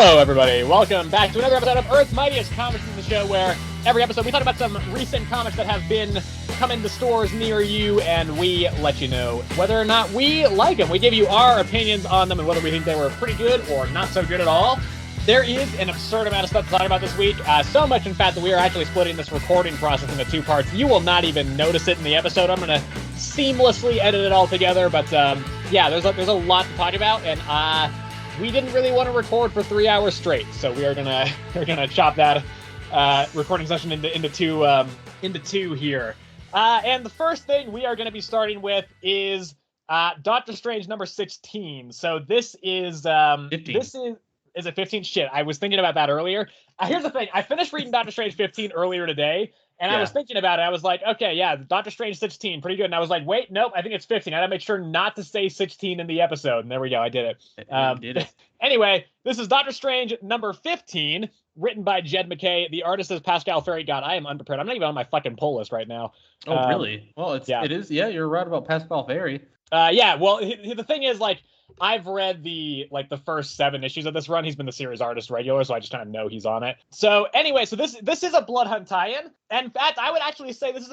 Hello, everybody. Welcome back to another episode of Earth's Mightiest Comics. This is the show where every episode we talk about some recent comics that have been coming to stores near you, and we let you know whether or not we like them. We give you our opinions on them and whether we think they were pretty good or not so good at all. There is an absurd amount of stuff to talk about this week. So much, in fact, that we are actually splitting this recording process into two parts. You will not even notice it in the episode. I'm going to seamlessly edit it all together. But yeah, there's a lot to talk about, and we didn't really want to record for 3 hours straight, so we're gonna chop that recording session into two here. And the first thing we are going to be starting with is Doctor Strange number 16. So this is 15. Is it 15? Shit, I was thinking about that earlier. Here's the thing. I finished reading Doctor Strange 15 earlier today, and I was thinking about it. I was like, okay, yeah, Doctor Strange 16, pretty good. And I was like, wait, nope, I think it's 15. I had to make sure not to say 16 in the episode. And there we go, I did it. Did it. Anyway, this is Doctor Strange number 15, written by Jed MacKay. The artist is Pascal Ferry. God, I am unprepared. I'm not even on my fucking pull list right now. Oh, really? Well, it is. Yeah, you're right about Pascal Ferry. Yeah, well, the thing is, like, I've read the first 7 issues of this run. He's been the series artist regular, so I just kind of know he's on it. So anyway, so this is a Blood Hunt tie-in. And in fact, I would actually say this is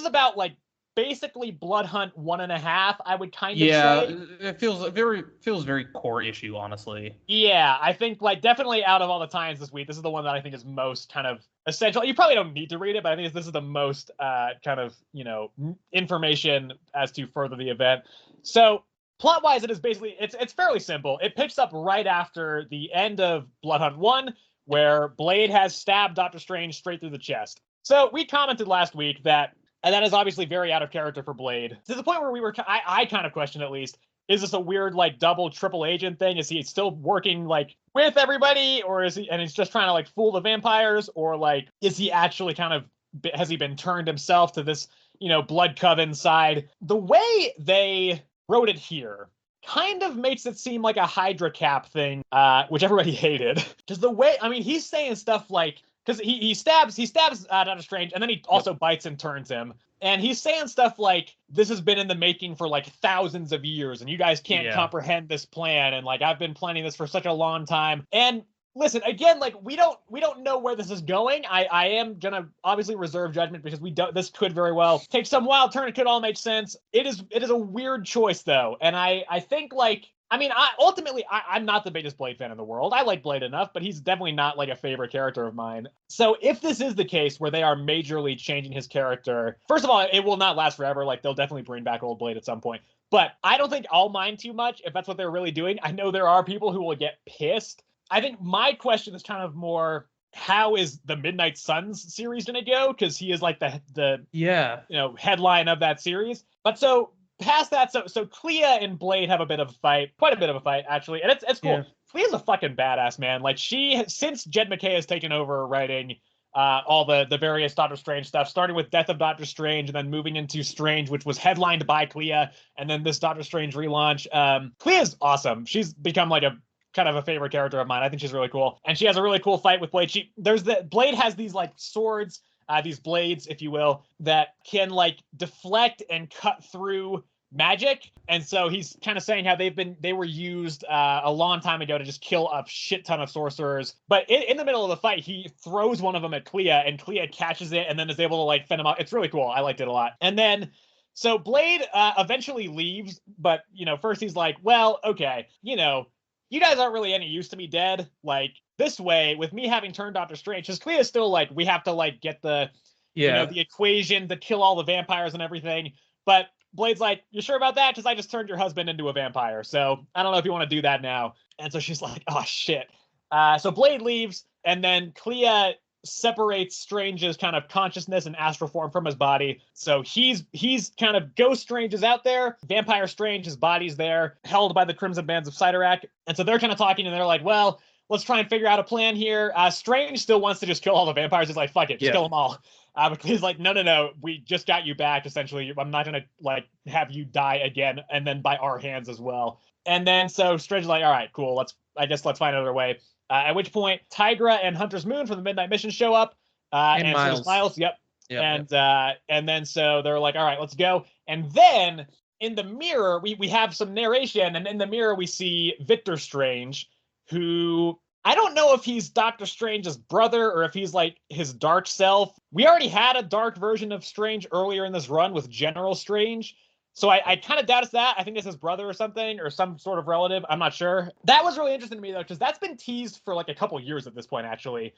about like basically Blood Hunt 1.5. I would kind of say. Yeah, it feels very core issue, honestly. Yeah, I think like definitely out of all the tie-ins this week, this is the one that I think is most kind of essential. You probably don't need to read it, but I think this is the most kind of, information as to further the event. So plot-wise, it is basically, it's fairly simple. It picks up right after the end of Blood Hunt 1, where Blade has stabbed Doctor Strange straight through the chest. So we commented last week that, and that is obviously very out of character for Blade, to the point where I kind of questioned at least, is this a weird, like, double, triple agent thing? Is he still working, like, with everybody, or is he, and he's just trying to, like, fool the vampires, or, like, is he actually kind of, has he been turned himself to this, Blood Coven side? The way they wrote it here kind of makes it seem like a Hydra Cap thing, which everybody hated. Because the way, I mean, he's saying stuff like, because he stabs Doctor Strange, and then he also bites and turns him. And he's saying stuff like, this has been in the making for like thousands of years, and you guys can't comprehend this plan, and like I've been planning this for such a long time. And listen, again, like we don't know where this is going. I am gonna obviously reserve judgment because this could very well take some wild turn. It could all make sense. It is a weird choice though, and I think like, I mean, I'm not the biggest Blade fan in the world. I like Blade enough, but he's definitely not like a favorite character of mine. So if this is the case where they are majorly changing his character, first of all, it will not last forever. Like they'll definitely bring back old Blade at some point. But I don't think I'll mind too much if that's what they're really doing. I know there are people who will get pissed. I think my question is kind of more, how is the Midnight Suns series going to go? Because he is like the headline of that series. But so past that, so Clea and Blade have a bit of a fight, quite a bit of a fight actually, and it's cool. Yeah. Clea's a fucking badass, man. Like since Jed MacKay has taken over writing all the various Doctor Strange stuff, starting with Death of Doctor Strange and then moving into Strange, which was headlined by Clea, and then this Doctor Strange relaunch. Clea's awesome. She's become like a kind of a favorite character of mine. I think she's really cool. And she has a really cool fight with Blade. Blade has these like swords, these blades, if you will, that can like deflect and cut through magic. And so he's kind of saying how they were used a long time ago to just kill a shit ton of sorcerers. But in the middle of the fight, he throws one of them at Clea, and Clea catches it and then is able to like fend him off. It's really cool. I liked it a lot. And then so Blade eventually leaves, but first he's like, well, okay, you guys aren't really any use to me dead. Like, this way, with me having turned Doctor Strange, because Clea's still like, we have to like get the equation to kill all the vampires and everything. But Blade's like, you sure about that? Because I just turned your husband into a vampire. So I don't know if you want to do that now. And so she's like, oh shit. So Blade leaves, and then Clea separates Strange's kind of consciousness and astral form from his body. So he's kind of Ghost Strange is out there, Vampire Strange, his body's there, held by the Crimson Bands of Cyttorak. And so they're kind of talking, and they're like, well, let's try and figure out a plan here. Strange still wants to just kill all the vampires. He's like, fuck it, just kill them all. But he's like, no, we just got you back, essentially. I'm not gonna like have you die again, and then by our hands as well. And then so Strange is like, all right, cool, let's find another way. At which point, Tigra and Hunter's Moon from the Midnight Mission show up. And Miles. So Miles, yep. And then so they're like, all right, let's go. And then in the mirror, we have some narration, and in the mirror we see Victor Strange, who I don't know if he's Doctor Strange's brother or if he's like his dark self. We already had a dark version of Strange earlier in this run with General Strange. So I kind of doubt it's that. I think it's his brother or something, or some sort of relative. I'm not sure. That was really interesting to me, though, because that's been teased for like a couple years at this point, actually.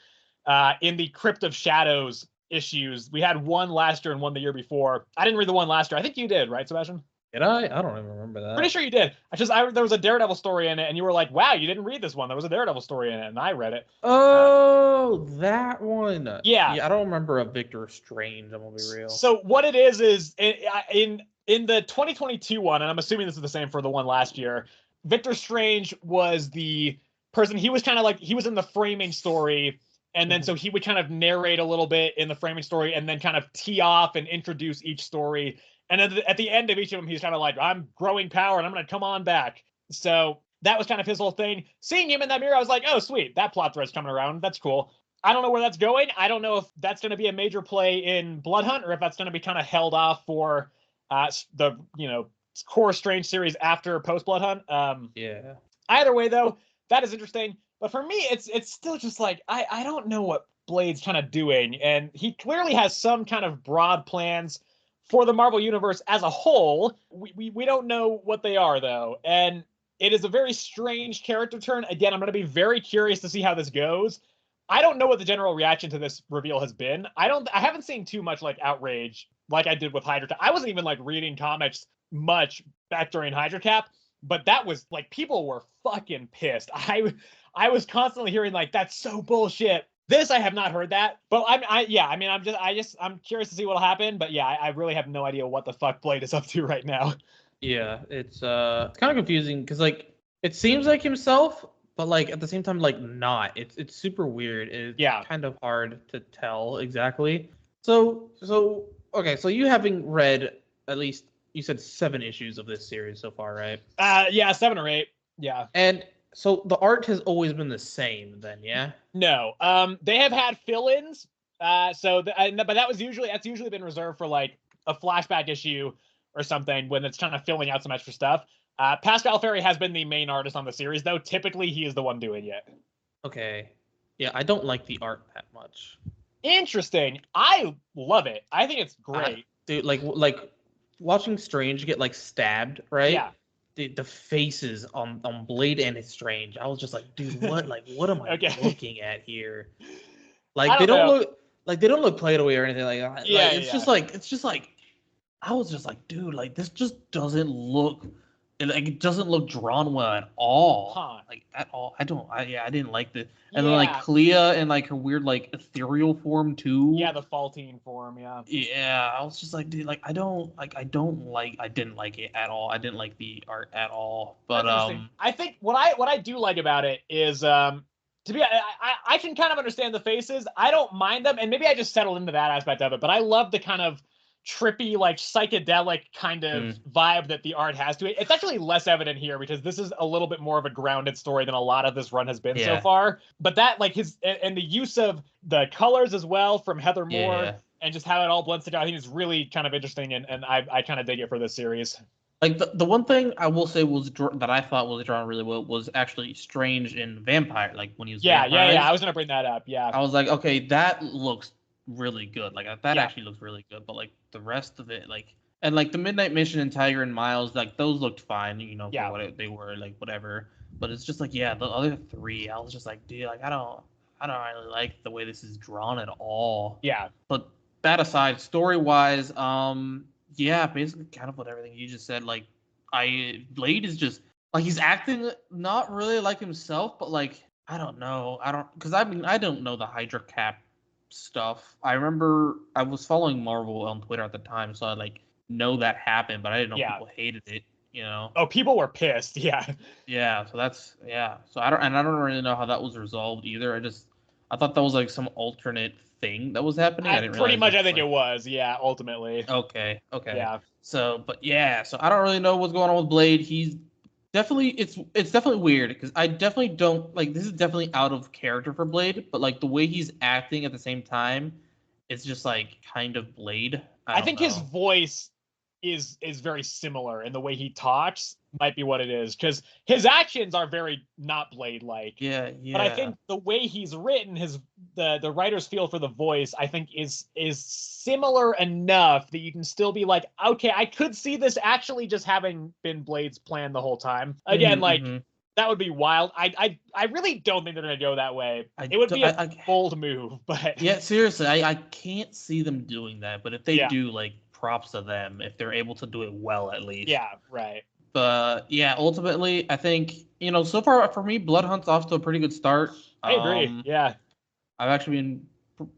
In the Crypt of Shadows issues. We had one last year and one the year before. I didn't read the one last year. I think you did, right, Sebastian? Did I? I don't even remember that. Pretty sure you did. There was a Daredevil story in it, and you were like, "Wow, you didn't read this one." There was a Daredevil story in it, and I read it. Oh, that one. Yeah. I don't remember a Victor Strange. I'm gonna be real. So what it is in the 2022 one, and I'm assuming this is the same for the one last year. Victor Strange was the person. He was kind of like he was in the framing story. And then so he would kind of narrate a little bit in the framing story and then kind of tee off and introduce each story. And at the end of each of them, he's kind of like, I'm growing power and I'm going to come on back. So that was kind of his whole thing. Seeing him in that mirror, I was like, oh, sweet. That plot thread's coming around. That's cool. I don't know where that's going. I don't know if that's going to be a major play in Blood Hunt or if that's going to be kind of held off for the, core Strange series after post Blood Hunt. Yeah. Either way, though, that is interesting. But for me, it's still just like, I don't know what Blade's kind of doing. And he clearly has some kind of broad plans for the Marvel Universe as a whole. We don't know what they are, though. And it is a very strange character turn. Again, I'm going to be very curious to see how this goes. I don't know what the general reaction to this reveal has been. I haven't seen too much like outrage like I did with Hydra. I wasn't even like reading comics much back during Hydra Cap, but that was like people were fucking pissed. I was constantly hearing like that's so bullshit. This I have not heard that, but I'm curious to see what'll happen. But yeah, I really have no idea what the fuck Blade is up to right now. Yeah, it's kind of confusing because like it seems like himself, but like at the same time like not. It's super weird. It's kind of hard to tell exactly. So okay, so you having read at least you said 7 issues of this series so far, right? Yeah, 7 or 8. Yeah. And so the art has always been the same then, yeah? No. They have had fill-ins. But that's usually been reserved for like a flashback issue or something when it's kind of filling out some extra stuff. Pascal Ferry has been the main artist on the series, though. Typically, he is the one doing it. Okay. Yeah, I don't like the art that much. Interesting. I love it. I think it's great. Dude, like watching Strange get like stabbed, right? Yeah. The faces on Blade and it's Strange. I was just like, dude, what am I looking at here? Like they don't look played away or anything like that. Yeah, like, it's just like I was just like, dude, like this just doesn't look it doesn't look drawn well at all. Like at all. I didn't like the and then like Clea and like her weird like ethereal form too. Yeah, the Faultine form, yeah. Yeah, I was just like, dude, like I didn't like it at all. I didn't like the art at all. But I think what I do like about it is I can kind of understand the faces. I don't mind them, and maybe I just settle into that aspect of it, but I love the kind of trippy, like psychedelic kind of vibe that the art has to it. It's actually less evident here because this is a little bit more of a grounded story than a lot of this run has been so far. But that like and the use of the colors as well from Heather Moore and just how it all blends together, I think is really kind of interesting and I kind of dig it for this series. Like the one thing I will say that I thought was drawn really well was actually Strange in Vampire, like when he was Yeah, I was gonna bring that up. Yeah. I was like, okay, that looks really good. Like that actually looks really good. But like the rest of it, like and like the Midnight Mission and Tiger and Miles, like those looked fine, for what they were, like whatever. But it's just like the other 3, I was just like, dude, like I don't really like the way this is drawn at all. Yeah. But that aside, story wise, basically kind of what everything you just said. Like Blade is just like he's acting not really like himself, but like I don't know. I don't know the Hydra Cap stuff. I remember I was following Marvel on Twitter at the time, so I like know that happened, but I didn't know people hated it, Oh, people were pissed, yeah. Yeah, so that's So I don't really know how that was resolved either. I thought that was like some alternate thing that was happening. I think it was, ultimately. Okay. Yeah. So I don't really know what's going on with Blade. He's definitely it's definitely weird because I definitely don't like this is definitely out of character for Blade, but like the way he's acting at the same time, it's just like kind of Blade. I think his voice is very similar, and the way he talks might be what it is, because his actions are very not Blade-like. Yeah. But I think the way he's written, the writer's feel for the voice, I think is similar enough that you can still be like, okay, I could see this actually just having been Blade's plan the whole time. Again, that would be wild. I really don't think they're gonna go that way. It would be a bold move, but yeah, seriously, I can't see them doing that. But if they do, like, props to them if they're able to do it well, at least. Yeah, right. But yeah, ultimately, I think, so far for me, Blood Hunt's off to a pretty good start. I agree. Yeah, I've actually been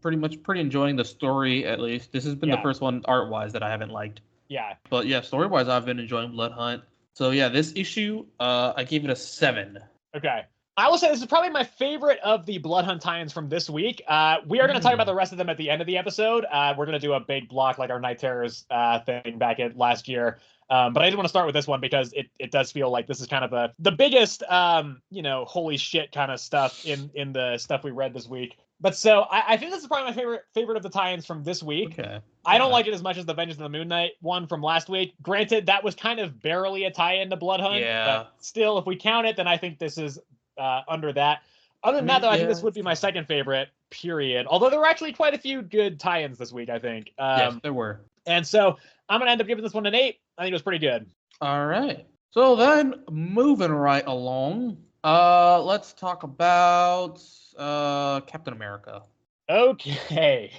pretty enjoying the story, at least. This has been the first one art-wise that I haven't liked. Yeah. But yeah, story-wise, I've been enjoying Blood Hunt. So yeah, this issue, I gave it a 7. Okay. I will say this is probably my favorite of the Blood Hunt tie-ins from this week. We are going to talk about the rest of them at the end of the episode. We're going to do a big block like our Night Terrors thing back at last year. But I just want to start with this one because it does feel like this is kind of the biggest, holy shit kind of stuff in the stuff we read this week. But so I think this is probably my favorite of the tie-ins from this week. Okay. I don't like it as much as the Vengeance of the Moon Knight one from last week. Granted, that was kind of barely a tie-in to Blood Hunt. Yeah. But still, if we count it, then I think this is under that. Other than that, though, I think this would be my second favorite, period. Although there were actually quite a few good tie-ins this week, I think. Yes, there were. And so I'm going to end up giving this one an 8. I think it was pretty good. All right. So then, moving right along, let's talk about Captain America. Okay.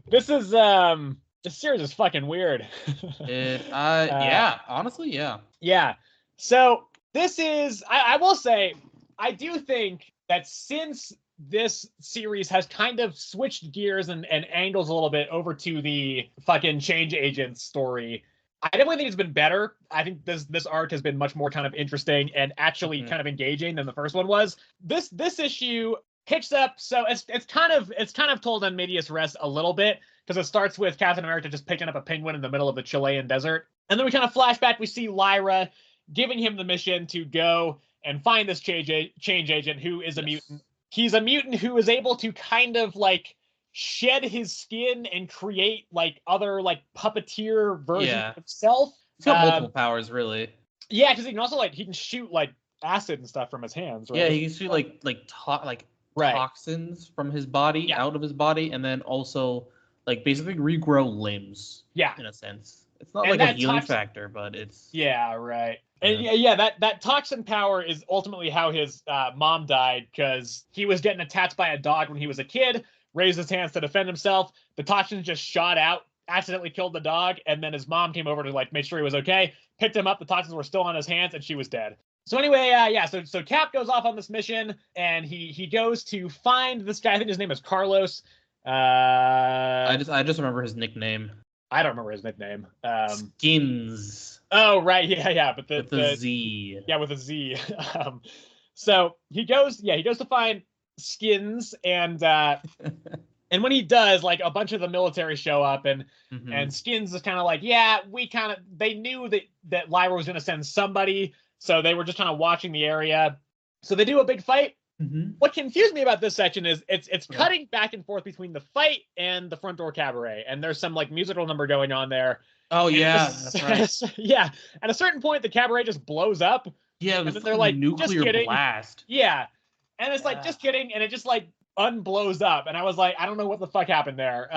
This series is fucking weird. Yeah, honestly, yeah. Yeah. So this is, I will say, I do think that since this series has kind of switched gears and angles a little bit over to the fucking change agent story, I definitely think it's been better. I think this arc has been much more kind of interesting and actually kind of engaging than the first one was. This issue picks up, so it's kind of told on medias res a little bit, because it starts with Captain America just picking up a penguin in the middle of the Chilean desert, and then we kind of flash back. We see Lyra giving him the mission to go and find this change agent who is a mutant. He's a mutant who is able to kind of like shed his skin and create like other like puppeteer versions of himself. He's got multiple powers, really. Yeah, because he can also he can shoot like acid and stuff from his hands. Right? Yeah, he can shoot toxins from his body out of his body, and then also like basically regrow limbs. Yeah, in a sense, it's not like a healing factor, but it's right. And that toxin power is ultimately how his mom died, because he was getting attacked by a dog when he was a kid, raised his hands to defend himself. The toxins just shot out, accidentally killed the dog, and then his mom came over to like make sure he was okay, picked him up, the toxins were still on his hands, and she was dead. So anyway, so Cap goes off on this mission, and he goes to find this guy. I think his name is Carlos. I just remember his nickname. I don't remember his nickname. Skins. Oh right, yeah, but with the Z. Yeah, with a Z. So he goes to find Skins, and when he does, like a bunch of the military show up, and Skins is kind of like, they knew that Lyra was going to send somebody, so they were just kind of watching the area. So they do a big fight. What confused me about this section is it's cutting back and forth between the fight and the front door cabaret, and there's some like musical number going on there. Oh yeah, that's right. Yeah, at a certain point the cabaret just blows up. Yeah, and they're like, nuclear blast. Yeah, and it's like just kidding, and it just like unblows up, and I was like, I don't know what the fuck happened there.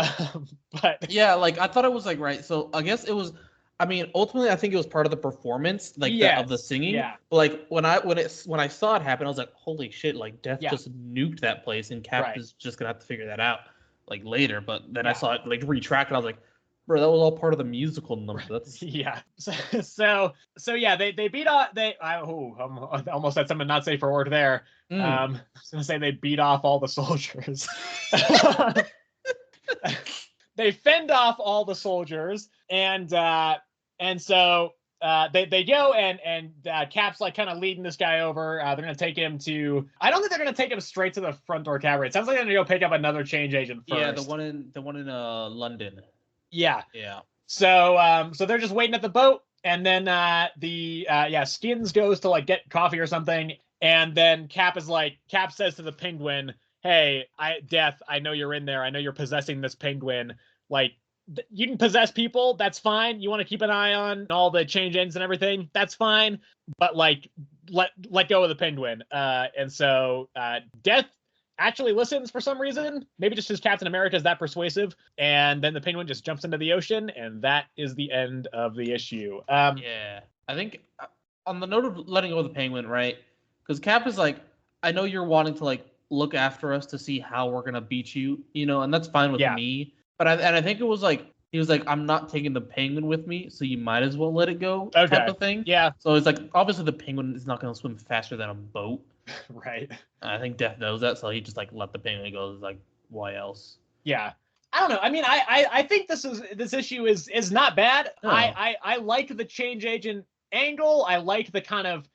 But yeah, like I thought it was like right. So I guess it was. I mean, ultimately, I think it was part of the performance, like of the singing. Yeah. But like when I saw it happen, I was like, "Holy shit!" Like Death just nuked that place, and Cap is just gonna have to figure that out like later. But then I saw it like retract, and I was like, "Bro, that was all part of the musical number." That's So yeah, they beat off. I almost said something not safe for work there. I was gonna say they beat off all the soldiers. They fend off all the soldiers, and so they go, and Cap's like kind of leading this guy over. They're gonna take him to. I don't think they're gonna take him straight to the front door cabaret. It sounds like they're gonna go pick up another change agent first. Yeah, the one in London. Yeah. Yeah. So they're just waiting at the boat, and then Skins goes to like get coffee or something, and then Cap says to the Penguin, "Hey, Death, I know you're in there. I know you're possessing this penguin. Like, you can possess people, that's fine. You want to keep an eye on all the change ends and everything, that's fine. But like, let go of the Penguin. And so Death actually listens for some reason. Maybe just because Captain America is that persuasive. And then the Penguin just jumps into the ocean, and that is the end of the issue. Yeah, I think on the note of letting go of the Penguin, right? Because Cap is like, I know you're wanting to like look after us to see how we're gonna beat you, and that's fine with me. But I think it was like he was like, I'm not taking the Penguin with me, so you might as well let it go, type of thing. Yeah. So it's like obviously the Penguin is not gonna swim faster than a boat. Right. I think Death knows that, so he just like let the Penguin go. It's like, why else? Yeah. I don't know. I mean, I think this issue is not bad. No. I like the change agent angle. I like the kind of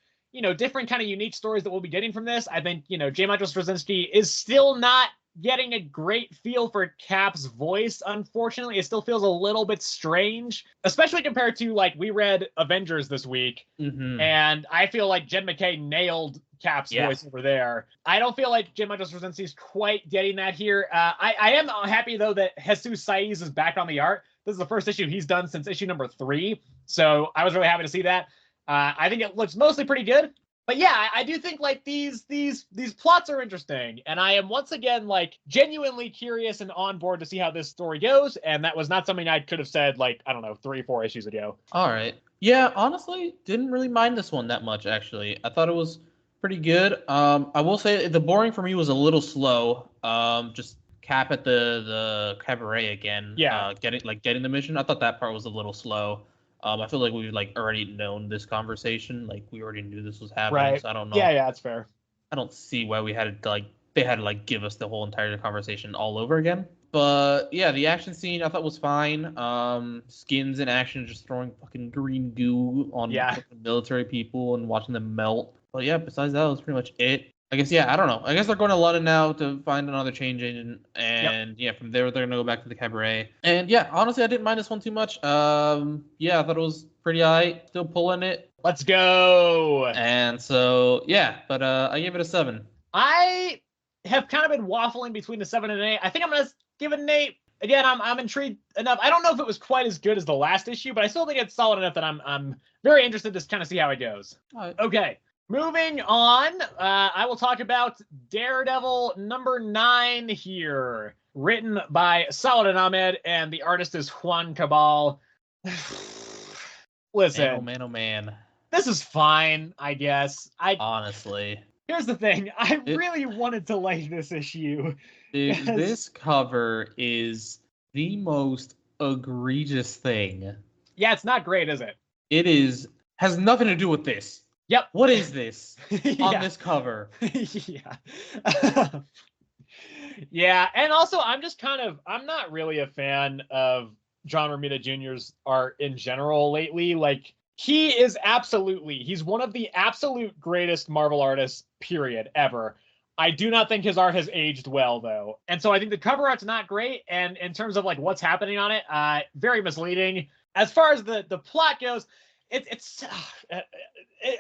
different kind of unique stories that we'll be getting from this. I think J. Michael Straczynski is still not getting a great feel for Cap's voice. Unfortunately, it still feels a little bit strange, especially compared to like we read Avengers this week, and I feel like Jed McKay nailed Cap's voice over there. I don't feel like J. Michael Straczynski is quite getting that here. I am happy though that Jesus Saiz is back on the art. This is the first issue he's done since issue number 3, so I was really happy to see that. I think it looks mostly pretty good. But yeah, I do think like these plots are interesting, and I am once again like genuinely curious and on board to see how this story goes. And that was not something I could have said like, I don't know, 3-4 issues ago. All right. Yeah, honestly, didn't really mind this one that much actually. I thought it was pretty good. I will say the boring for me was a little slow. Just Cap at the cabaret again. Yeah. Getting the mission. I thought that part was a little slow. I feel like we've like already known this conversation. Like we already knew this was happening. Right. So I don't know. Yeah, that's fair. I don't see why we had to they had to give us the whole entire conversation all over again. But yeah, the action scene I thought was fine. Skins in action, just throwing fucking green goo on military people and watching them melt. But yeah, besides that was pretty much it. I guess, I don't know. I guess they're going to London now to find another change agent. And from there, they're going to go back to the cabaret. And yeah, honestly, I didn't mind this one too much. I thought it was pretty alright. Still pulling it. Let's go. And so, but I gave it a 7. I have kind of been waffling between the 7 and an 8. I think I'm going to give it an 8. Again, I'm intrigued enough. I don't know if it was quite as good as the last issue, but I still think it's solid enough that I'm very interested to kind of see how it goes. All right. Okay. Moving on, I will talk about Daredevil number 9 here, written by Saladin Ahmed, and the artist is Juan Cabal. Listen, oh man, this is fine, I guess. Honestly, here's the thing: I really wanted to like this issue. Dude, this cover is the most egregious thing. Yeah, it's not great, is it? It has nothing to do with this. Yep. What is this on this cover? Yeah. Yeah, and also I'm not really a fan of John Romita Jr.'s art in general lately. Like, he's one of the absolute greatest Marvel artists, period, ever. I do not think his art has aged well, though. And so I think the cover art's not great, and in terms of like what's happening on it, very misleading. As far as the plot goes,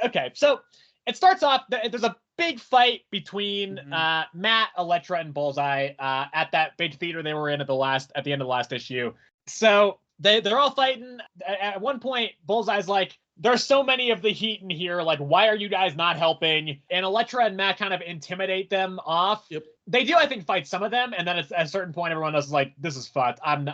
okay, so it starts off, there's a big fight between Matt, Elektra, and Bullseye at that big theater they were in at the end of the last issue. So they're all fighting. At one point, Bullseye's like, there's so many of the heat in here, like, why are you guys not helping? And Elektra and Matt kind of intimidate them off. Yep. They do, I think, fight some of them, and then at a certain point, everyone else is like, this is fucked. I'm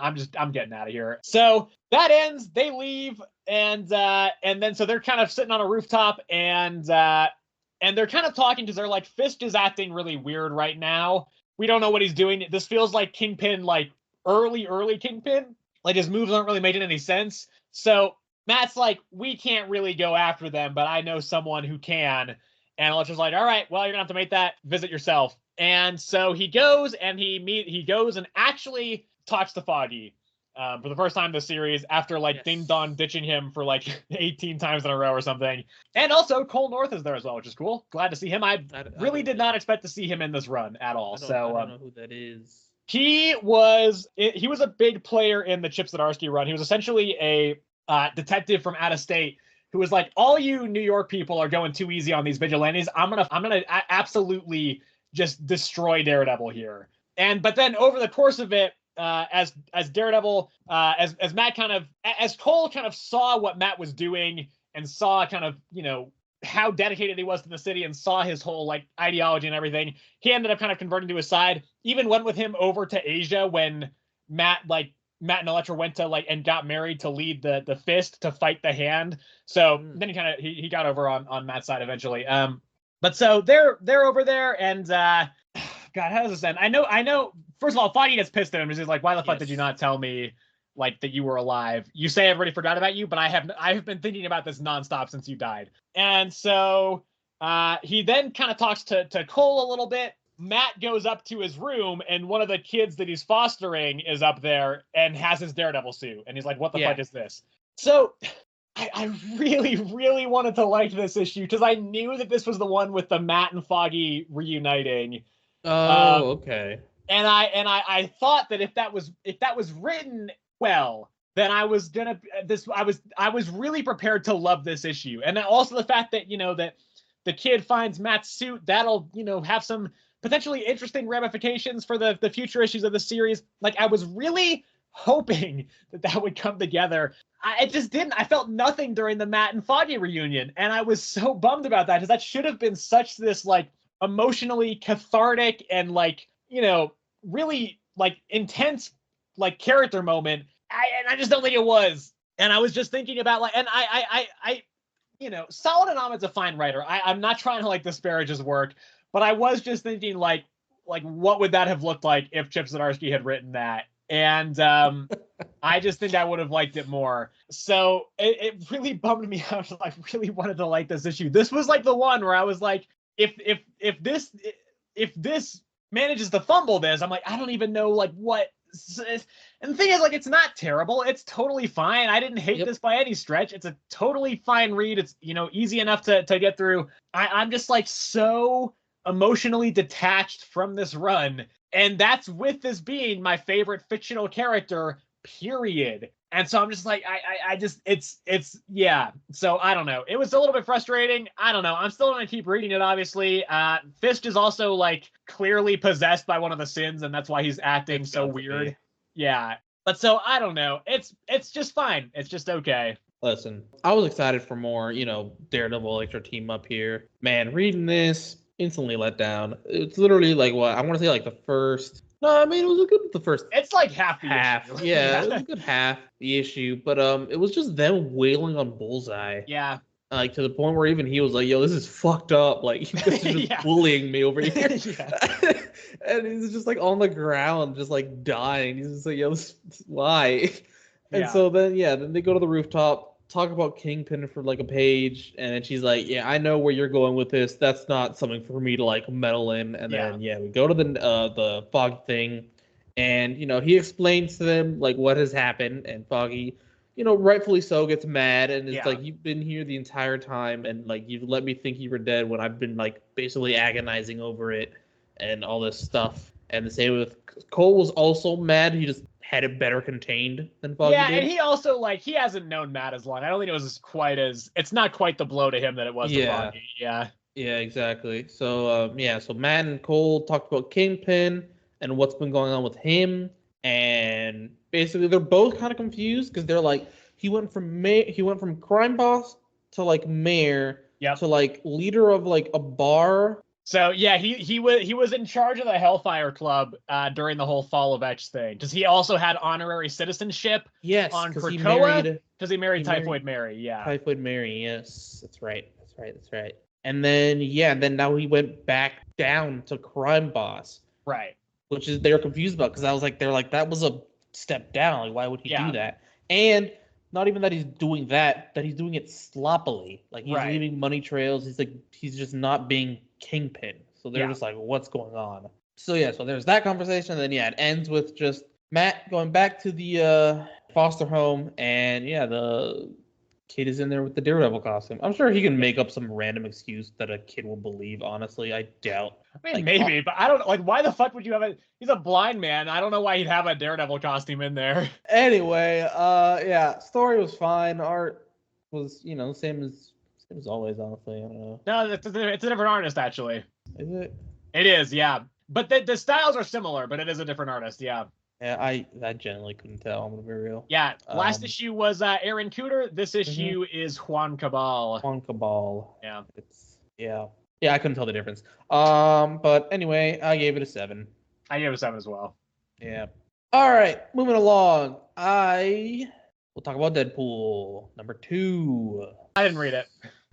getting out of here. So that ends, they leave, and then so they're kind of sitting on a rooftop, and they're kind of talking because they're like, Fisk is acting really weird right now. We don't know what he's doing. This feels like Kingpin, like early Kingpin. Like, his moves aren't really making any sense. So Matt's like, we can't really go after them, but I know someone who can. And Electra's like, all right, well, you're gonna have to make that visit yourself. And so he goes and he goes and actually talks to Foggy for the first time this series after like Ding Dong ditching him for like 18 times in a row or something. And also Cole North is there as well, which is cool. Glad to see him. I really did not expect to see him in this run at all. I don't know who that is. He was a big player in the Chip Zdarsky run. He was essentially a detective from out of state who was like, all you New York people are going too easy on these vigilantes. I'm gonna absolutely just destroy Daredevil here. But then over the course of it, as Daredevil, as Matt as Cole kind of saw what Matt was doing and saw kind of, how dedicated he was to the city and saw his whole like ideology and everything, he ended up kind of converting to his side. Even went with him over to Asia when Matt and Elektra went to and got married to lead the Fist to fight the Hand. So then he got over on Matt's side eventually. But so they're over there, and God, how does this end? I know. First of all, Foggy gets pissed at him. He's like, "Why the fuck did you not tell me that you were alive? You say everybody forgot about you, but I have been thinking about this nonstop since you died." And so he then kind of talks to Cole a little bit. Matt goes up to his room, and one of the kids that he's fostering is up there and has his Daredevil suit. And he's like, "What the fuck is this?" So I really, really wanted to like this issue because I knew that this was the one with the Matt and Foggy reuniting. Oh, okay. And I thought that if that was written well, then I was really prepared to love this issue. And also the fact that that the kid finds Matt's suit, that'll have some potentially interesting ramifications for the future issues of the series. I was really hoping that would come together. It just didn't. I felt nothing during the Matt and Foggy reunion, and I was so bummed about that because that should have been such this emotionally cathartic and really intense character moment. And I just don't think it was. And I was just thinking about and I Solid Anomed's a fine writer. I'm not trying to disparage his work, but I was just thinking what would that have looked like if Chip Zdarsky had written that? And I just think I would have liked it more. So it really bummed me out. I really wanted to like this issue. This was the one where I was like, if this manages to fumble this, I'm I don't even know what. And the thing is, it's not terrible. It's totally fine. I didn't hate this by any stretch. It's a totally fine read. It's easy enough to get through. I'm just so emotionally detached from this run, and that's with this being my favorite fictional character, period. And so I'm just yeah. So I don't know. It was a little bit frustrating. I don't know. I'm still going to keep reading it, obviously. Fist is also clearly possessed by one of the sins, and that's why he's acting so weird. Yeah. But so I don't know. It's just fine. It's just okay. Listen, I was excited for more, Daredevil Electro team up here. Man, reading this, instantly let down. It's literally what I want to say the first. No, I mean it was a good the first. It's half the issue. Yeah, it was a good half the issue, but it was just them wailing on Bullseye. Yeah. To the point where even he was like, "Yo, this is fucked up. You guys are just bullying me over here." And he's just on the ground, just dying. He's just like, "Yo, why?" And so then they go to the rooftop, talk about Kingpin for a page, and then she's like, "Yeah, I know where you're going with this. That's not something for me to meddle in." And then we go to the Foggy thing, and he explains to them what has happened, and Foggy, rightfully so, gets mad and is "You've been here the entire time, and you've let me think you were dead when I've been basically agonizing over it and all this stuff." And the same with Cole was also mad. He just had it better contained than Foggy did. And he also he hasn't known Matt as long. I don't think it was it's not quite the blow to him that it was to Foggy. Yeah. Yeah, exactly. So so Matt and Cole talked about Kingpin and what's been going on with him, and basically they're both kind of confused because they're he went from crime boss to mayor to leader of a bar. So yeah, he was in charge of the Hellfire Club during the whole Fall of Etch thing. Because he also had honorary citizenship on Krakoa because he married Typhoid Mary. Yeah, Typhoid Mary. Yes, that's right. And then now he went back down to crime boss. Right. Which is they're confused about because I was they're that was a step down. Why would he do that? And not even that he's doing that he's doing it sloppily. He's leaving money trails. He's just not being Kingpin. So they're just what's going on? So so there's that conversation, and then it ends with just Matt going back to the foster home, and the kid is in there with the Daredevil costume. I'm sure he can make up some random excuse that a kid will believe. Honestly, I doubt. I mean, maybe, but I don't why the fuck would you have he's a blind man. I don't know why he'd have a Daredevil costume in there. Anyway, story was fine. Art was, same as always, honestly. I don't know. No, it's a different artist, actually. Is it? It is, yeah. But the styles are similar, but it is a different artist, yeah. Yeah, I generally couldn't tell. I'm gonna be real. Yeah, last issue was Aaron Cooter. This issue is Juan Cabal. Juan Cabal. Yeah. Yeah, I couldn't tell the difference. But anyway, I gave it a 7. I gave it a 7 as well. Yeah. All right, moving along. We'll talk about Deadpool number 2. I didn't read it.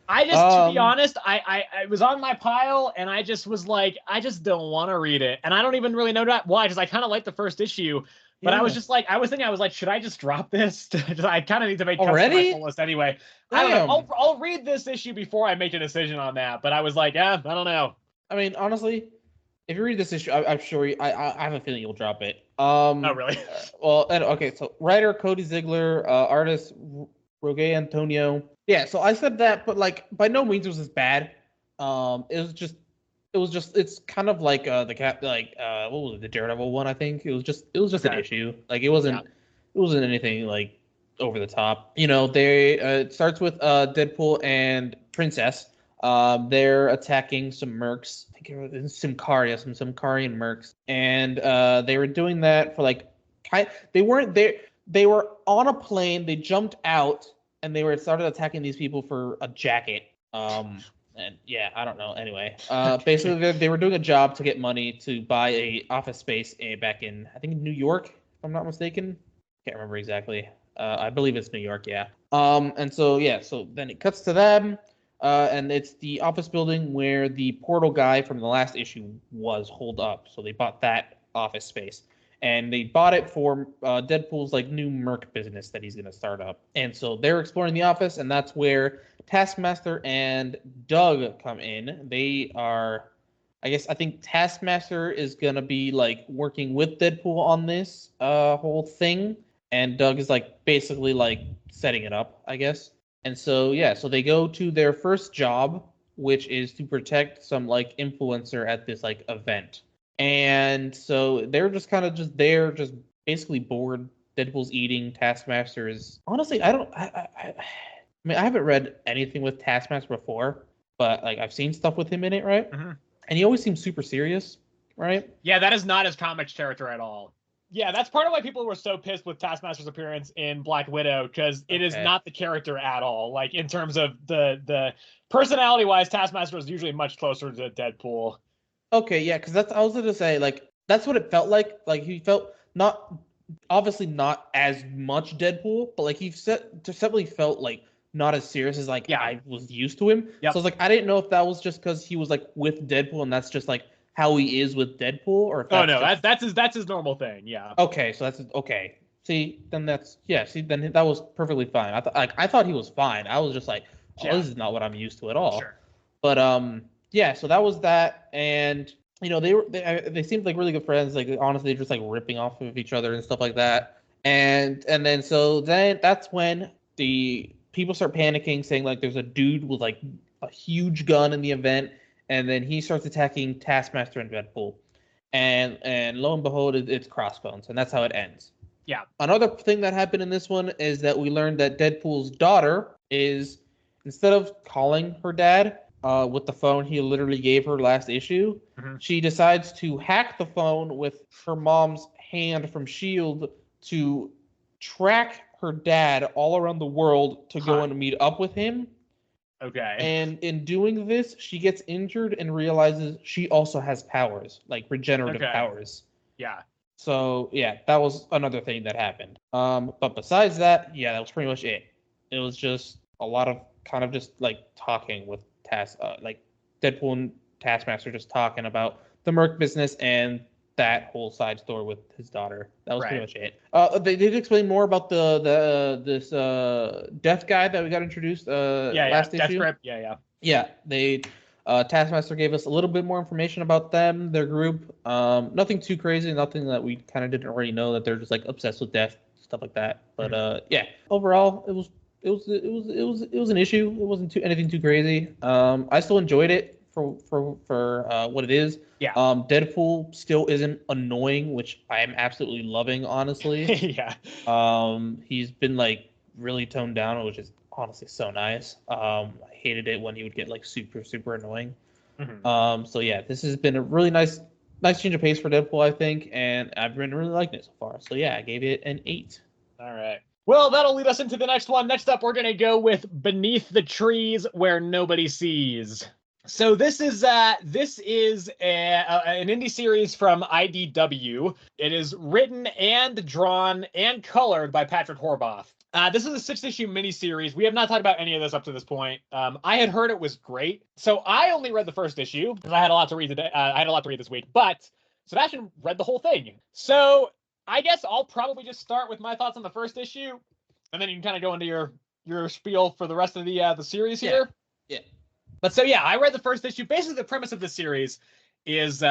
I just, to be honest, I was on my pile and I just was like, I just don't want to read it. And I don't even really know why, because I kind of liked the first issue. But I was just like, I was like, should I just drop this? I kind of need to make cuts to my full list anyway. Damn. I don't know. I'll read this issue before I make a decision on that. But I was like, I don't know. I mean, honestly, if you read this issue, I'm sure I have a feeling you'll drop it. Oh, really? Well, okay. So writer Cody Ziegler, artist Roge Antonio. Yeah. So I said that, but like by no means was this bad. It's kind of like the cat, like what was it, the Daredevil one? I think it was just an issue. Like it wasn't anything like over the top. You know, it starts with Deadpool and Princess. They're attacking some mercs. I think it was some Symkarian mercs, and they were doing that for like they weren't there. They were on a plane. They jumped out and they started attacking these people for a jacket. And yeah, I don't know. Anyway, basically they were doing a job to get money to buy a office space back in, I think, New York, if I'm not mistaken. Can't remember exactly. I believe it's New York, yeah. And so then it cuts to them, and it's the office building where the portal guy from the last issue was holed up. So they bought that office space. And they bought it for Deadpool's like new merc business that he's going to start up. And so they're exploring the office, and that's where Taskmaster and Doug come in. They are, I think Taskmaster is going to be like working with Deadpool on this whole thing. And Doug is like basically like setting it up, I guess. And so, so they go to their first job, which is to protect some like influencer at this like event. And so they're just kind of just there, just basically bored. Deadpool's eating. Taskmaster is honestly, I mean, I haven't read anything with Taskmaster before, but like I've seen stuff with him in it, right? Mm-hmm. And he always seems super serious, right? Yeah, that is not his comics character at all. Yeah, that's part of why people were so pissed with Taskmaster's appearance in Black Widow, because it is not the character at all. Like in terms of the personality-wise, Taskmaster is usually much closer to Deadpool. Okay, yeah, because I was going to say, like, that's what it felt like. Like, he felt obviously not as much Deadpool, but, like, he definitely felt, like, not as serious as, like, I was used to him. Yep. So, I was like, I didn't know if that was just because he was, like, with Deadpool, and that's just, like, how he is with Deadpool, or if that's his normal thing, yeah. Okay, so that's, okay. See, then then that was perfectly fine. I thought he was fine. I was just like, this is not what I'm used to at all. Sure. But, so that was that, and you know they seemed like really good friends. Like honestly, they're just like ripping off of each other and stuff like that. And then that's when the people start panicking, saying like there's a dude with like a huge gun in the event, and then he starts attacking Taskmaster and Deadpool, and lo and behold, it's Crossbones, and that's how it ends. Yeah. Another thing that happened in this one is that we learned that Deadpool's daughter is, instead of calling her dad with the phone he literally gave her last issue, she decides to hack the phone with her mom's hand from S.H.I.E.L.D. to track her dad all around the world to go and meet up with him. Okay. And in doing this, she gets injured and realizes she also has powers, like regenerative powers. Yeah. So, that was another thing that happened. But besides that, that was pretty much it. It was just a lot of kind of just like talking with like Deadpool and Taskmaster just talking about the merc business and that whole side story with his daughter. That was pretty much it. They did explain more about this death guy that we got introduced last issue. Death Grip. Yeah, they Taskmaster gave us a little bit more information about them, their group. Nothing too crazy, nothing that we kind of didn't already know, that they're just like obsessed with death, stuff like that. But overall, it was an issue. It wasn't anything too crazy. I still enjoyed it for what it is. Yeah. Deadpool still isn't annoying, which I am absolutely loving, honestly. Yeah. He's been like really toned down, which is honestly so nice. I hated it when he would get like super, super annoying. Mm-hmm. So this has been a really nice nice change of pace for Deadpool, I think, and I've been really liking it so far. So yeah, I gave it an 8. All right. Well, that'll lead us into the next one. Next up, we're going to go with Beneath the Trees Where Nobody Sees. So this is an indie series from IDW. It is written and drawn and colored by Patrick Horvath. This is a 6-issue miniseries. We have not talked about any of this up to this point. I had heard it was great, so I only read the first issue because I had a lot to read today. I had a lot to read this week, but Sebastian read the whole thing. So I guess I'll probably just start with my thoughts on the first issue, and then you can kind of go into your spiel for the rest of the series here. Yeah. But so yeah, I read the first issue. Basically, the premise of the series is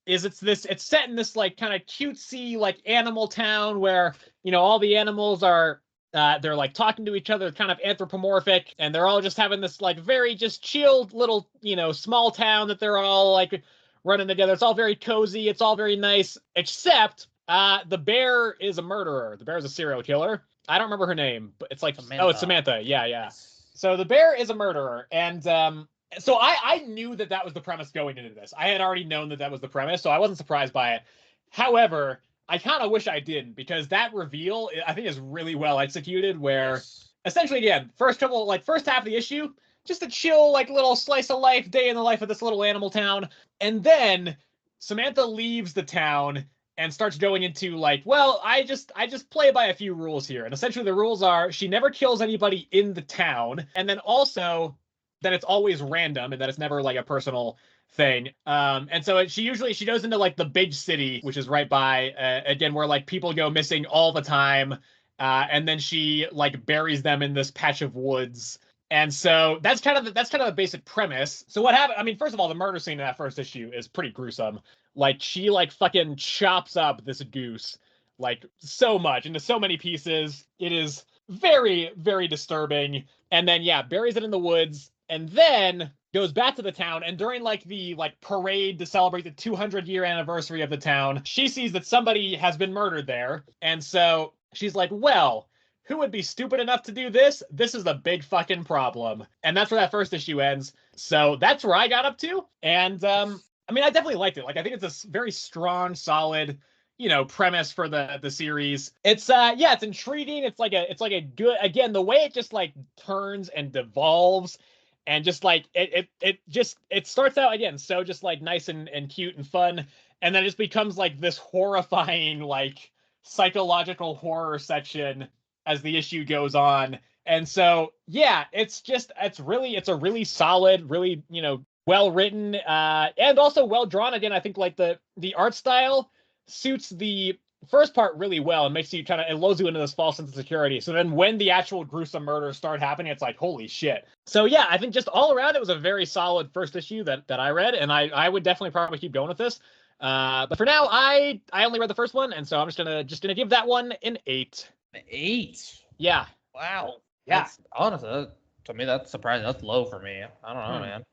it's set in this like kind of cutesy like animal town where all the animals are they're like talking to each other, kind of anthropomorphic, and they're all just having this like very just chilled little small town that they're all like running together. It's all very cozy. It's all very nice, except the bear is a murderer. The bear is a serial killer. I don't remember her name, but it's like Samantha. Oh, it's Samantha. Yeah. So the bear is a murderer, and so I knew that was the premise going into this. I had already known that was the premise, so I wasn't surprised by it. However, I kind of wish I didn't, because that reveal I think is really well executed. Where essentially, again, first half of the issue, just a chill like little slice of life, day in the life of this little animal town, and then Samantha leaves the town and starts going into like, well, I just play by a few rules here. And essentially the rules are she never kills anybody in the town, and then also that it's always random and that it's never like a personal thing. And so she goes into like the big city, which is right by, again, where like people go missing all the time. And then she like buries them in this patch of woods. And so that's kind of the basic premise. So what happened? I mean, first of all, the murder scene in that first issue is pretty gruesome. Like she like fucking chops up this goose like so much into so many pieces. It is very, very disturbing. And then buries it in the woods, and then goes back to the town. And during like the parade to celebrate the 200-year anniversary of the town, she sees that somebody has been murdered there. And so she's like, well, who would be stupid enough to do this? This is a big fucking problem. And that's where that first issue ends. So that's where I got up to. And I mean, I definitely liked it. Like, I think it's a very strong, solid, premise for the series. It's it's intriguing. It's like a good, again, the way it just like turns and devolves, and just like it starts out again so just like nice and cute and fun, and then it just becomes like this horrifying like psychological horror section as the issue goes on. And so it's a really solid, really well written, and also well drawn. Again, I think like the art style suits the first part really well and makes you it lulls you into this false sense of security. So then when the actual gruesome murders start happening, it's like, holy shit. So I think just all around it was a very solid first issue that I read, and I would definitely probably keep going with this. But for now, I only read the first one, and so I'm just gonna give that one an 8. An 8? Yeah. Wow. Yeah. That's, honestly, to me, that's surprising. That's low for me. I don't know, man.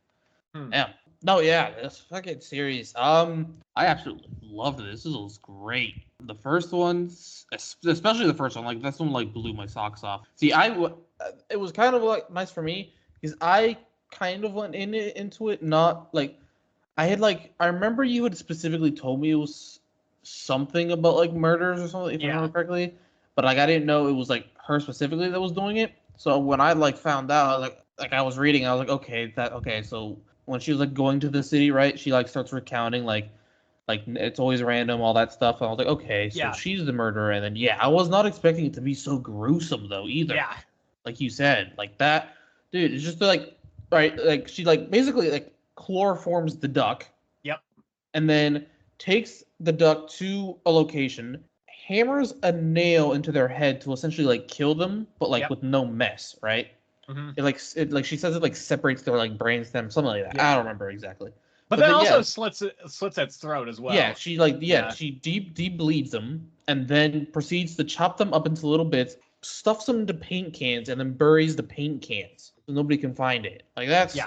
Yeah. No, this fucking series. I absolutely loved this. This was great. The first ones, especially the first one, like that's one like blew my socks off. See, it was kind of like nice for me because I kind of went into it not like I remember you had specifically told me it was something about like murders or something, if I remember correctly, but like I didn't know it was like her specifically that was doing it. So when I like found out, I was like I was reading, I was like, okay, so when she was like going to the city, right? She like starts recounting like it's always random, all that stuff. And I was like, okay, so she's the murderer. And then I was not expecting it to be so gruesome though either. Yeah. Like you said, like that, dude. It's just like right, like she like basically like chloroforms the duck. Yep. And then takes the duck to a location, hammers a nail into their head to essentially like kill them, but like with no mess, right? Mm-hmm. It like she says it like separates their like brain stem, something like that. I don't remember exactly. But then also slits its throat as well. Yeah, she like she deep bleeds them and then proceeds to chop them up into little bits, stuffs them into paint cans, and then buries the paint cans so nobody can find it. Like that's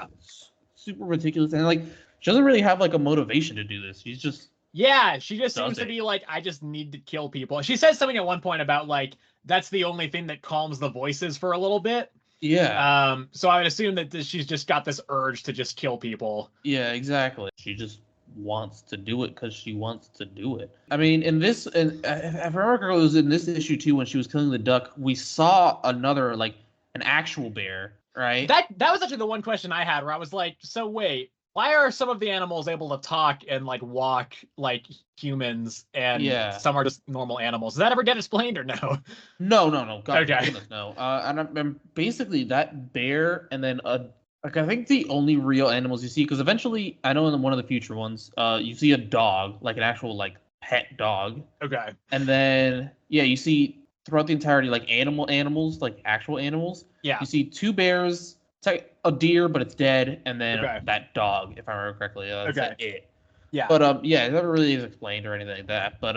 super ridiculous. And like she doesn't really have like a motivation to do this. She's just she just seems to be like, I just need to kill people. She says something at one point about like that's the only thing that calms the voices for a little bit. Yeah. So I would assume that she's just got this urge to just kill people. Yeah, exactly. She just wants to do it because she wants to do it. I mean, in this, and if I remember, it was in this issue too when she was killing the duck. We saw another like an actual bear, right? That was actually the one question I had, where I was like, so wait, why are some of the animals able to talk and like walk like humans, and some are just normal animals? Does that ever get explained or no? No. God, okay. Goodness, no. And I'm basically that bear, and then like I think the only real animals you see, because eventually I know in one of the future ones, you see a dog, like an actual like pet dog. Okay. And then you see throughout the entirety like animals, like actual animals. Yeah. You see 2 bears. It's like a deer, but it's dead, and then that dog, if I remember correctly. That's it. Yeah. But it never really is explained or anything like that. But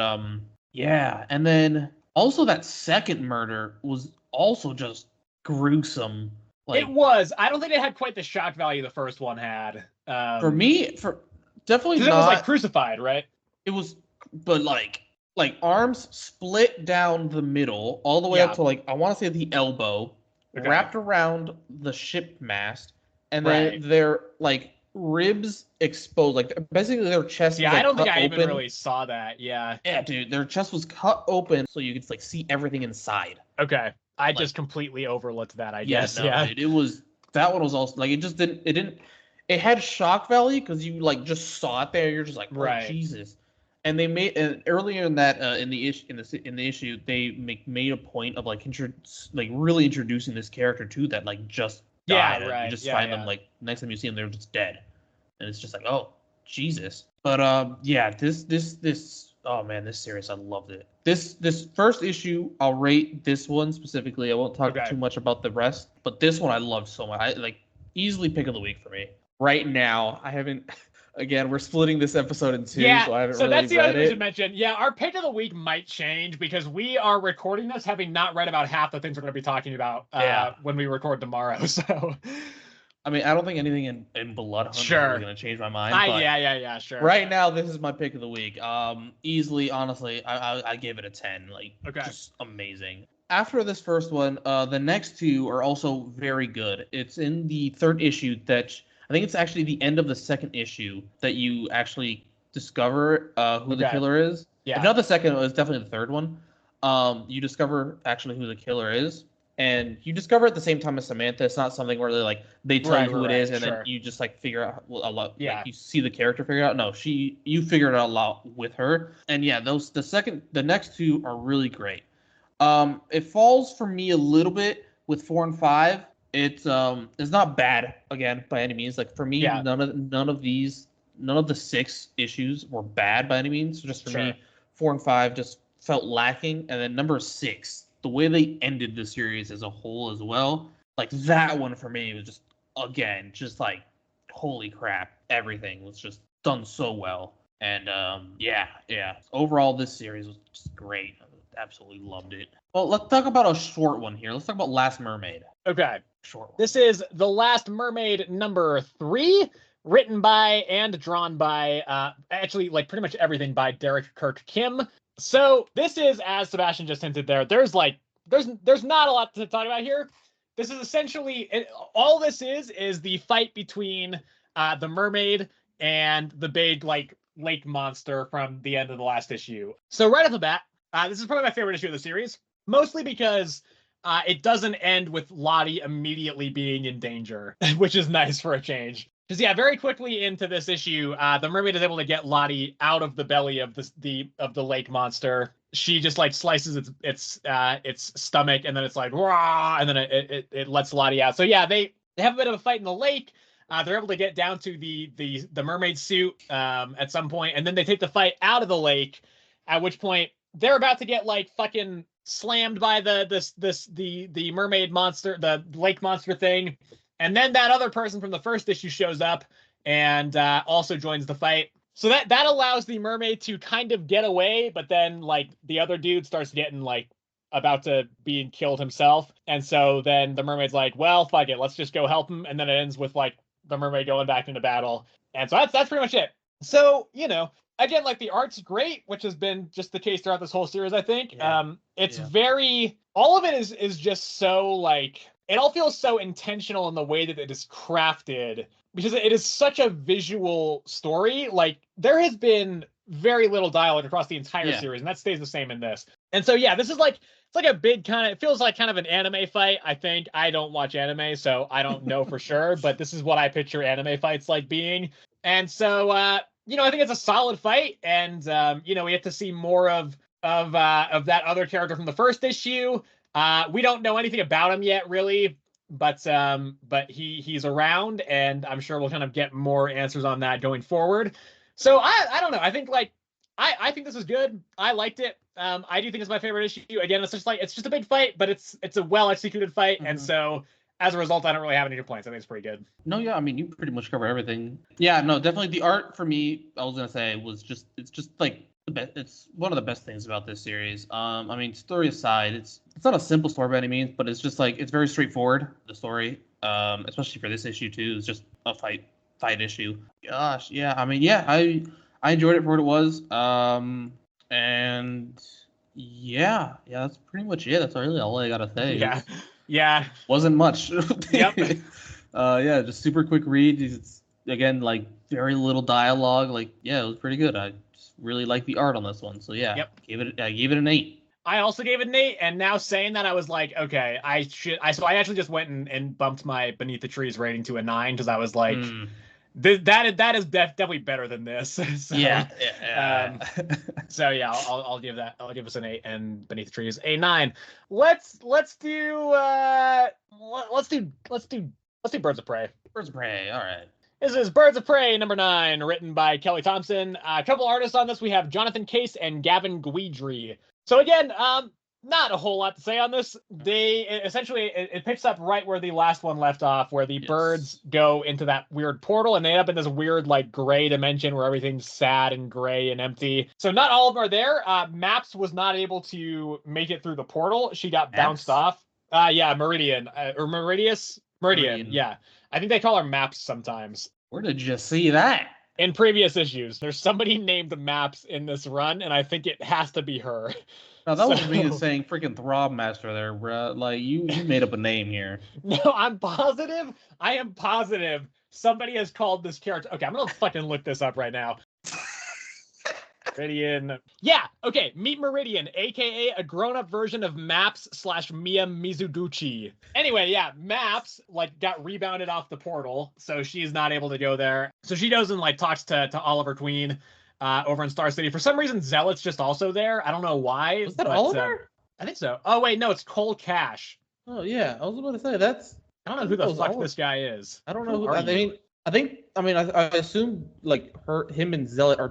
yeah, and then also that second murder was also just gruesome. Like, it was. I don't think it had quite the shock value the first one had. For me, definitely not. It was like crucified, right? It was, but like arms split down the middle all the way up to like I want to say the elbow. Wrapped around the ship mast, and then their like ribs exposed, like basically their chest. Yeah, was, like, I don't think I open. even really saw that. Yeah, dude, their chest was cut open so you could like see everything inside. Okay, I just completely overlooked that. I guess. Dude, it was that one was also like it didn't. It had shock value because you like just saw it there. You're just like, oh, Jesus. And they made earlier in that in the issue they made a point of like really introducing this character to that like just died. And you just find them like next time you see them they're just dead, and it's just like, oh Jesus. But this oh man, this series I loved it. This first issue I'll rate this one specifically. I won't talk too much about the rest, but this one I loved so much. I like easily pick of the week for me. Right now I haven't. Again, we're splitting this episode in 2, so I haven't really that's the read other thing it. we should mention. Yeah, our pick of the week might change because we are recording this having not read about half the things we're going to be talking about when we record tomorrow. So, I mean, I don't think anything in Blood Hunt is really going to change my mind. But sure. Right now, this is my pick of the week. Easily, honestly, I give it a 10. Like, just amazing. After this first one, the next 2 are also very good. It's in the 3rd issue that. I think it's actually the end of the 2nd issue that you actually discover who the killer is. Yeah. If not the 2nd, it was definitely the 3rd one. You discover actually who the killer is, and you discover at the same time as Samantha. It's not something where they tell you who it is, and then you just like figure out a lot. Yeah. Like, you see the character figure out. No, you figure it out a lot with her, and the next 2 are really great. It falls for me a little bit with 4 and 5. It's not bad again by any means. Like for me, none of the 6 issues were bad by any means. So just for me, 4 and 5 just felt lacking. And then number 6, the way they ended the series as a whole as well, like that one for me was just like holy crap, everything was just done so well. And overall this series was just great. I absolutely loved it. Well, let's talk about a short one here. Let's talk about Last Mermaid. Okay. Short one. This is The Last Mermaid number 3, written by and drawn by, actually, like pretty much everything by Derek Kirk Kim. So this is, as Sebastian just hinted there, there's not a lot to talk about here. This is essentially, all this is the fight between the mermaid and the big, like, lake monster from the end of the last issue. So right off the bat, this is probably my favorite issue of the series, mostly because it doesn't end with Lottie immediately being in danger, which is nice for a change. Because very quickly into this issue, the mermaid is able to get Lottie out of the belly of the lake monster. She just like slices its stomach, and then it's like rah, and then it lets Lottie out. So they have a bit of a fight in the lake. They're able to get down to the mermaid suit at some point, and then they take the fight out of the lake. At which point they're about to get like fucking slammed by the mermaid monster, the lake monster thing, and then that other person from the first issue shows up and also joins the fight. So that allows the mermaid to kind of get away, but then like the other dude starts getting like about to being killed himself, and so then the mermaid's like, well, fuck it, let's just go help him, and then it ends with like the mermaid going back into battle, and so that's pretty much it. So again, like the art's great, which has been just the case throughout this whole series, I think. It's very, all of it is just so like, it all feels so intentional in the way that it is crafted, because it is such a visual story. Like, there has been very little dialogue across the entire series, and that stays the same in this. And so, yeah, this is like, it's like a big kind of, it feels like kind of an anime fight, I think. I don't watch anime, so I don't know for sure, but this is what I picture anime fights like being. And so, I think it's a solid fight, and, we get to see more of that other character from the first issue. We don't know anything about him yet, really, but he's around, and I'm sure we'll kind of get more answers on that going forward. So I don't know. I think I think this is good. I liked it. I do think it's my favorite issue. Again, it's just a big fight, but it's a well executed fight, and so as a result, I don't really have any complaints. I think it's pretty good. No, yeah, I mean, you pretty much cover everything. Yeah, no, definitely the art for me, I was gonna say, it's just like the best. It's one of the best things about this series. I mean, story aside, it's not a simple story by any means, but it's just like it's very straightforward. The story, especially for this issue too, is just a fight issue. Gosh, yeah, I mean, yeah, I enjoyed it for what it was. And yeah, that's pretty much it. That's really all I gotta say. Yeah. Wasn't much. Yep. Yeah, just super quick read. It's again like very little dialogue. Like, yeah, it was pretty good. I just really like the art on this one. So yeah, I gave it an 8. I also gave it an 8, and now saying that, I was like, okay, so I actually just went and bumped my Beneath the Trees rating to a 9, because I was like, that is definitely better than this. So, yeah. So yeah, I'll give us an 8, and Beneath the Trees a 9. Let's do Birds of Prey. Birds of Prey. All right. This is Birds of Prey number 9, written by Kelly Thompson. A couple artists on this. We have Jonathan Case and Gavin Guidry. So again, not a whole lot to say on this. They essentially, it picks up right where the last one left off, where the birds go into that weird portal, and they end up in this weird like gray dimension where everything's sad and gray and empty. So not all of them are there. Maps was not able to make it through the portal. She got bounced off. Meridian or Meridian. Yeah, I think they call her Maps sometimes. Where did you see that? In previous issues, there's somebody named Maps in this run, and I think it has to be her. No, that was me saying freaking Throb Master there, bro. Like, you made up a name here. No, I am positive somebody has called this character. Okay, I'm gonna fucking look this up right now. Meridian. Yeah, okay. Meet Meridian, aka a grown-up version of Maps/Mia Mizuguchi. Anyway, yeah, Maps got rebounded off the portal, so she's not able to go there. So she goes and talks to Oliver Queen over in Star City. For some reason, Zealot's just also there. I don't know why. Was that Oliver? I think so. Oh wait, no, it's Cole Cash. Oh yeah, I was about to say I don't know who the fuck this guy is. I don't know who. I assume him and Zealot are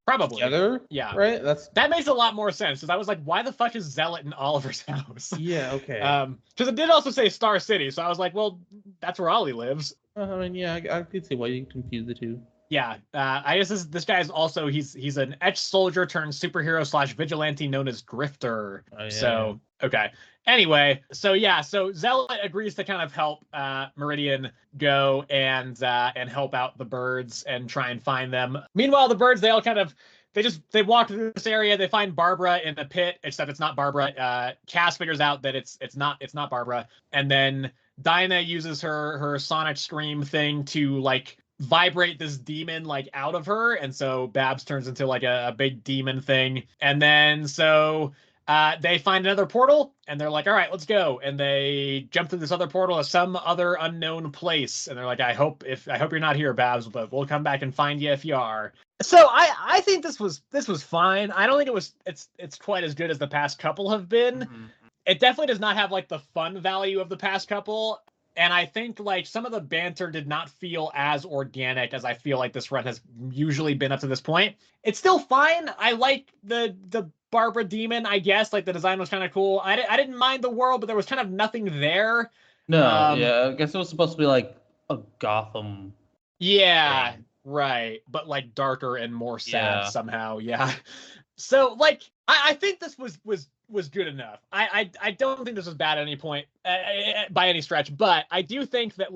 probably together. Yeah, right. That makes a lot more sense, because I was like, why the fuck is Zealot in Oliver's house? Yeah, okay. Because it did also say Star City, so I was like, well, that's where Ollie lives. I mean, yeah, I could see why you confuse the two. Yeah, I guess this guy is also he's an ex-soldier turned superhero / vigilante known as Grifter. Oh, yeah. So okay. Anyway, so Zealot agrees to kind of help Meridian go and help out the birds and try and find them. Meanwhile, the birds, they all kind of they walk through this area. They find Barbara in the pit, except it's not Barbara. Cass figures out that it's not Barbara, and then Dinah uses her sonic scream thing to vibrate this demon out of her, and so Babs turns into a big demon thing. And then so they find another portal, and they're like, all right, let's go. And they jump through this other portal to some other unknown place, and they're like, I hope you're not here, Babs, but we'll come back and find you if you are. So I think this was fine. I don't think it's quite as good as the past couple have been. Mm-hmm. It definitely does not have the fun value of the past couple. And I think some of the banter did not feel as organic as I feel like this run has usually been up to this point. It's still fine. I like the Barbara demon, I guess. The design was kind of cool. I didn't mind the world, but there was kind of nothing there. No, yeah, I guess it was supposed to be a Gotham. Yeah, thing. Right. But darker and more sad somehow. Yeah. So I think this was good enough. I don't think this was bad at any point by any stretch, but I do think that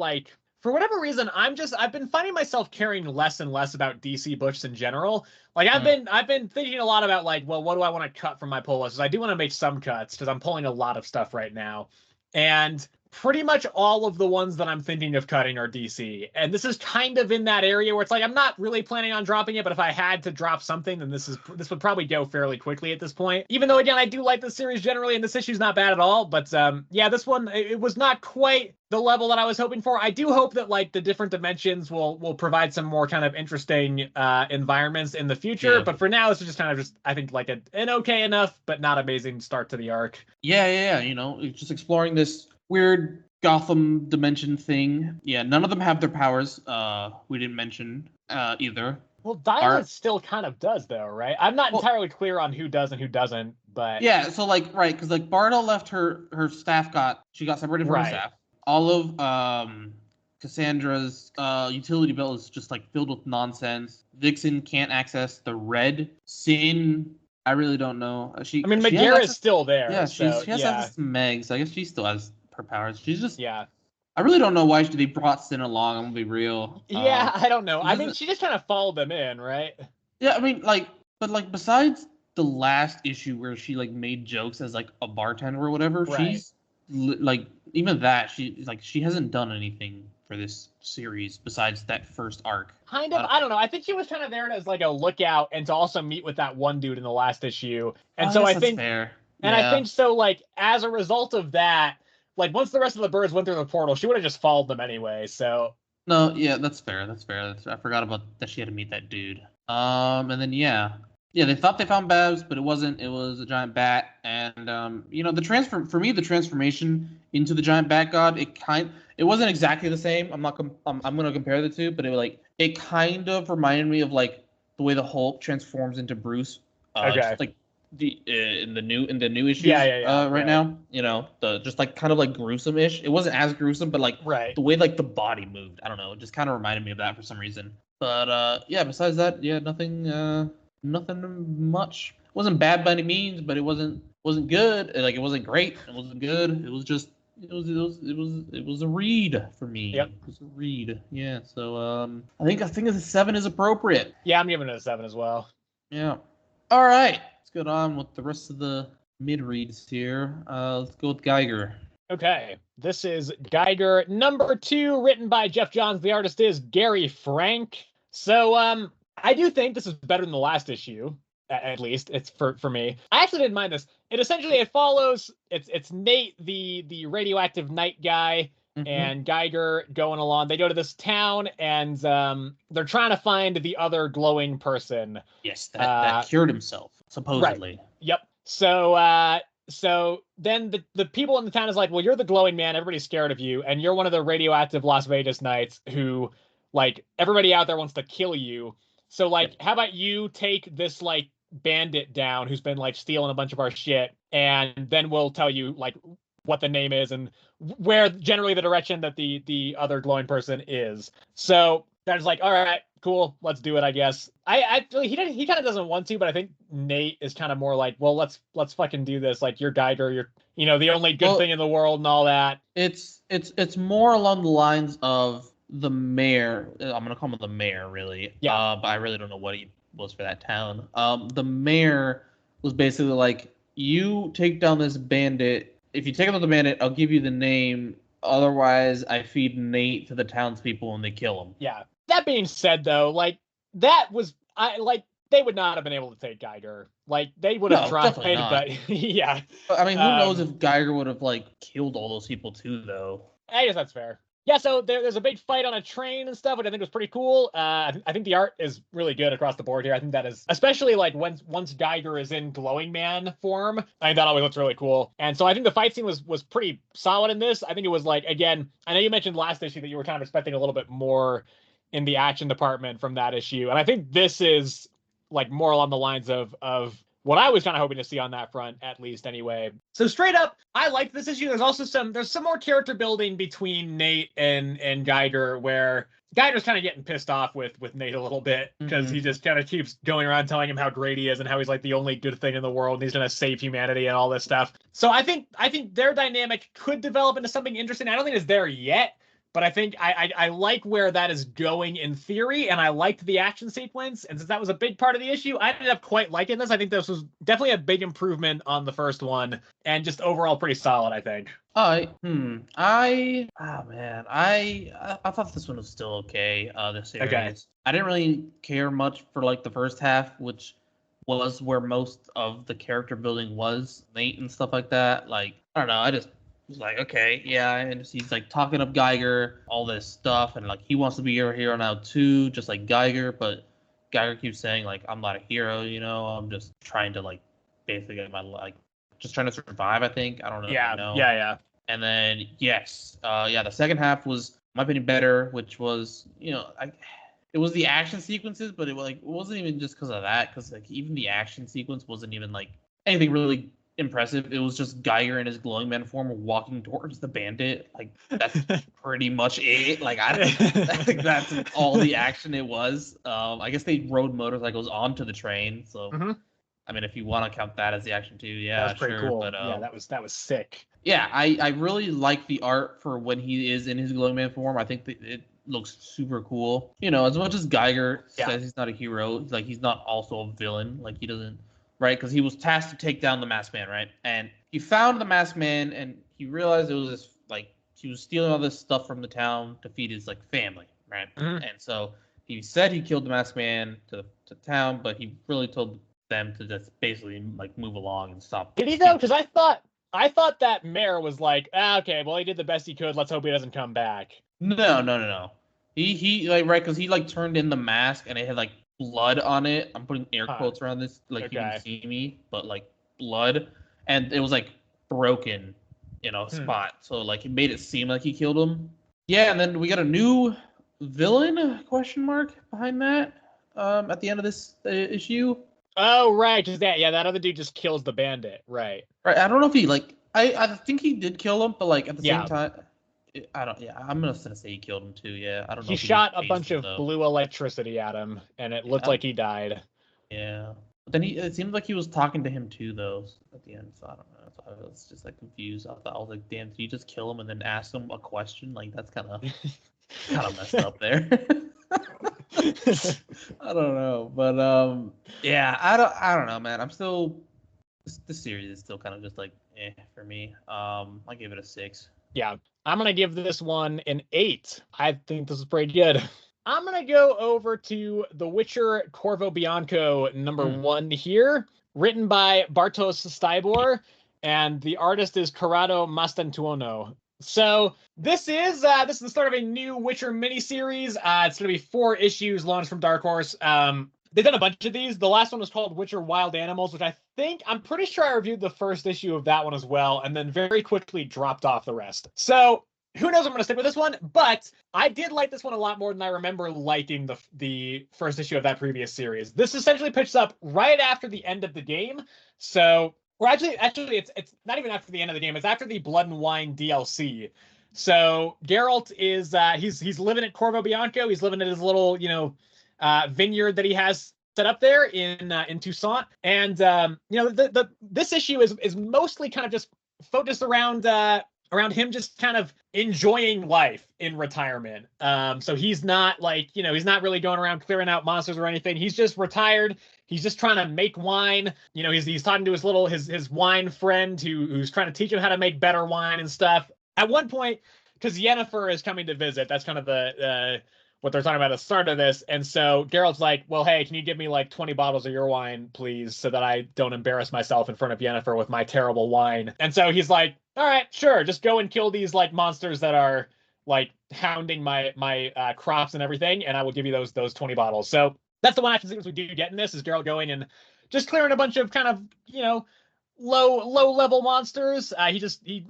for whatever reason, I've been finding myself caring less and less about DC books in general. I've been thinking a lot about well, what do I want to cut from my pull list? I do want to make some cuts because I'm pulling a lot of stuff right now. And pretty much all of the ones that I'm thinking of cutting are DC. And this is kind of in that area where it's like I'm not really planning on dropping it, but if I had to drop something, then this would probably go fairly quickly at this point. Even though, again, I do like the series generally, and this issue's not bad at all. But yeah, this one, it was not quite the level that I was hoping for. I do hope that like the different dimensions will provide some more kind of interesting environments in the future. Yeah. But for now, this is just kind of I think like an okay enough, but not amazing start to the arc. Yeah. You know, just exploring this weird Gotham dimension thing. Yeah, none of them have their powers. We didn't mention either. Well, Diamond still kind of does, though, right? I'm not entirely clear on who does and who doesn't, but yeah. So like, right, because like Barda left her staff got separated from her staff. All of Cassandra's utility belt is just like filled with nonsense. Vixen can't access the red. Sin, I really don't know. Megara is still there. Yeah, she has access to Meg, so I guess she still has her powers. She's just I really don't know why they brought Sin along. I'm gonna be real. Yeah, I don't know. I mean, she just kind of followed them in, right? Yeah, I mean, but besides the last issue where she like made jokes as like a bartender or whatever, she's like even that she hasn't done anything for this series besides that first arc. Kind of. I don't know. I think she was kind of there as like a lookout and to also meet with that one dude in the last issue. And so I think, fair. And I think so. Like as a result of that. Like, once the rest of the birds went through the portal, she would have just followed them anyway, so... No, yeah, that's fair. I forgot about that she had to meet that dude. And then, yeah, they thought they found Babs, but it wasn't. It was a giant bat. And, you know, the transformation into the giant bat god, it wasn't exactly the same. I'm going to compare the two, but it kind of reminded me of, like, the way the Hulk transforms into Bruce. Okay. Like, in the new issues right now, you know, the just like kind of like gruesome-ish. It wasn't as gruesome, but like the way like the body moved, I don't know, it just kind of reminded me of that for some reason. But yeah, besides that, nothing much. It wasn't bad by any means, but it wasn't good. Like it wasn't great. It wasn't good. It was just it was a read for me. Yep. It was a read. Yeah. So I think a 7 is appropriate. Yeah, I'm giving it a 7 as well. Yeah. All right. Get on with the rest of the mid-reads here. Let's go with Geiger. Okay, this is Geiger number 2, written by Jeff Johns. The artist is Gary Frank. So I do think this is better than the last issue, at least it's for me. I actually didn't mind this. It follows it's Nate, the radioactive night guy, and Geiger going along. They go to this town and they're trying to find the other glowing person. Yes, that cured himself. Supposedly. Right. Yep. So then the people in the town is like, well, you're the glowing man. Everybody's scared of you. And you're one of the radioactive Las Vegas Knights who, like, everybody out there wants to kill you. So, like, how about you take this, like, bandit down who's been, like, stealing a bunch of our shit. And then we'll tell you, like, what the name is and where generally the direction that the other glowing person is. So that's like, all right, cool, let's do it, I guess. He kind of doesn't want to, but I think Nate is kind of more like, well, let's fucking do this. Like, you're Geiger, you're the only good thing in the world and all that. It's more along the lines of the mayor. I'm gonna call him the mayor, really. Yeah. But I really don't know what he was for that town. The mayor was basically like, you take down this bandit. If you take down the bandit, I'll give you the name. Otherwise, I feed Nate to the townspeople and they kill him. Yeah. That being said, though, like they would not have been able to take Geiger. Like they would have tried, but yeah. I mean, who knows if Geiger would have like killed all those people too, though. I guess that's fair. Yeah, so there's a big fight on a train and stuff, which I think was pretty cool. I think the art is really good across the board here. I think that is, especially like once Geiger is in glowing man form, I think that always looks really cool. And so I think the fight scene was pretty solid in this. I think it was like, again, I know you mentioned last issue that you were kind of expecting a little bit more in the action department from that issue. And I think this is like more along the lines of what I was kind of hoping to see on that front, at least anyway. So straight up, I liked this issue. There's also some more character building between Nate and Geiger, where Geiger's kind of getting pissed off with Nate a little bit because he just kind of keeps going around telling him how great he is and how he's like the only good thing in the world and he's going to save humanity and all this stuff. So I think their dynamic could develop into something interesting. I don't think it's there yet, but I think I like where that is going in theory, and I liked the action sequence, and since that was a big part of the issue, I ended up quite liking this. I think this was definitely a big improvement on the first one, and just overall pretty solid, I think. I thought this one was still okay. This series. Okay. I didn't really care much for like the first half, which was where most of the character building was, Nate and stuff like that. Like, I don't know, I just was like, okay, yeah, and he's like talking up Geiger, all this stuff, and like he wants to be your hero now too, just like Geiger, but Geiger keeps saying like, I'm not a hero, I'm just trying to like basically get my just trying to survive, I think. I don't know. Yeah. And then the second half was, in my opinion, better, which was, it was the action sequences, but it wasn't even just because of that, because like even the action sequence wasn't even like anything really impressive. It was just Geiger in his glowing man form walking towards the bandit. Like that's pretty much it. Like I think that's all the action it was. I guess they rode motorcycles onto the train, so I mean, if you want to count that as the action too, yeah, that's pretty cool. But, yeah, that was sick. Yeah, I really like the art for when he is in his glowing man form. I think that it looks super cool. As much as Geiger says he's not a hero, like he's not also a villain. Like he doesn't, right? Because he was tasked to take down the masked man, right? And he found the masked man, and he realized it was this, like, he was stealing all this stuff from the town to feed his like family, right? And so he said he killed the masked man to town, but he really told them to just basically like move along and stop. Did he though? Because I thought that mayor was like, okay, well he did the best he could. Let's hope he doesn't come back. No. He like, right, because he like turned in the mask and it had like blood on it. I'm putting air quotes around this, like you can see me, but like blood, and it was like broken, spot. So like it made it seem like he killed him. Yeah, and then we got a new villain question mark behind that at the end of this issue. Oh, right, because that other dude just kills the bandit, right? Right, I don't know if he I think he did kill him, but like at the same time, I'm gonna say he killed him too. Yeah, I don't know. He shot a bunch of blue electricity at him, and it looked like he died. Yeah, but then it seemed like he was talking to him too, though, at the end. So I don't know. So I was just like confused. I was like, damn, did you just kill him and then ask him a question? Like that's kind of messed up there. I don't know, but yeah, I don't know, man. I'm still this series is still kind of just like for me. I give it a 6. Yeah, I'm gonna give this one an 8. I think this is pretty good. I'm gonna go over to The Witcher Corvo Bianco #1 here, written by Bartosz Stybor, and the artist is Corrado Mastantuono. So this is the start of a new Witcher miniseries. It's going to be 4 issues launched from Dark Horse. They've done a bunch of these. The last one was called Witcher Wild Animals, which I'm pretty sure I reviewed the first issue of that one as well, and then very quickly dropped off the rest. So who knows? I'm going to stick with this one, but I did like this one a lot more than I remember liking the first issue of that previous series. This essentially picks up right after the end of the game. So. Or actually, it's not even after the end of the game. It's after the Blood and Wine DLC. So Geralt is he's living at Corvo Bianco. He's living at his little vineyard that he has set up there in Toussaint. And this issue is mostly kind of just focused around him just kind of enjoying life in retirement. So he's not he's not really going around clearing out monsters or anything. He's just retired. He's just trying to make wine. He's talking to his wine friend who's trying to teach him how to make better wine and stuff. At one point, because Yennefer is coming to visit, that's kind of the what they're talking about at the start of this. And so Geralt's like, well, hey, can you give me like 20 bottles of your wine, please, so that I don't embarrass myself in front of Yennefer with my terrible wine. And so he's like, all right, sure, just go and kill these like monsters that are like hounding my crops and everything, and I will give you those 20 bottles. So that's the one action sequence we do get in this, is Geralt going and just clearing a bunch of kind of, low level monsters. He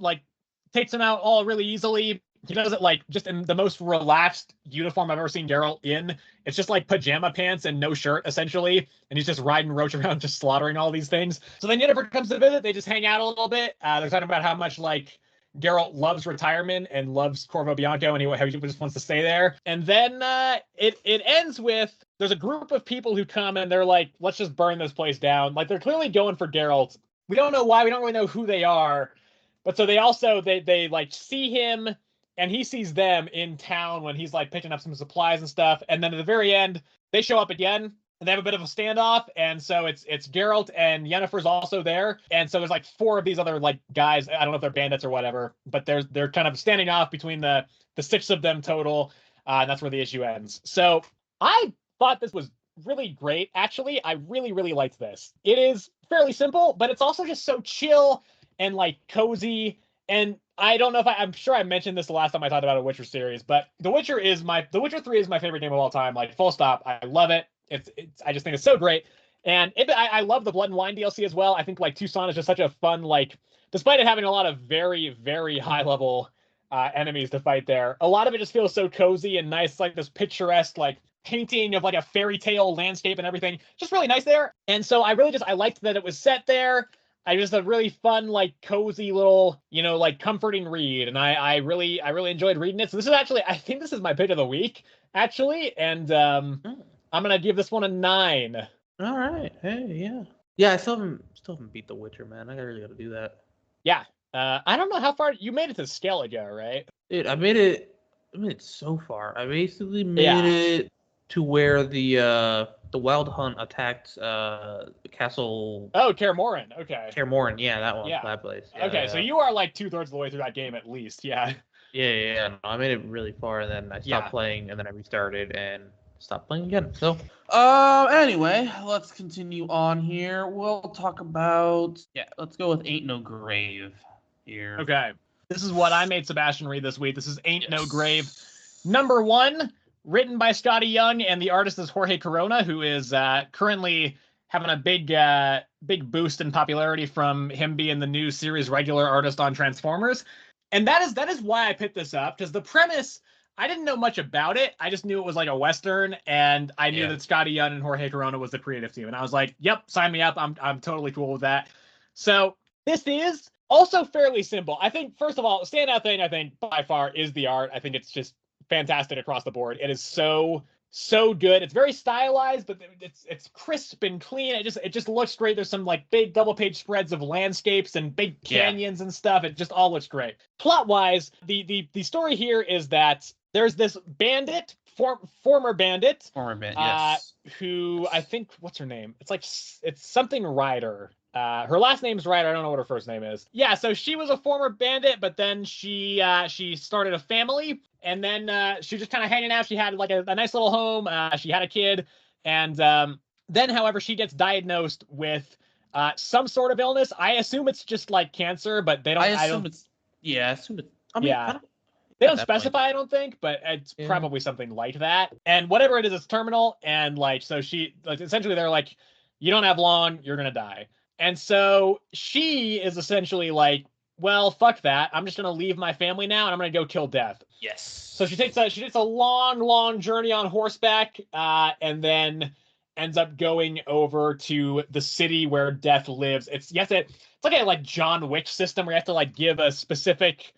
takes them out all really easily. He does it like just in the most relaxed uniform I've ever seen Geralt in. It's just like pajama pants and no shirt essentially, and he's just riding Roach around, just slaughtering all these things. So then Yennefer comes to visit. They just hang out a little bit. They're talking about how much like Geralt loves retirement and loves Corvo Bianco, and he just wants to stay there. And then it ends with there's a group of people who come and they're like, let's just burn this place down. Like they're clearly going for Geralt. We don't know why. We don't really know who they are. But so they like see him and he sees them in town when he's like picking up some supplies and stuff. And then at the very end, they show up again. And they have a bit of a standoff, and so it's Geralt and Yennefer's also there, and so there's like 4 of these other like guys. I don't know if they're bandits or whatever, but they're kind of standing off between the 6 of them total, and that's where the issue ends. So I thought this was really great. Actually, I really liked this. It is fairly simple, but it's also just so chill and like cozy. And I don't know if I'm sure I mentioned this the last time I talked about a Witcher series, but The Witcher 3 is my favorite game of all time. Like full stop. I love it. It's I just think it's so great. And I love the Blood and Wine DLC as well. I think like Tucson is just such a fun, like, despite it having a lot of very high level enemies to fight there, a lot of it just feels so cozy and nice, like this picturesque like painting of like a fairy tale landscape and everything. Just really nice there. And so I liked that it was set there. I just a really fun, like cozy little, like comforting read. And I really enjoyed reading it. So this is actually, I think this is my pick of the week, actually. And I'm gonna give this one a 9. All right. Hey, yeah. Yeah, I still haven't beat The Witcher, man. I really gotta do that. Yeah. I don't know how far you made it to Skellige, right? Dude, I made it so far. I basically made it to where the Wild Hunt attacked the castle. Oh, Kaer Morhen. Okay. Kaer Morhen, yeah, that one. Yeah. That place. Yeah, okay, so you are like 2/3 of the way through that game at least. Yeah. Yeah. No, I made it really far, and then I stopped playing, and then I restarted and stopped playing again. So. Anyway, let's continue on here. We'll talk about let's go with Ain't No Grave here. Okay. This is what I made Sebastian read this week. This is Ain't No Grave. Number 1, written by Scotty Young, and the artist is Jorge Corona, who is currently having a big boost in popularity from him being the new series regular artist on Transformers. And that is why I picked this up, because the premise, I didn't know much about it. I just knew it was like a Western, and I knew that Scotty Young and Jorge Corona was the creative team. And I was like, yep, sign me up. I'm totally cool with that. So this is also fairly simple. I think, first of all, the standout thing, I think, by far, is the art. I think it's just fantastic across the board. It is so good. It's very stylized, but it's crisp and clean. It just looks great. There's some like big double page spreads of landscapes and big canyons and stuff. It just all looks great. Plot wise, the story here is that there's this bandit, former bandit, yes, who I think, what's her name? It's something Ryder. Her last name's Ryder. I don't know what her first name is. Yeah, so she was a former bandit, but then she started a family, and then she was just kind of hanging out. She had like a nice little home. She had a kid, and then, however, she gets diagnosed with some sort of illness. I assume it's just like cancer, but they don't. I assume it's. They don't specify, I don't think, but it's probably something like that. And whatever it is, it's terminal. And like, so essentially they're like, you don't have long, you're going to die. And so she is essentially like, well, fuck that. I'm just going to leave my family now and I'm going to go kill death. Yes. So she takes a long journey on horseback, and then ends up going over to the city where death lives. It's like a like John Wick system where you have to like give a specific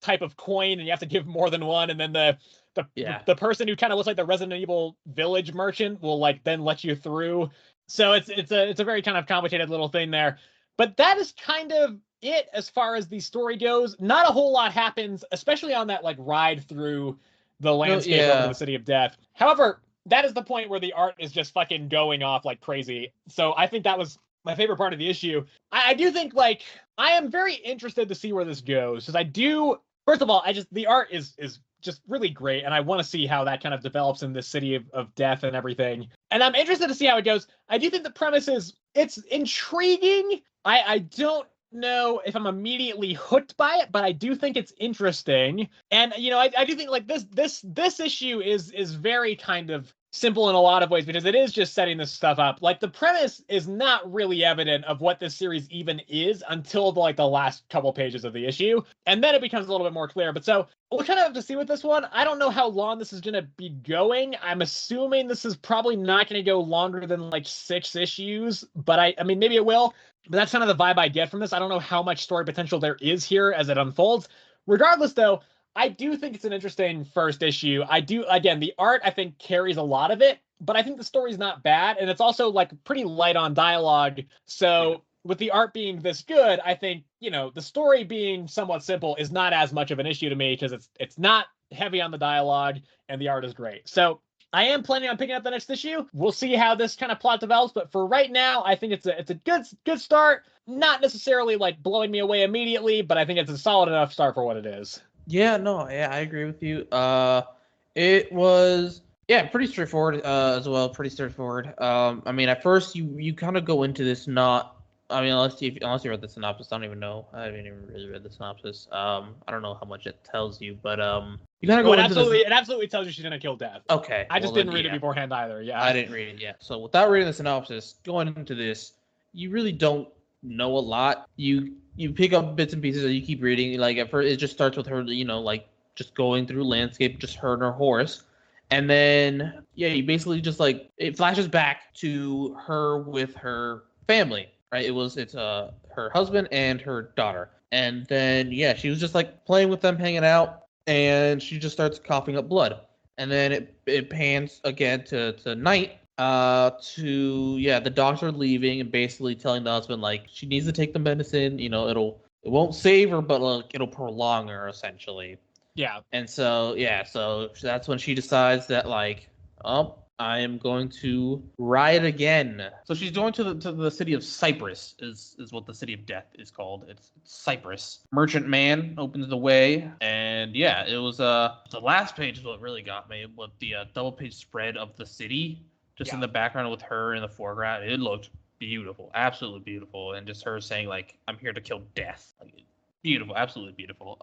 type of coin and you have to give more than one, and then the person who kind of looks like the Resident Evil village merchant will like then let you through. So it's a very kind of complicated little thing there, but that is kind of it as far as the story goes. Not a whole lot happens, especially on that like ride through the landscape over to the city of death. However, that is the point where the art is just fucking going off like crazy. So I think that was my favorite part of the issue. I do think like I am very interested to see where this goes, because I do. First of all, the art is just really great, and I want to see how that kind of develops in this city of death and everything. And I'm interested to see how it goes. I do think the premise it's intriguing. I don't know if I'm immediately hooked by it, but I do think it's interesting. And I do think like this issue is very kind of simple in a lot of ways, because it is just setting this stuff up. Like the premise is not really evident of what this series even is until the last couple pages of the issue, and then it becomes a little bit more clear. But so we'll kind of have to see with this one. I don't know how long this is going to be going. I'm assuming this is probably not going to go longer than like 6 issues, but I mean maybe it will. But that's kind of the vibe I get from this. I don't know how much story potential there is here as it unfolds. Regardless, though, I do think it's an interesting first issue. Again, the art, I think, carries a lot of it, but I think the story's not bad, and it's also, like, pretty light on dialogue. So with the art being this good, I think, the story being somewhat simple is not as much of an issue to me because it's not heavy on the dialogue and the art is great. So I am planning on picking up the next issue. We'll see how this kind of plot develops, but for right now, I think it's a good start. Not necessarily like blowing me away immediately, but I think it's a solid enough start for what it is. Yeah, no, yeah, I agree with you. It was pretty straightforward as well. Pretty straightforward. I mean, at first you kind of go into this not. I mean, unless you read the synopsis, I don't even know. I haven't even really read the synopsis. I don't know how much it tells you, but you kind of go into this. It absolutely tells you she's gonna kill Death. Okay. I just didn't read it beforehand either. Yeah. I didn't read it yet. So without reading the synopsis, going into this, you really don't know a lot. You pick up bits and pieces and you keep reading. Like at first, it just starts with her, like just going through landscape, just her and her horse. And then, you basically just like, it flashes back to her with her family, right? It's her husband and her daughter. And then, she was just like playing with them, hanging out, and she just starts coughing up blood. And then it pans again to night, the doctor leaving and basically telling the husband, like, she needs to take the medicine, it won't save her, but like, it'll prolong her essentially. Yeah. And so that's when she decides that, like, I am going to ride again. So she's going to the city of Cyprus, is what the city of death is called. It's Cyprus. Merchant man opens the way, and it was the last page is what really got me, with the double page spread of the city, just in the background with her in the foreground. It looked beautiful, absolutely beautiful, and just her saying, like, I'm here to kill death. Like, beautiful, absolutely beautiful.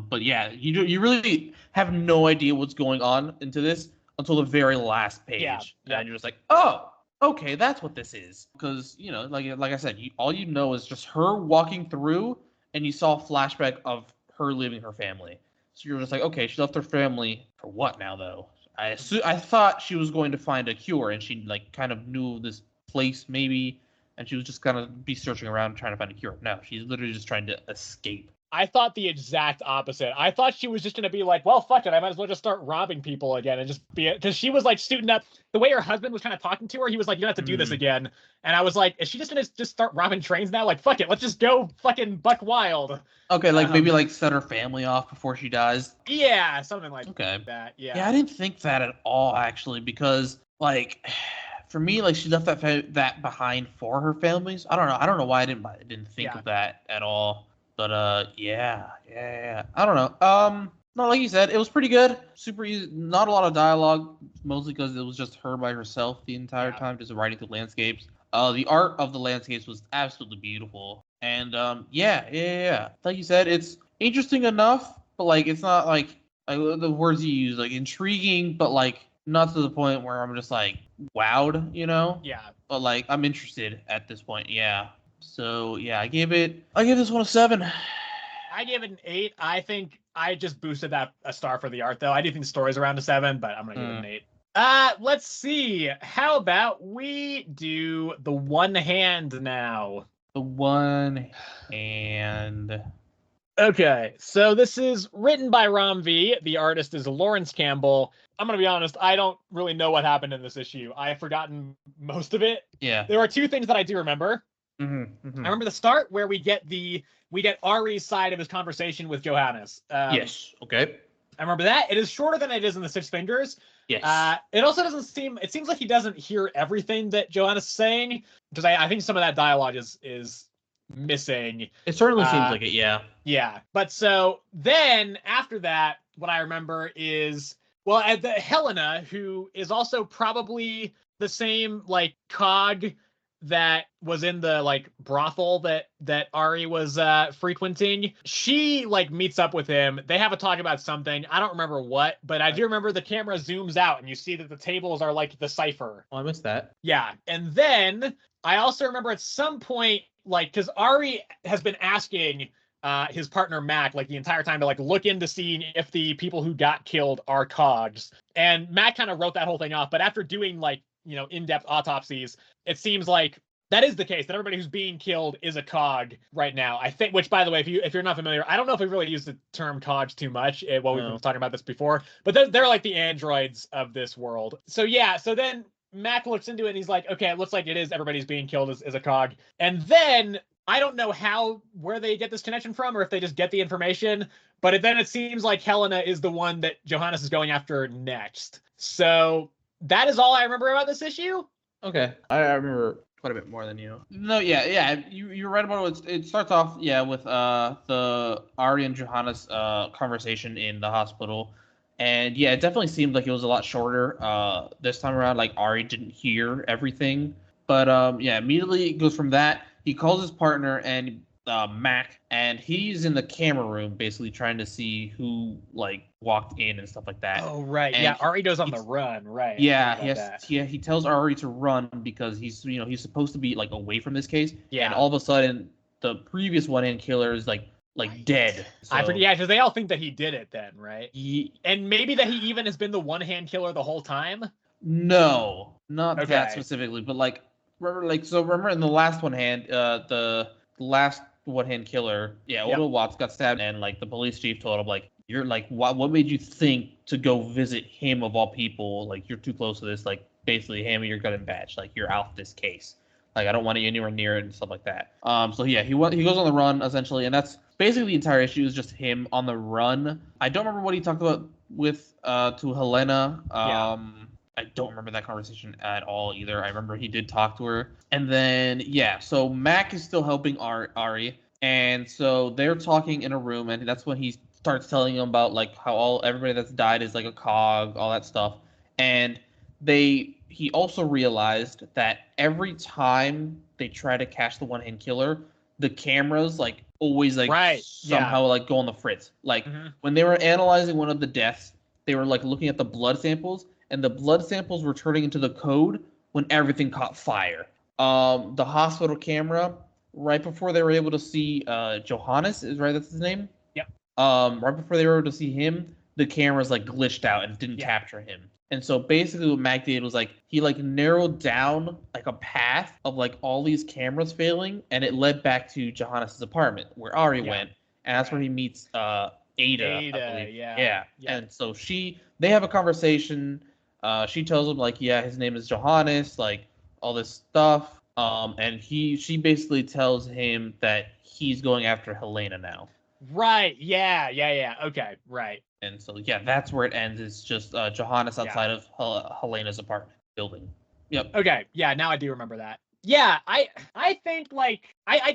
But you really have no idea what's going on into this until the very last page, and you're just like, oh, okay, that's what this is. Because like I said, all you know is just her walking through, and you saw a flashback of her leaving her family. So you're just like, okay, she left her family for what now, though? I thought she was going to find a cure, and she like kind of knew this place maybe, and she was just gonna be searching around trying to find a cure. No, she's literally just trying to escape. I thought the exact opposite. I thought she was just going to be like, well, fuck it. I might as well just start robbing people again and just be it. Because she was like suiting up. The way her husband was kind of talking to her, he was like, you don't have to do this again. And I was like, is she just going to just start robbing trains now? Like, fuck it. Let's just go fucking buck wild. Okay, like maybe like set her family off before she dies. Yeah, something like that. Yeah. Yeah, I didn't think that at all, actually, because like for me, like she left that behind for her families. I don't know why I didn't think of that at all. But I don't know. No, like you said, it was pretty good. Super easy. Not a lot of dialogue, mostly because it was just her by herself the entire time, just writing through landscapes. The art of the landscapes was absolutely beautiful. And like you said, it's interesting enough, but like it's not like the words you use, like intriguing, but like not to the point where I'm just like wowed, Yeah. But like I'm interested at this point. Yeah. So I gave this one a 7. I gave it an 8. I think I just boosted that a star for the art, though. I do think the story's around a 7, but I'm gonna give it an 8. Let's see. How about we do the one hand now? The one hand. Okay, so this is written by Ram V. The artist is Lawrence Campbell. I'm going to be honest, I don't really know what happened in this issue. I have forgotten most of it. Yeah. There are 2 things that I do remember. I remember the start where we get Ari's side of his conversation with Johannes. Yes. Okay. I remember that. It is shorter than it is in the Six Fingers. Yes. It also it seems like he doesn't hear everything that Johannes is saying, because I think some of that dialogue is missing. It certainly seems like it, yeah. Yeah. But so then after that, what I remember is, Helena, who is also probably the same like cog that was in the like brothel that Ari was frequenting. She like meets up with him. They have a talk about something. I don't remember what, but I do remember the camera zooms out and you see that the tables are like the cipher. Oh, I missed that. Yeah. And then I also remember at some point, like, because Ari has been asking his partner Mac like the entire time to like look into seeing if the people who got killed are cogs. And Mac kind of wrote that whole thing off. But after doing like, in-depth autopsies, it seems like that is the case, that everybody who's being killed is a cog right now. I think, which by the way, if you're not familiar, I don't know if we really use the term cogs too much while we've been talking about this before, but they're like the androids of this world. So so then Mac looks into it and he's like, okay, it looks like it is everybody's being killed as a cog. And then I don't know where they get this connection from, or if they just get the information. But then it seems like Helena is the one that Johannes is going after next. So that is all I remember about this issue. Okay, I remember quite a bit more than you. No, yeah, you're right about it. It starts off, with the Ari and Johannes conversation in the hospital, and yeah, it definitely seemed like it was a lot shorter this time around. Like Ari didn't hear everything, but immediately it goes from that. He calls his partner and Mac, and he's in the camera room basically trying to see who like walked in and stuff like that. Oh right, and yeah. Ari goes on the run, right? Yeah, he tells Ari to run because he's supposed to be like away from this case. Yeah. And all of a sudden, the previous one-hand killer is like dead. So, I forget, because they all think that he did it then, right? And maybe that he even has been the one-hand killer the whole time. No, not that specifically, but like remember in the last one-hand, the last one-hand killer, Odo Watts got stabbed, and like the police chief told him like, you're like, what made you think to go visit him of all people? Like, you're too close to this. Like, basically, hand me your gun and badge. Like, you're out this case. Like, I don't want you anywhere near it and stuff like that. So yeah, he goes on the run essentially, and that's basically the entire issue is just him on the run. I don't remember what he talked about with to Helena. I don't remember that conversation at all either. I remember he did talk to her, and then so Mac is still helping Ari, and so they're talking in a room, and that's when he starts telling him about like how everybody that's died is like a cog, all that stuff. And he also realized that every time they try to catch the one-hand killer, the cameras like always like somehow like go on the fritz. Like when they were analyzing one of the deaths, they were like looking at the blood samples, and the blood samples were turning into the code when everything caught fire. The hospital camera, right before they were able to see Johannes, that's his name? Right before they were able to see him, the cameras like glitched out and didn't capture him. And so basically what Mac did was like he like narrowed down like a path of like all these cameras failing, and it led back to Johannes' apartment where Ari went, and that's where he meets Ada, I believe. Yeah. And so they have a conversation. She tells him like, his name is Johannes, like all this stuff. And she basically tells him that he's going after Helena now. Right. Yeah. Okay. Right. And so that's where it ends. It's just Johannes outside of Helena's apartment building. Yep. Okay. Yeah. Now I do remember that. Yeah. I think like I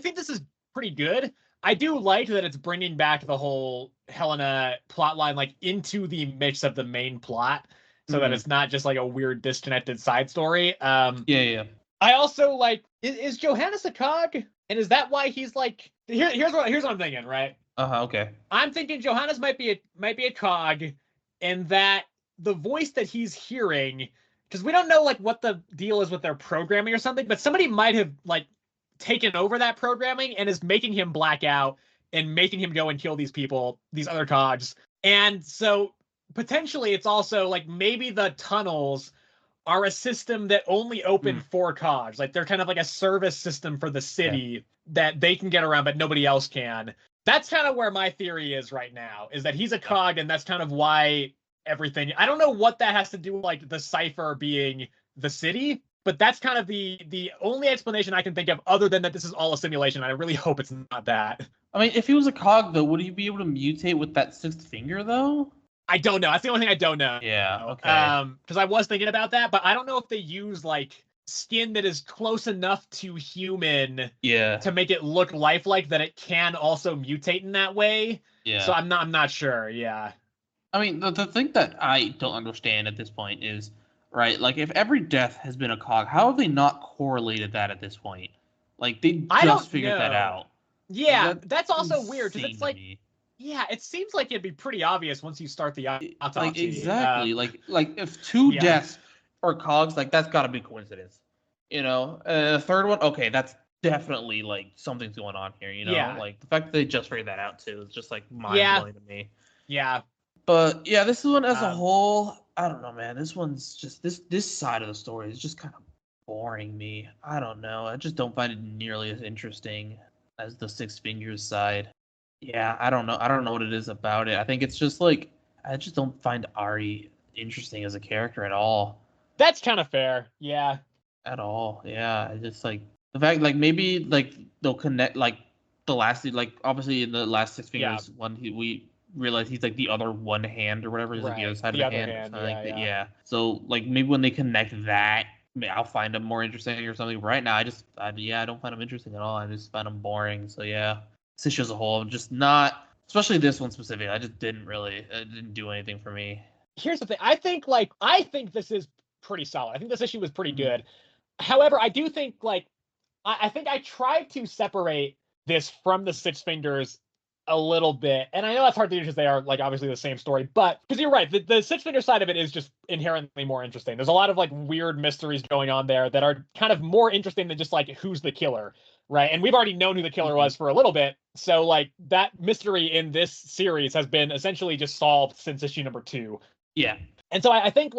think this is pretty good. I do like that it's bringing back the whole Helena plotline like into the mix of the main plot, so that it's not just like a weird disconnected side story. Yeah. I also like is Johannes a cog, and is that why he's like here's what I'm thinking, right? Okay. I'm thinking Johannes might be a cog, and that the voice that he's hearing, because we don't know like what the deal is with their programming or something, but somebody might have like taken over that programming and is making him black out and making him go and kill these people, these other cogs. And so potentially it's also like maybe the tunnels are a system that only open for cogs. Like they're kind of like a service system for the city that they can get around, but nobody else can. That's kind of where my theory is right now, is that he's a cog, and that's kind of why everything. I don't know what that has to do with like the cipher being the city, but that's kind of the only explanation I can think of, other than that this is all a simulation. I really hope it's not that. I mean, if he was a cog, though, would he be able to mutate with that sixth finger, though? I don't know. That's the only thing I don't know. Yeah, okay. Because I was thinking about that, but I don't know if they use like skin that is close enough to human to make it look lifelike that it can also mutate in that way. Yeah. So I'm not sure. Yeah. I mean, the thing that I don't understand at this point is, right, like if every death has been a cog, how have they not correlated that at this point? Like they just figured that out. Yeah, that's also weird because it's like, it seems like it'd be pretty obvious once you start the autopsy. Like exactly, like if two deaths are cogs, like that's got to be coincidence, you know. The third one, okay, that's definitely like something's going on here, you know. Like the fact that they just figured that out too is just like mind blowing to me. Yeah. But this one as a whole, I don't know, man. This one's just this side of the story is just kind of boring me. I don't know. I just don't find it nearly as interesting as the Six Fingers side. Yeah, I don't know. I don't know what it is about it. I think it's just like I just don't find Ari interesting as a character at all. That's kind of fair. Yeah. At all. Yeah. I just like The fact, like, maybe like they'll connect, like the last, like obviously in the last Six Fingers one, we realize he's like the other one hand or whatever, is like the other side of the hand or something like that. Yeah. So like maybe when they connect that, I'll find him more interesting or something. Right now, I don't find him interesting at all. I just find him boring. So yeah, this issue as a whole, I'm just not, especially this one specifically. I just didn't really, it didn't do anything for me. Here's the thing. I think this is pretty solid. I think this issue was pretty good. However, I do think I think I tried to separate this from the Six Fingers a little bit, and I know that's hard to do because they are like obviously the same story, but because you're right, the Six Finger side of it is just inherently more interesting. There's a lot of like weird mysteries going on there that are kind of more interesting than just like who's the killer, right? And we've already known who the killer was for a little bit, so like that mystery in this series has been essentially just solved since issue number 2. Yeah, and so I think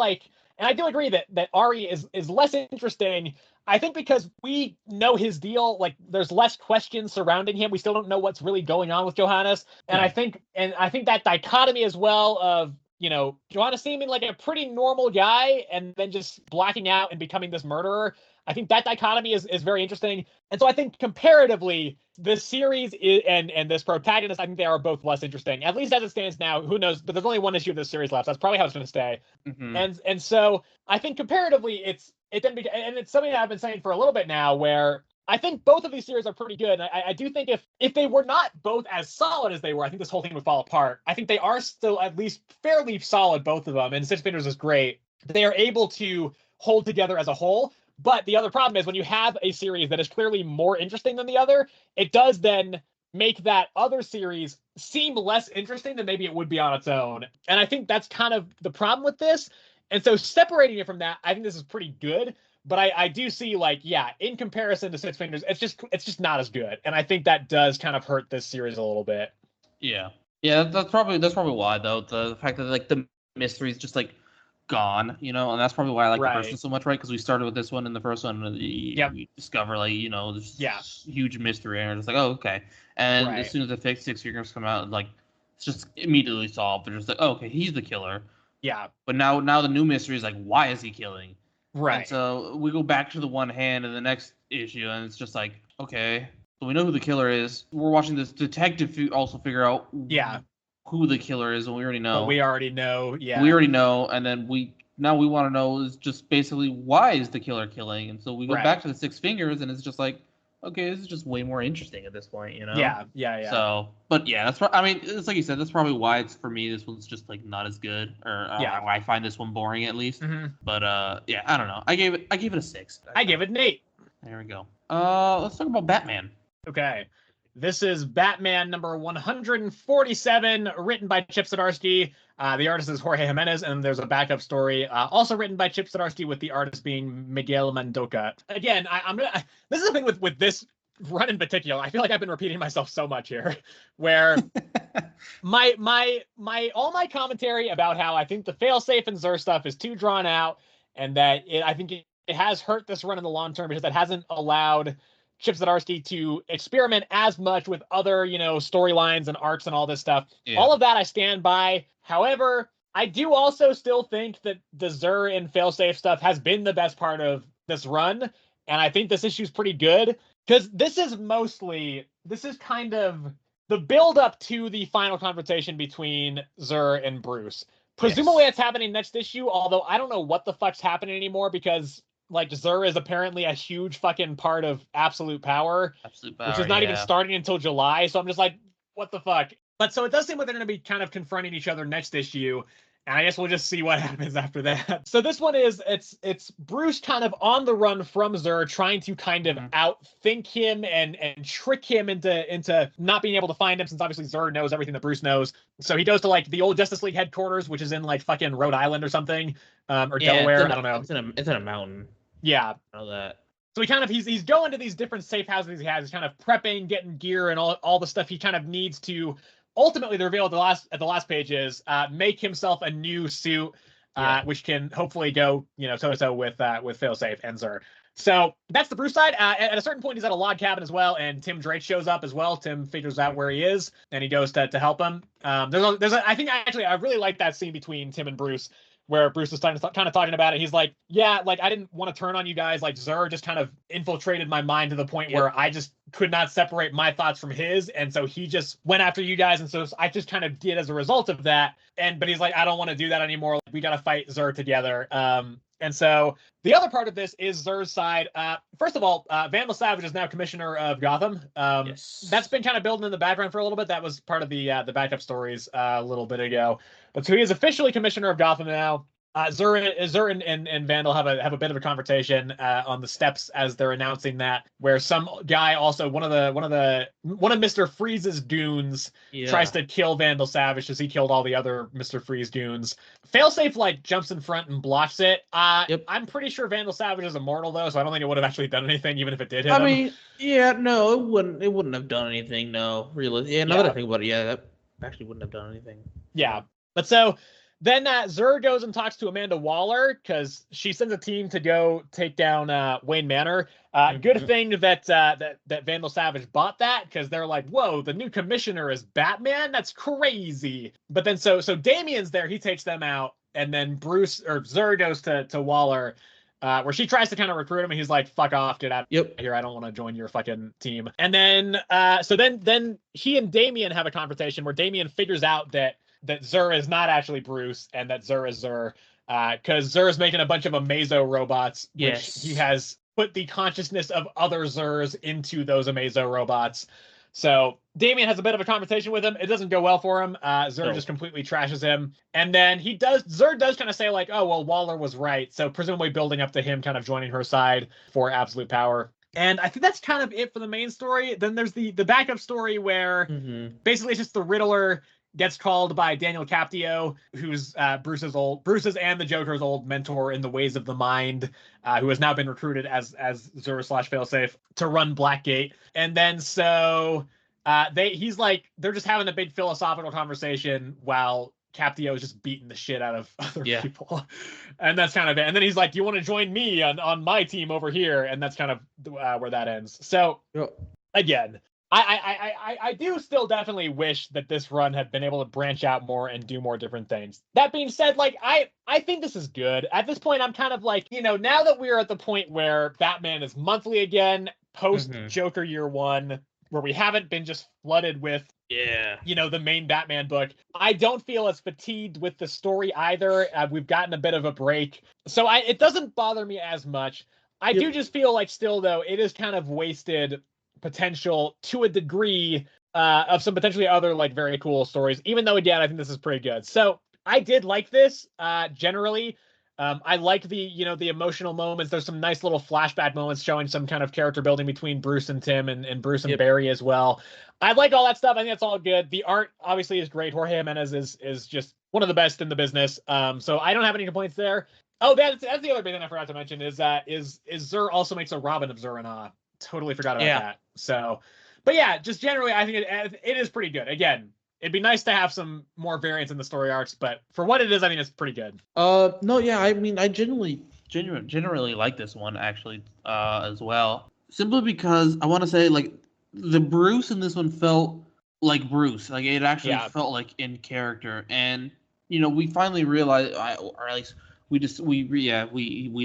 and I do agree that Ari is less interesting. I think because we know his deal, like there's less questions surrounding him. We still don't know what's really going on with Johannes. And I think that dichotomy as well of, Johannes seeming like a pretty normal guy and then just blacking out and becoming this murderer. I think that dichotomy is very interesting. And so I think comparatively, this series and this protagonist, I think they are both less interesting, at least as it stands now. Who knows? But there's only one issue of this series left. So that's probably how it's going to stay. And so I think comparatively, it's something that I've been saying for a little bit now, where I think both of these series are pretty good. And I do think if they were not both as solid as they were, I think this whole thing would fall apart. I think they are still at least fairly solid, both of them. And Six Fingers is great. They are able to hold together as a whole. But the other problem is when you have a series that is clearly more interesting than the other, it does then make that other series seem less interesting than maybe it would be on its own. And I think that's kind of the problem with this. And so separating it from that, I think this is pretty good. But I do see in comparison to Six Fingers, it's just not as good. And I think that does kind of hurt this series a little bit. Yeah. Yeah, that's probably why though. The fact that like the mystery is just like gone, and that's probably why I like the first one so much, right? Because we started with this one, and the first one, we discover this huge mystery, and we're just like, oh, okay. And as soon as the Six Fingers come out, like it's just immediately solved. They're just like, oh, okay, he's the killer. Yeah. But now the new mystery is like, why is he killing? Right. And so we go back to the one hand in the next issue, and it's just like, okay, so we know who the killer is. We're watching this detective also figure out who the killer is, and we already know. But we already know, We already know, and then we want to know is just basically why is the killer killing, and so we go back to the Six Fingers, and it's just like, okay, this is just way more interesting at this point, Yeah. So, but yeah, I mean, it's like you said, that's probably why it's for me. This one's just like not as good, or I find this one boring at least. But yeah, I don't know. I gave it a 6. I gave it an 8. There we go. Let's talk about Batman. Okay. This is Batman number 147, written by Chip Zdarsky. The artist is Jorge Jimenez, and there's a backup story also written by Chip Zdarsky, with the artist being Miguel Mendoza. Again, this is the thing with this run in particular. I feel like I've been repeating myself so much here, where all my commentary about how I think the failsafe and Zur stuff is too drawn out, and that I think it has hurt this run in the long term because it hasn't allowed Chip Zdarsky to experiment as much with other, storylines and arcs and all this stuff. Yeah. All of that I stand by. However, I do also still think that the Zur and failsafe stuff has been the best part of this run. And I think this issue is pretty good because this is kind of the build up to the final confrontation between Zur and Bruce. Presumably it's happening next issue, although I don't know what the fuck's happening anymore because Zur is apparently a huge fucking part of Absolute Power, which is not even starting until July. So I'm just like, what the fuck? But so it does seem like they're going to be kind of confronting each other next issue. And I guess we'll just see what happens after that. So this one it's Bruce kind of on the run from Zur, trying to kind of outthink him and trick him into not being able to find him, since obviously Zur knows everything that Bruce knows. So he goes to the old Justice League headquarters, which is in fucking Rhode Island or something, or Delaware. I don't know. It's in a mountain. Yeah. I know that. So he's going to these different safe houses he has. He's kind of prepping, getting gear, and all the stuff he kind of needs to ultimately, the reveal at the last page is make himself a new suit, which can hopefully go toe-to-toe with failsafe and Zur. So that's the Bruce side. At a certain point, he's at a log cabin as well, and Tim Drake shows up as well. Tim figures out where he is, and he goes to help him. I really like that scene between Tim and Bruce, where Bruce was kind of talking about it. He's like, yeah, like I didn't want to turn on you guys. Like Zur just kind of infiltrated my mind to the point where I just could not separate my thoughts from his. And so he just went after you guys. And so I just kind of did as a result of that. But he's like, I don't want to do that anymore. Like, we got to fight Zur together. And so the other part of this is Zur's side. First of all, Vandal Savage is now commissioner of Gotham. That's been kind of building in the background for a little bit. That was part of the backup stories a little bit ago. But so he is officially commissioner of Gotham now. Zur and Vandal have a bit of a conversation on the steps as they're announcing that, where some guy also one of Mr. Freeze's goons tries to kill Vandal Savage because he killed all the other Mr. Freeze goons. Failsafe like jumps in front and blocks it. I'm pretty sure Vandal Savage is immortal though, so I don't think it would have actually done anything even if it did hit him. I mean, yeah, no, it wouldn't have done anything. No, really. Yeah, now that I think about it, that actually wouldn't have done anything. Yeah, but so. Then Zur goes and talks to Amanda Waller because she sends a team to go take down Wayne Manor. Good thing that Vandal Savage bought that because they're like, whoa, the new commissioner is Batman? That's crazy. But then so Damian's there. He takes them out. And then Zur goes to Waller where she tries to kind of recruit him. And he's like, fuck off, get out of here. I don't want to join your fucking team. And then so then he and Damian have a conversation where Damian figures out that Zur is not actually Bruce and that Zur is Zur because Zur is making a bunch of Amazo robots, which he has put the consciousness of other Zurs into those Amazo robots. So Damian has a bit of a conversation with him. It doesn't go well for him. Zur just completely trashes him. And then Zur does kind of say like, oh, well, Waller was right. So presumably building up to him kind of joining her side for absolute power. And I think that's kind of it for the main story. Then there's the backup story where basically it's just the Riddler gets called by Daniel Captio, who's Bruce's and the Joker's old mentor in the ways of the mind, who has now been recruited as Zur / Failsafe to run Blackgate. And then so they're just having a big philosophical conversation while Captio is just beating the shit out of other people. And that's kind of it. And then he's like, you want to join me on my team over here? And that's kind of where that ends. So again, I do still definitely wish that this run had been able to branch out more and do more different things. That being said, like I think this is good. At this point, I'm kind of like, now that we're at the point where Batman is monthly again, post Joker year one, where we haven't been just flooded with the main Batman book, I don't feel as fatigued with the story either. We've gotten a bit of a break. So it doesn't bother me as much. I do just feel like still though, it is kind of wasted potential to a degree of some potentially other like very cool stories, even though again I think this is pretty good. So I did like this generally. I liked the emotional moments. There's some nice little flashback moments showing some kind of character building between Bruce and Tim and Bruce and Barry as well. I like all that stuff. I think that's all good. The art obviously is great. Jorge Jimenez is just one of the best in the business. So I don't have any complaints there. Oh, that's the other big thing I forgot to mention is Zur also makes a Robin of Zur-En-Ah. Totally forgot about that. So, but yeah, just generally, I think it is pretty good. Again, it'd be nice to have some more variants in the story arcs, but for what it is, I think it's pretty good. No, yeah, I mean, I generally like this one actually, as well. Simply because I want to say like the Bruce in this one felt like Bruce, like it actually felt like in character, and we finally realized, or at least. We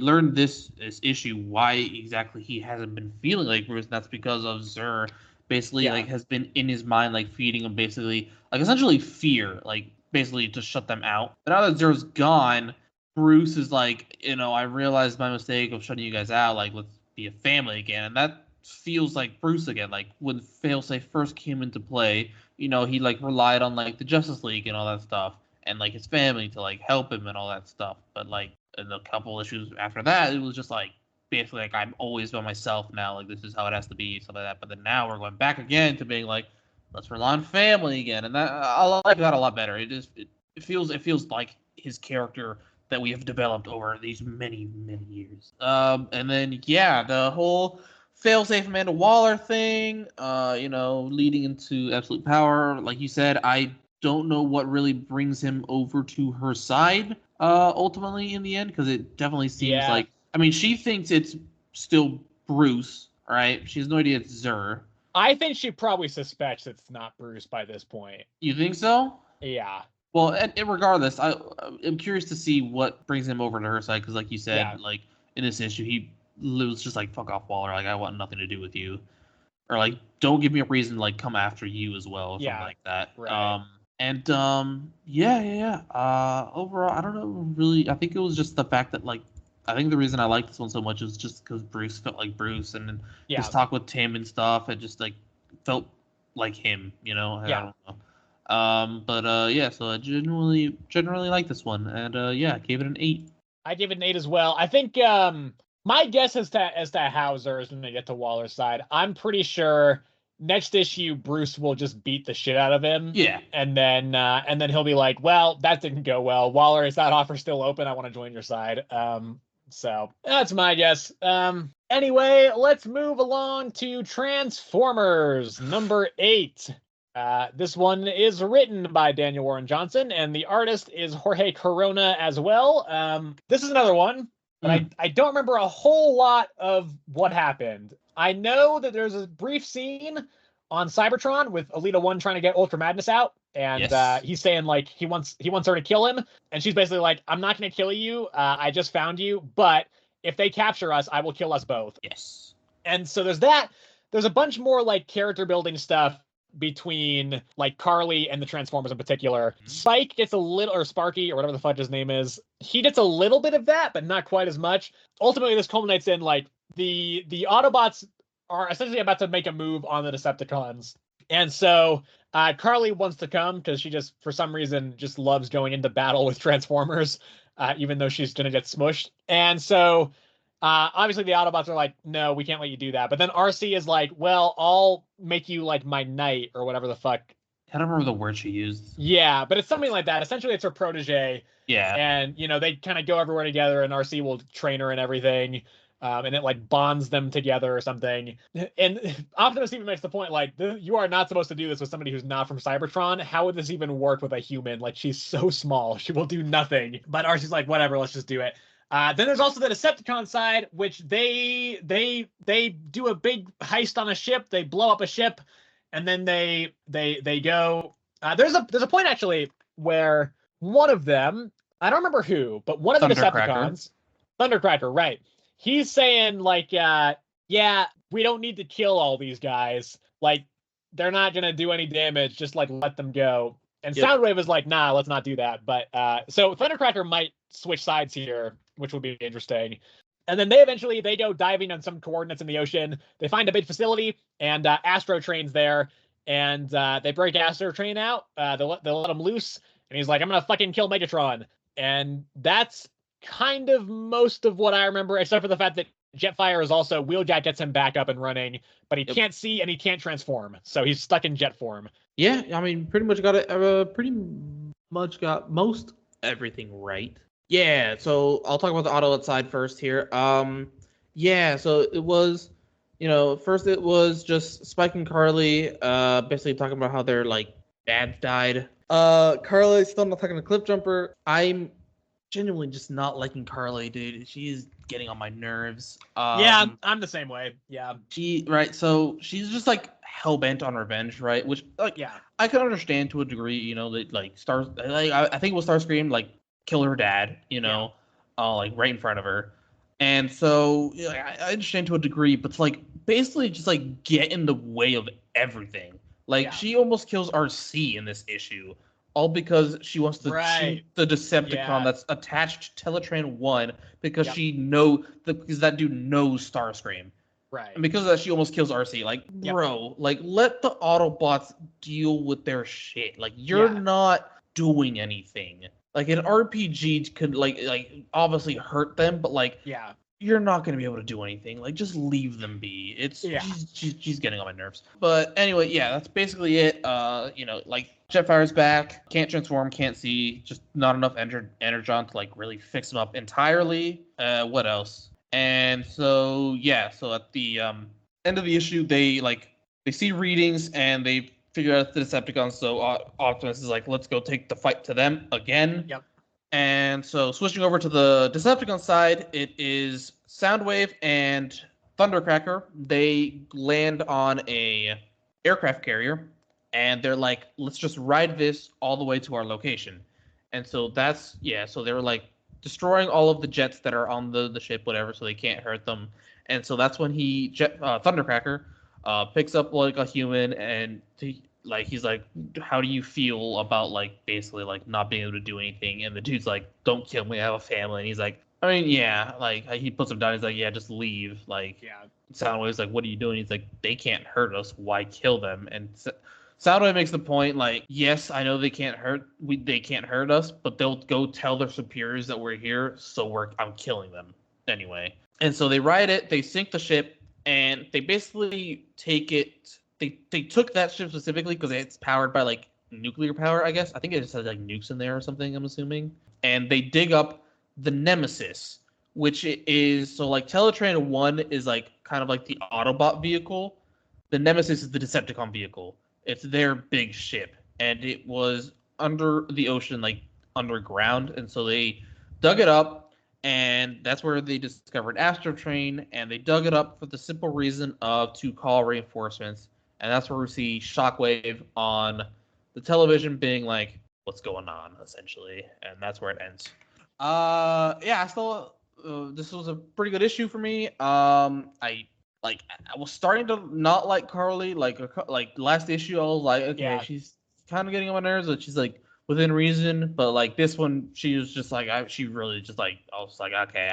learned this issue why exactly he hasn't been feeling like Bruce, and that's because of Zur basically like has been in his mind like feeding him basically like essentially fear, like basically to shut them out. But now that Zur's gone, Bruce is like, I realized my mistake of shutting you guys out, like let's be a family again. And that feels like Bruce again. Like when Failsafe first came into play, he like relied on like the Justice League and all that stuff. And like his family to like help him and all that stuff, but like in a couple issues after that, it was just like basically like I'm always by myself now. Like this is how it has to be, stuff like that. But then now we're going back again to being like, let's rely on family again, and that I like that a lot better. It feels like his character that we have developed over these many years. And then the whole Failsafe Amanda Waller thing, leading into absolute power, like you said, I don't know what really brings him over to her side ultimately in the end, because it definitely seems like, I mean, she thinks it's still Bruce, right? She has no idea it's Zur. I think she probably suspects it's not Bruce by this point. You think so? Yeah. Well, and regardless, I'm curious to see what brings him over to her side because, like you said, like in this issue, he was just like, "Fuck off, Waller! Like I want nothing to do with you," or like, "Don't give me a reason to like come after you as well," or something like that. Right. Overall, I don't know really. I think it was just the fact that like, I think the reason I liked this one so much is just because Bruce felt like Bruce, and then his talk with Tim and stuff, it just like felt like him, you know. I don't know. So I generally like this one, and I gave it an 8. I gave it an 8 as well. I think my guess as to Hauser is when they get to Waller's side. I'm pretty sure next issue Bruce will just beat the shit out of him. Yeah. And then he'll be like, "Well, that didn't go well. Waller, is that offer still open? I want to join your side." So that's my guess. Anyway, let's move along to Transformers number 8. This one is written by Daniel Warren Johnson, and the artist is Jorge Corona as well. This is another one, but I don't remember a whole lot of what happened. I know that there's a brief scene on Cybertron with Alita 1 trying to get Ultra Madness out, and he's saying like he wants her to kill him, and she's basically like, "I'm not going to kill you. I just found you, but if they capture us, I will kill us both." Yes. And so there's that. There's a bunch more like character building stuff between like Carly and the Transformers in particular. Spike gets a little, or Sparky, or whatever the fudge his name is, he gets a little bit of that, but not quite as much. Ultimately, this culminates in like the Autobots are essentially about to make a move on the Decepticons. And so Carly wants to come because she just, for some reason, just loves going into battle with Transformers, even though she's going to get smushed. And so obviously the Autobots are like, "No, we can't let you do that." But then RC is like, "Well, I'll make you like my knight," or whatever the fuck. I don't remember the word she used. Yeah, but it's something like that. Essentially, it's her protege. Yeah. And, they kind of go everywhere together, and RC will train her and everything. And it like bonds them together or something. And Optimus even makes the point, like, you are not supposed to do this with somebody who's not from Cybertron. How would this even work with a human? Like, she's so small. She will do nothing. But RC's like, whatever, let's just do it. Then there's also the Decepticon side, which they do a big heist on a ship. They blow up a ship, and then they go. There's a point actually where one of them, I don't remember who, but one of the Decepticons, Thundercracker, right? He's saying like, "Yeah, we don't need to kill all these guys. Like, they're not gonna do any damage. Just like let them go." And Soundwave is like, "Nah, let's not do that." But so Thundercracker might switch sides here, which would be interesting. And then they go diving on some coordinates in the ocean. They find a big facility, and Astro Train's there, and they break Astro Train out. They'll let him loose, and he's like, "I'm gonna fucking kill Megatron." And that's kind of most of what I remember, except for the fact that Jetfire is also, Wheeljack gets him back up and running, but he can't see and he can't transform, so he's stuck in jet form. Yeah, I mean, pretty much got most everything right. Yeah, so I'll talk about the Autobot side first here. So it was, first it was just Spike and Carly, basically talking about how their like dads died. Carly's still not talking to Cliff Jumper. I'm genuinely just not liking Carly, dude. She's getting on my nerves. Yeah, I'm the same way. Yeah. So she's just like hell bent on revenge, right? Which I can understand to a degree, that like I think it was Starscream like kill her dad, like right in front of her. And so I understand to a degree, but like basically just like get in the way of everything. Like she almost kills RC in this issue. All because she wants to shoot the Decepticon that's attached to Teletran 1 because because that dude knows Starscream. Right. And because of that, she almost kills RC. Like, bro, like, let the Autobots deal with their shit. Like, you're not doing anything. Like, an RPG could, like obviously hurt them, but, like, you're not going to be able to do anything. Like, just leave them be. She's getting on my nerves. But anyway, that's basically it. Like, Jetfire's back, can't transform, can't see, just not enough energon to like really fix him up entirely. What else? And so at the end of the issue, they see readings and they figure out the Decepticons. So Optimus is like, let's go take the fight to them again. Yep. And so switching over to the Decepticon side, it is Soundwave and Thundercracker. They land on a aircraft carrier. and they're like, let's just ride this all the way to our location. And so so they were like destroying all of the jets that are on the ship, whatever, so they can't hurt them. And so that's when Thundercracker picks up like a human, and he's like, how do you feel about like basically like not being able to do anything? And the dude's like, don't kill me, I have a family. And he's like, I mean, yeah, like he puts him down. He's like, yeah, just leave. Like, yeah. Soundwave's like, what are you doing? He's like, they can't hurt us. Why kill them? And Soundwave makes the point, like, yes, I know they can't hurt us, but they'll go tell their superiors that we're here, so I'm killing them anyway. And so they ride it, they sink the ship, and they basically take it. They took that ship specifically because it's powered by like nuclear power, I guess. I think it just has like nukes in there or something, I'm assuming. And they dig up the Nemesis, which is so like Teletrain 1 is like kind of like the Autobot vehicle. The Nemesis is the Decepticon vehicle. It's their big ship, and it was under the ocean, like underground, and so they dug it up, and that's where they discovered Astrotrain, and they dug it up for the simple reason of to call reinforcements, and that's where we see Shockwave on the television being like, what's going on, essentially, and that's where it ends. I still this was a pretty good issue for me. I was starting to not like Carly. Like last issue, I was like, okay, she's kind of getting on my nerves, but she's like within reason. But like this one, she was just like, I was like, okay,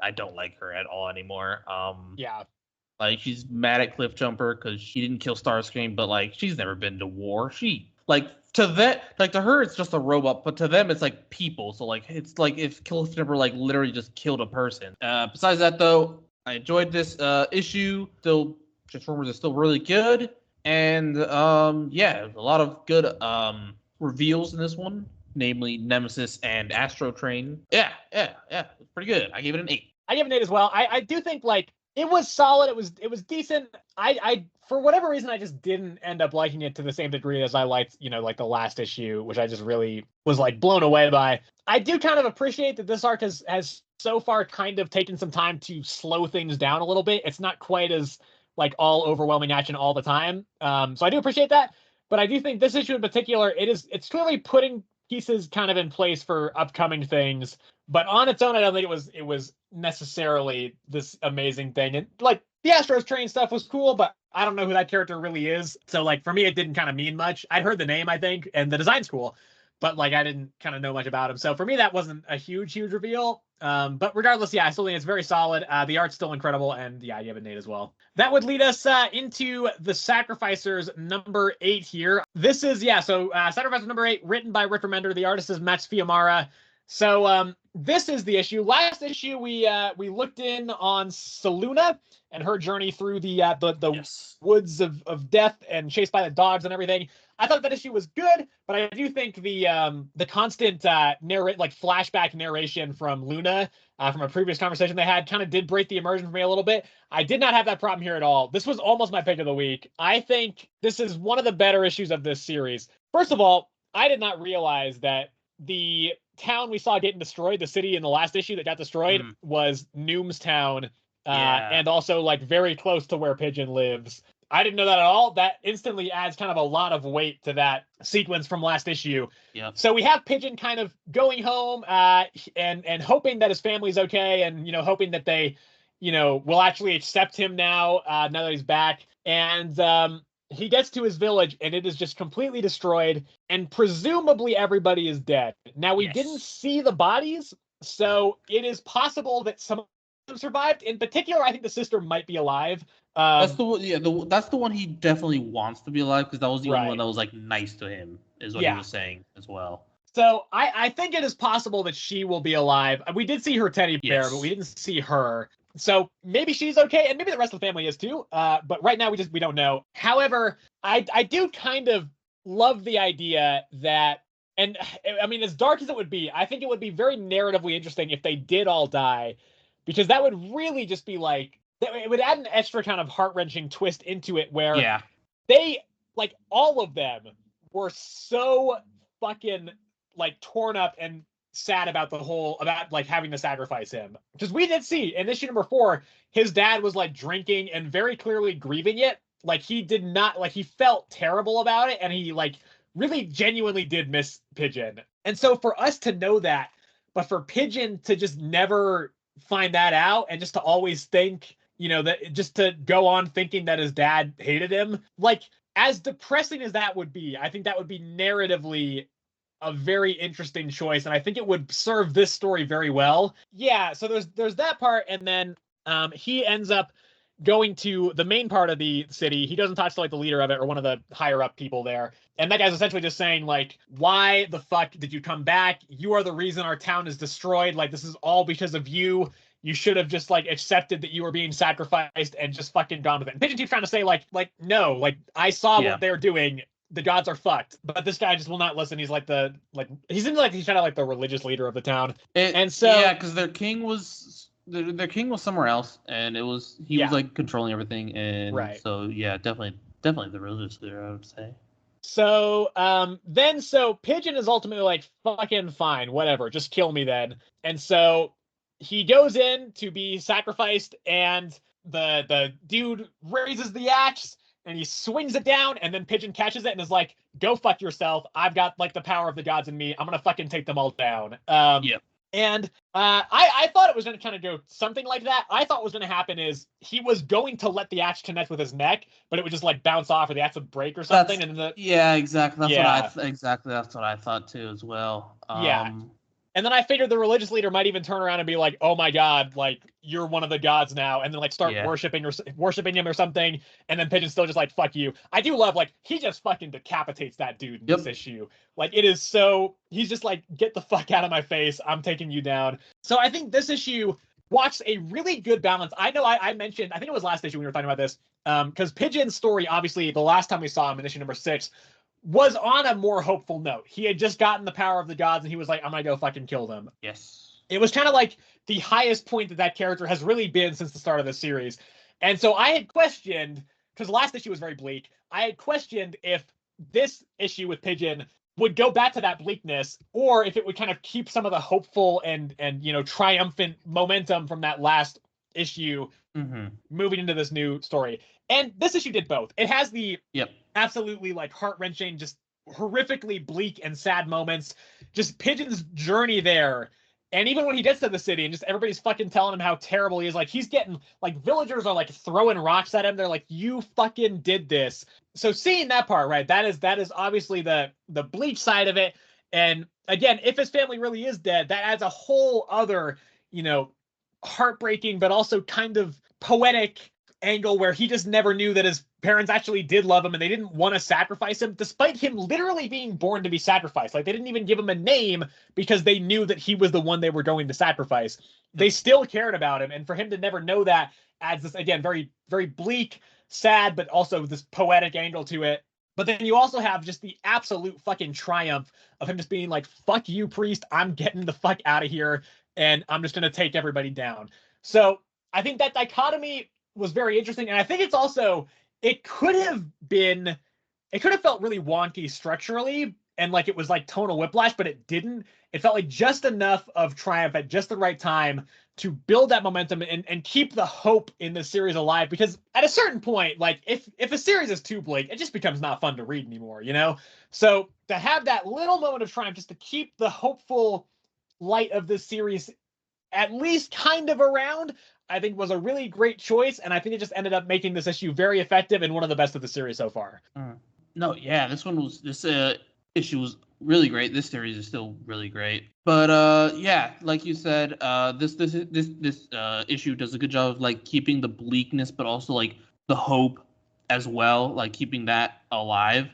I don't like her at all anymore. Like she's mad at Cliffjumper because she didn't kill Starscream, but like she's never been to war. She like. To her, it's just a robot, but to them, it's like people. So like, it's like if Cliffjumper like literally just killed a person. Besides that, though, I enjoyed this issue. Still, Transformers is still really good, and a lot of good reveals in this one, namely Nemesis and Astrotrain. Yeah, it's pretty good. I gave it an 8. I give it an 8 as well. I do think like it was solid. It was decent. I for whatever reason, I just didn't end up liking it to the same degree as I liked, like the last issue, which I just really was like blown away by. I do kind of appreciate that this arc has so far kind of taken some time to slow things down a little bit. It's not quite as like all overwhelming action all the time. So I do appreciate that. But I do think this issue in particular, it's clearly putting pieces kind of in place for upcoming things. But on its own, I don't think it was necessarily this amazing thing. And like the Astrotrain stuff was cool, but I don't know who that character really is. So like for me, it didn't kind of mean much. I'd heard the name, I think, and the design's cool, but like I didn't kind of know much about him. So for me, that wasn't a huge reveal. But regardless, I still think it's very solid. The art's still incredible, and you have an 8 as well. That would lead us into the Sacrificers number 8 here. This is Sacrificers number 8, written by Rick Remender. The artist is Max Fiumara. So this is the issue. Last issue, we looked in on Saluna and her journey through the woods of death and chased by the dogs and everything. I thought that issue was good, but I do think the constant flashback narration from Luna from a previous conversation they had kind of did break the immersion for me a little bit. I did not have that problem here at all. This was almost my pick of the week. I think this is one of the better issues of this series. First of all, I did not realize that the town we saw getting destroyed, the city in the last issue that got destroyed, was Noomstown, and also like very close to where Pigeon lives. I didn't know that at all. That instantly adds kind of a lot of weight to that sequence from last issue. Yeah. So we have Pigeon kind of going home and hoping that his family's okay, and hoping that they will actually accept him now that he's back. And he gets to his village and it is just completely destroyed, and presumably everybody is dead. Now we didn't see the bodies, so it is possible that some of them survived. In particular, I think the sister might be alive. That's the one. That's the one he definitely wants to be alive, because that was the only one that was like nice to him, is what he was saying as well. So I think it is possible that she will be alive. We did see her teddy bear, but we didn't see her. So maybe she's okay, and maybe the rest of the family is too. But right now we don't know. However, I do kind of love the idea that, and I mean, as dark as it would be, I think it would be very narratively interesting if they did all die, because that would really just be like, it would add an extra kind of heart-wrenching twist into it, where they, like, all of them were so fucking like torn up and sad about like having to sacrifice him. Because we did see in issue number 4, his dad was like drinking and very clearly grieving it. like he did not, like he felt terrible about it, and he like really genuinely did miss Pigeon. And so for us to know that, but for Pigeon to just never find that out and just to always think, you know, that just to go on thinking that his dad hated him, like as depressing as that would be, I think that would be narratively a very interesting choice, and I think it would serve this story very well. Yeah, so there's that part, and then he ends up going to the main part of the city. He doesn't talk to like the leader of it or one of the higher up people there. And that guy's essentially just saying like, why the fuck did you come back? You are the reason our town is destroyed. Like, this is all because of you. You should have just like accepted that you were being sacrificed and just fucking gone with it. And Pigeon keeps trying to say like no, like I saw what they're doing. The gods are fucked. But this guy just will not listen. He's like he's kind of like the religious leader of the town. And so yeah, because their king was somewhere else, and he was like controlling everything, and so yeah, definitely the religious leader, I would say. So so Pigeon is ultimately like, fucking fine, whatever, just kill me then. And so he goes in to be sacrificed, and the dude raises the axe and he swings it down, and then Pigeon catches it and is like, go fuck yourself. I've got like the power of the gods in me. I'm gonna fucking take them all down. And I thought it was going to kind of go something like that. I thought what was going to happen is he was going to let the axe connect with his neck, but it would just like bounce off, or the axe would break or something. Exactly. That's what I thought too as well. And then I figured the religious leader might even turn around and be like, oh my God, like you're one of the gods now. And then like start worshiping him or something. And then Pigeon's still just like, fuck you. I do love, like, he just fucking decapitates that dude in this issue. Like, it is so, he's just like, get the fuck out of my face. I'm taking you down. So I think this issue watched a really good balance. I know I mentioned, I think it was last issue when we were talking about this, because Pigeon's story, obviously the last time we saw him in issue number 6, was on a more hopeful note. He had just gotten the power of the gods, and he was like, I'm gonna go fucking kill them. Yes. It was kind of like the highest point that character has really been since the start of the series. And so I had questioned, because the last issue was very bleak, I had questioned if this issue with Pigeon would go back to that bleakness, or if it would kind of keep some of the hopeful and you know, triumphant momentum from that last issue moving into this new story. And this issue did both. It has the absolutely like heart-wrenching, just horrifically bleak and sad moments, just Pigeon's journey there. And even when he gets to the city and just everybody's fucking telling him how terrible he is, like he's getting, like villagers are like throwing rocks at him. They're like, you fucking did this. So seeing that part, right, that is obviously the bleak side of it. And again, if his family really is dead, that adds a whole other, you know, heartbreaking but also kind of poetic angle where he just never knew that his parents actually did love him and they didn't want to sacrifice him, despite him literally being born to be sacrificed. Like, they didn't even give him a name because they knew that he was the one they were going to sacrifice. They still cared about him, and for him to never know that adds this, again, very, very bleak, sad, but also this poetic angle to it. But then you also have just the absolute fucking triumph of him just being like, fuck you, priest, I'm getting the fuck out of here, and I'm just going to take everybody down. So I think that dichotomy was very interesting. And I think it's also, it could have felt really wonky structurally, and like it was like tonal whiplash, but it didn't. It felt like just enough of triumph at just the right time to build that momentum and keep the hope in the series alive. Because at a certain point, like if a series is too bleak, it just becomes not fun to read anymore, you know? So to have that little moment of triumph just to keep the hopeful light of this series at least kind of around, I think was a really great choice, and I think it just ended up making this issue very effective and one of the best of the series so far. This issue was really great. This series is still really great. But yeah, like you said, this issue does a good job of like keeping the bleakness, but also like the hope as well, like keeping that alive.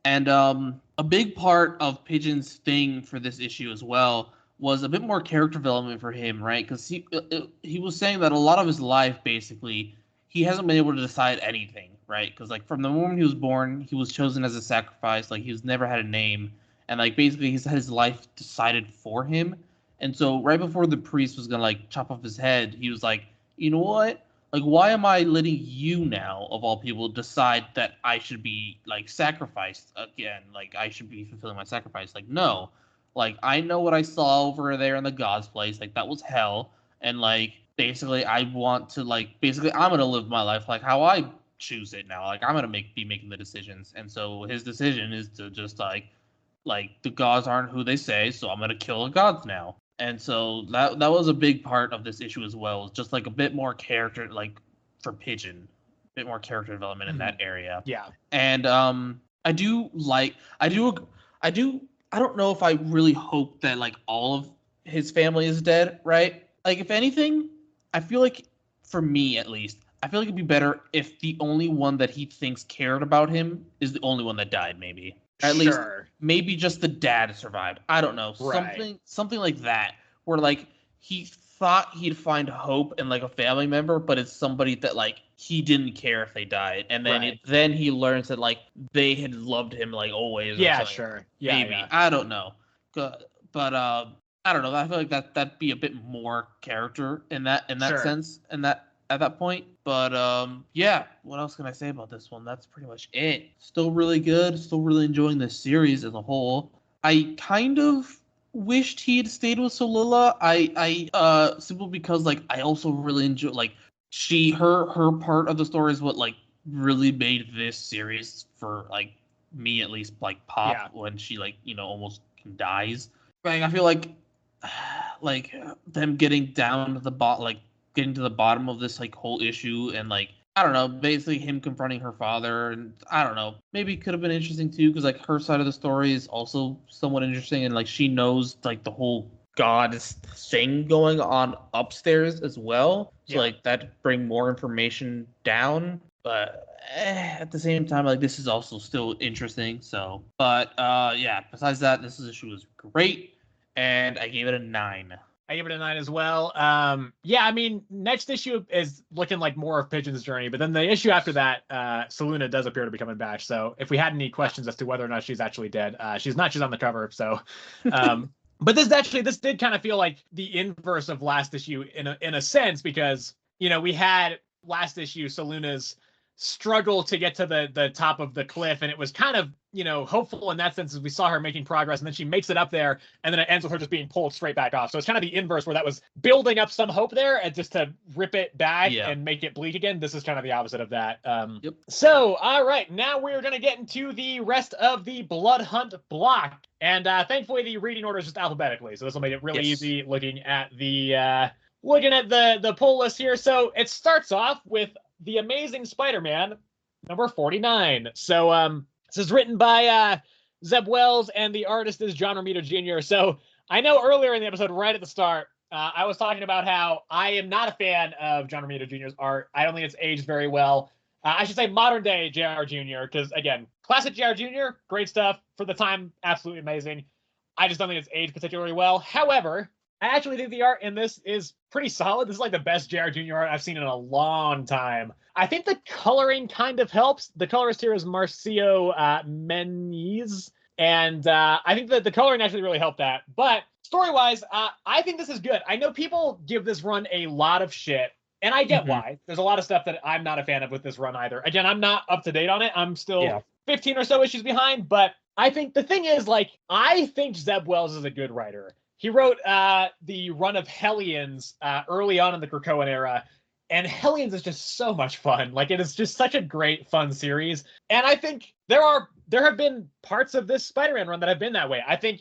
And a big part of Pigeon's thing for this issue as well was a bit more character development for him, right? Because he was saying that a lot of his life, basically, he hasn't been able to decide anything, right? Because like from the moment he was born, he was chosen as a sacrifice. Like he's never had a name, and like basically he's had his life decided for him. And so right before the priest was gonna like chop off his head, he was like, you know what? Like, why am I letting you now, of all people, decide that I should be like sacrificed again? Like I should be fulfilling my sacrifice? Like no. Like, I know what I saw over there in the God's place. Like, that was hell. And, like, basically, I want to, like, basically, I'm going to live my life like how I choose it now. Like I'm gonna be making the decisions, and so his decision is to just like the gods aren't who they say, so I'm gonna kill the gods now. And so that was a big part of this issue as well. Just like a bit more character, like for Pigeon, a bit more character development in that area. Yeah. And I don't know if I really hope that like all of his family is dead, right? Like if anything, I feel like for me at least, I feel like it'd be better if the only one that he thinks cared about him is the only one that died, maybe. At least maybe just the dad survived. I don't know. Right. Something like that. Where like he thought he'd find hope in like a family member, but it's somebody that like he didn't care if they died. And then then he learns that like they had loved him like always. Yeah, sure. Yeah, maybe. Yeah. I don't know. But I don't know. I feel like that'd be a bit more character in that sense, and that at that point. But yeah, what else can I say about this one? That's pretty much it. Still really good. Still really enjoying this series as a whole. I kind of wished he had stayed with Solila. I simply because like I also really enjoy like her part of the story is what like really made this series for like me at least like pop when she like almost dies. Like I feel like them getting down to the getting to the bottom of this like whole issue and like I don't know, basically him confronting her father, and I don't know, maybe it could have been interesting too because like her side of the story is also somewhat interesting, and like she knows like the whole god thing going on upstairs as well, so like that bring more information down. But at the same time, like this is also still interesting. So, but yeah, besides that, this issue was great, and I gave it a 9. I gave it a 9 as well. Yeah, I mean, next issue is looking like more of Pigeon's journey, but then the issue after that, Seluna does appear to be coming back. So if we had any questions as to whether or not she's actually dead, she's not. She's on the cover. So, but this did kind of feel like the inverse of last issue in a sense, because we had last issue Seluna's struggle to get to the top of the cliff, and it was kind of hopeful in that sense as we saw her making progress, and then she makes it up there, and then it ends with her just being pulled straight back off. So it's kind of the inverse, where that was building up some hope there, and just to rip it back and make it bleak again. This is kind of the opposite of that. So all right, now we're going to get into the rest of the Blood Hunt block, and thankfully the reading order is just alphabetically, so this will make it really easy looking at the pull list here. So it starts off with The Amazing Spider-Man, number 49. So this is written by Zeb Wells, and the artist is John Romita Jr. So I know earlier in the episode, right at the start, I was talking about how I am not a fan of John Romita Jr.'s art. I don't think it's aged very well. I should say modern day JR Jr., because again, classic JR Jr., great stuff. For the time, absolutely amazing. I just don't think it's aged particularly well. However, I actually think the art in this is pretty solid. This is like the best JR Jr. art I've seen in a long time. I think the coloring kind of helps. The colorist here is Marcio Meniz, and I think that the coloring actually really helped that. But story-wise, I think this is good. I know people give this run a lot of shit, and I get why. There's a lot of stuff that I'm not a fan of with this run either. Again, I'm not up to date on it. I'm still 15 or so issues behind, but I think the thing is, like, I think Zeb Wells is a good writer. He wrote the run of Hellions early on in the Krakoan era, and Hellions is just so much fun. Like, it is just such a great, fun series. And I think there have been parts of this Spider-Man run that have been that way. I think,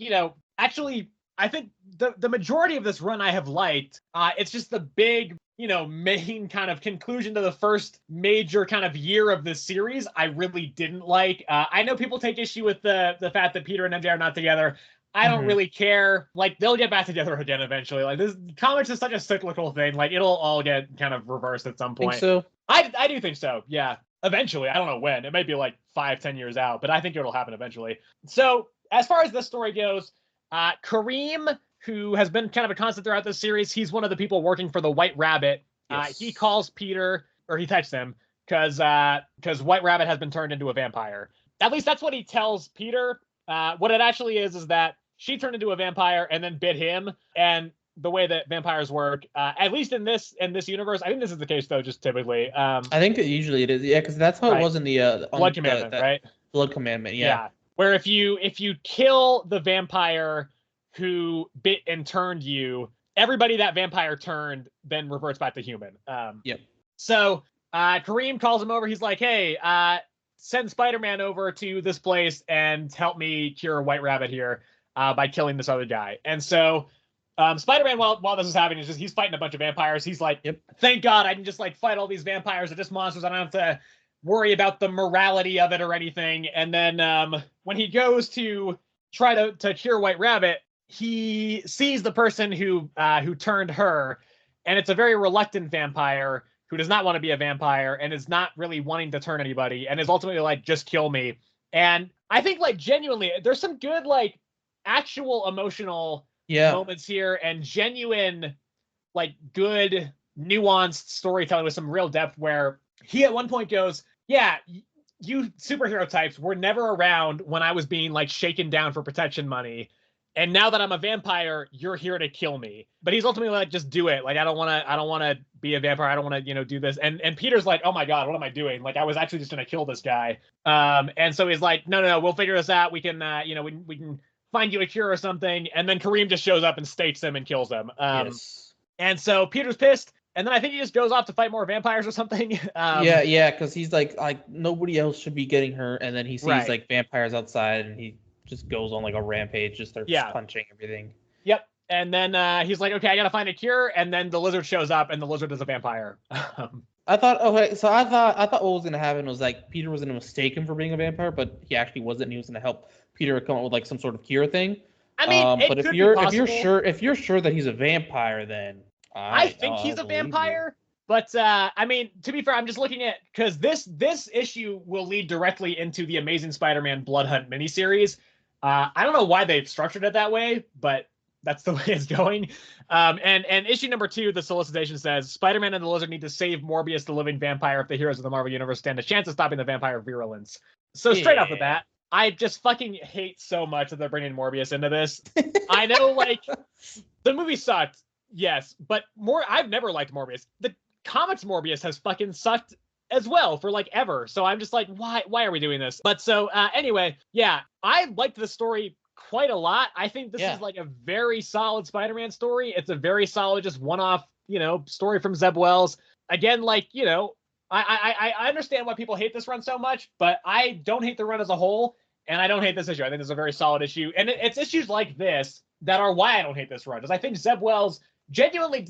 I think the majority of this run I have liked. It's just the big, main kind of conclusion to the first major kind of year of this series I really didn't like. I know people take issue with the fact that Peter and MJ are not together. I don't really care. Like, they'll get back together again eventually. Like, this comics is such a cyclical thing. Like, it'll all get kind of reversed at some point. Think so? I do think so. Yeah. Eventually. I don't know when. It might be like 5-10 years out, but I think it'll happen eventually. So as far as this story goes, Kareem, who has been kind of a constant throughout this series, he's one of the people working for the White Rabbit. He calls Peter, or he texts him, because White Rabbit has been turned into a vampire. At least that's what he tells Peter. What it actually is that she turned into a vampire and then bit him. And the way that vampires work, at least in this universe, I think this is the case though, just typically. I think that usually it is, because that's how it was in the Blood Commandment, right? Blood Commandment, yeah. Where if you kill the vampire who bit and turned you, everybody that vampire turned then reverts back to human. So Kareem calls him over. He's like, hey, send Spider-Man over to this place and help me cure White Rabbit here by killing this other guy. And so Spider-Man, while this is happening, he's fighting a bunch of vampires. He's like, yep, thank God I can just like fight all these vampires. They're just monsters. I don't have to worry about the morality of it or anything. And then when he goes to try to cure White Rabbit, he sees the person who turned her, and it's a very reluctant vampire who does not want to be a vampire and is not really wanting to turn anybody and is ultimately like, just kill me. And I think like genuinely, there's some good like actual emotional moments here and genuine like good nuanced storytelling with some real depth where he at one point goes, yeah, you superhero types were never around when I was being like shaken down for protection money. And now that I'm a vampire, you're here to kill me. But he's ultimately like, just do it. Like, I don't want to be a vampire. I don't want to, do this. And Peter's like, oh my God, what am I doing? Like, I was actually just going to kill this guy. And so he's like, no, we'll figure this out. We can, we can find you a cure or something. And then Kareem just shows up and stakes him and kills him. Yes. And so Peter's pissed. And then I think he just goes off to fight more vampires or something. Yeah, because he's like nobody else should be getting her. And then he sees like vampires outside and he just goes on like a rampage, just starts punching everything. Yep. And then he's like, okay, I gotta find a cure. And then the lizard shows up and the lizard is a vampire. I thought what was gonna happen was like Peter was gonna mistake him for being a vampire, but he actually wasn't. He was gonna help Peter come up with like some sort of cure thing. I mean, but if you're sure that he's a vampire, then I think he's a vampire. But I mean, to be fair, I'm just looking at because this issue will lead directly into the Amazing Spider-Man Blood Hunt miniseries. I don't know why they've structured it that way, but that's the way it's going. And issue number 2, the solicitation says Spider-Man and the Lizard need to save Morbius, the living vampire, if the heroes of the Marvel Universe stand a chance of stopping the vampire virulence. So straight off the bat, I just fucking hate so much that they're bringing Morbius into this. I know, like, the movie sucked, yes, but I've never liked Morbius. The comics Morbius has fucking sucked as well for like ever. So I'm just like, why are we doing this? But so anyway, yeah, I liked the story quite a lot. I think this is like a very solid Spider-Man story. It's a very solid, just one-off, story from Zeb Wells. Again, like, I understand why people hate this run so much, but I don't hate the run as a whole, and I don't hate this issue. I think this is a very solid issue. And it's issues like this that are why I don't hate this run. Because I think Zeb Wells genuinely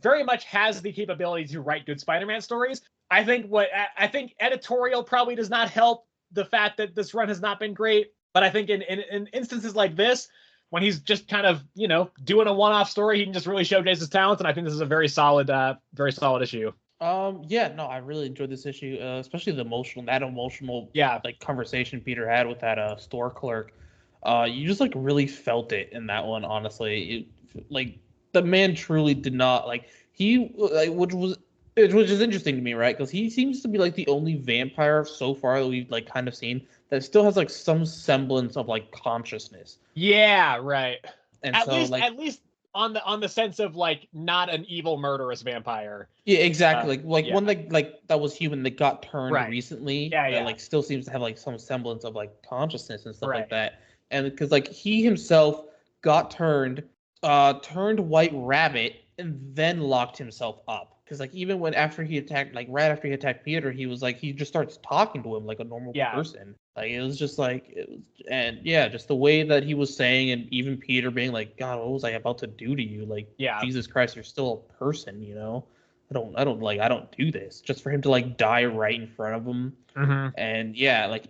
very much has the capability to write good Spider-Man stories. I think editorial probably does not help the fact that this run has not been great. But I think in instances like this, when he's just kind of, doing a one-off story, he can just really showcase his talents. And I think this is a very solid issue. I really enjoyed this issue, especially the emotional like conversation Peter had with that store clerk. You just like really felt it in that one, honestly. Like the man truly did not like which is interesting to me, right? Because he seems to be like the only vampire so far that we've like kind of seen that still has like some semblance of like consciousness. Yeah, right. And at least on the sense of like not an evil murderous vampire. Yeah, exactly. One that was human that got turned recently. Yeah. Like still seems to have like some semblance of like consciousness and stuff like that. And because like he himself got turned White Rabbit and then locked himself up. Because like even right after he attacked Peter, he was like he just starts talking to him like a normal person. Like it was just like just the way that he was saying, and even Peter being like, God, what was I about to do to you? Like, Jesus Christ, you're still a person, I don't do this. Just for him to like die right in front of him. Mm-hmm. And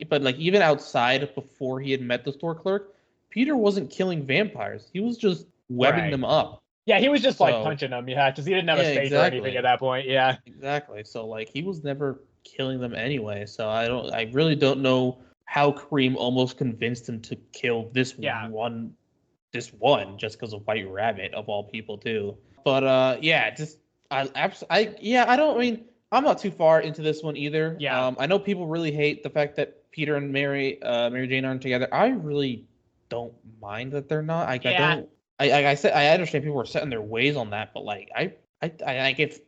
but even outside before he had met the store clerk, Peter wasn't killing vampires. He was just webbing them up. Yeah, he was just like punching them, because he didn't have a stake or anything at that point. Yeah, exactly. So like he was never killing them anyway. So I really don't know how Kareem almost convinced him to kill this one just because of White Rabbit of all people too. But I'm not too far into this one either. Yeah. I know people really hate the fact that Peter and Mary Jane aren't together. I really don't mind that they're not. I understand people are set in their ways on that, but like if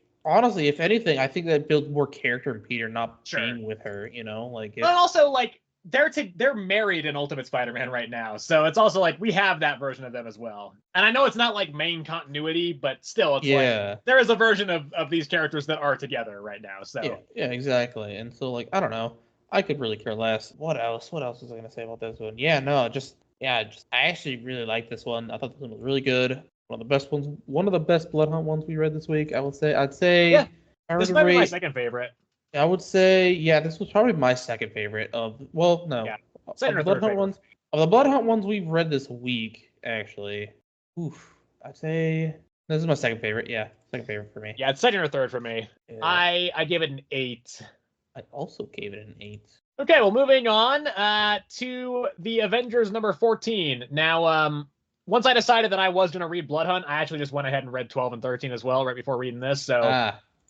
anything, I think that builds more character in Peter not being with her, But also like they're married in Ultimate Spider-Man right now, so it's also like we have that version of them as well. And I know it's not like main continuity, but still, it's like there is a version of these characters that are together right now. So yeah, exactly. And so like I don't know, I could really care less. What else? What else was I gonna say about this one? Yeah, no, I actually really like this one. I thought this one was really good. One of the best ones. One of the best Blood Hunt ones we read this week. I'd say. Yeah, this might be my second favorite. I would say, yeah, this was probably my second favorite of. Well, no, yeah. Of the Blood Hunt ones. Of the Blood Hunt ones we've read this week, actually. I'd say this is my second favorite. Yeah, second favorite for me. Yeah, it's second or third for me. Yeah. I gave it an 8. I also gave it an 8. Okay, well, moving on to the Avengers number 14. Now, once I decided that I was going to read Blood Hunt, I actually just went ahead and read 12 and 13 as well right before reading this. So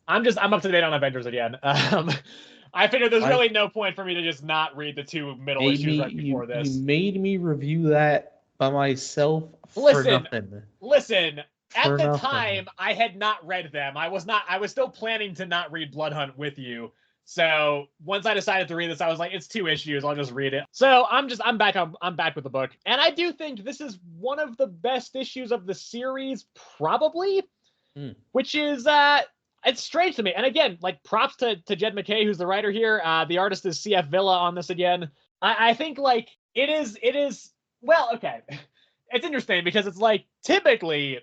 I'm up to date on Avengers again. I figured there's really no point for me to just not read the 2 middle issues right before this. You made me review that by myself for nothing. Listen. At the time, I had not read them. I was still planning to not read Blood Hunt with you. So once I decided to read this, I was like, it's 2 issues. I'll just read it. So I'm back with the book. And I do think this is one of the best issues of the series, probably, which is, it's strange to me. And again, like props to Jed MacKay, who's the writer here. The artist is CF Villa on this again. I think like it is, well, okay. It's interesting because it's like typically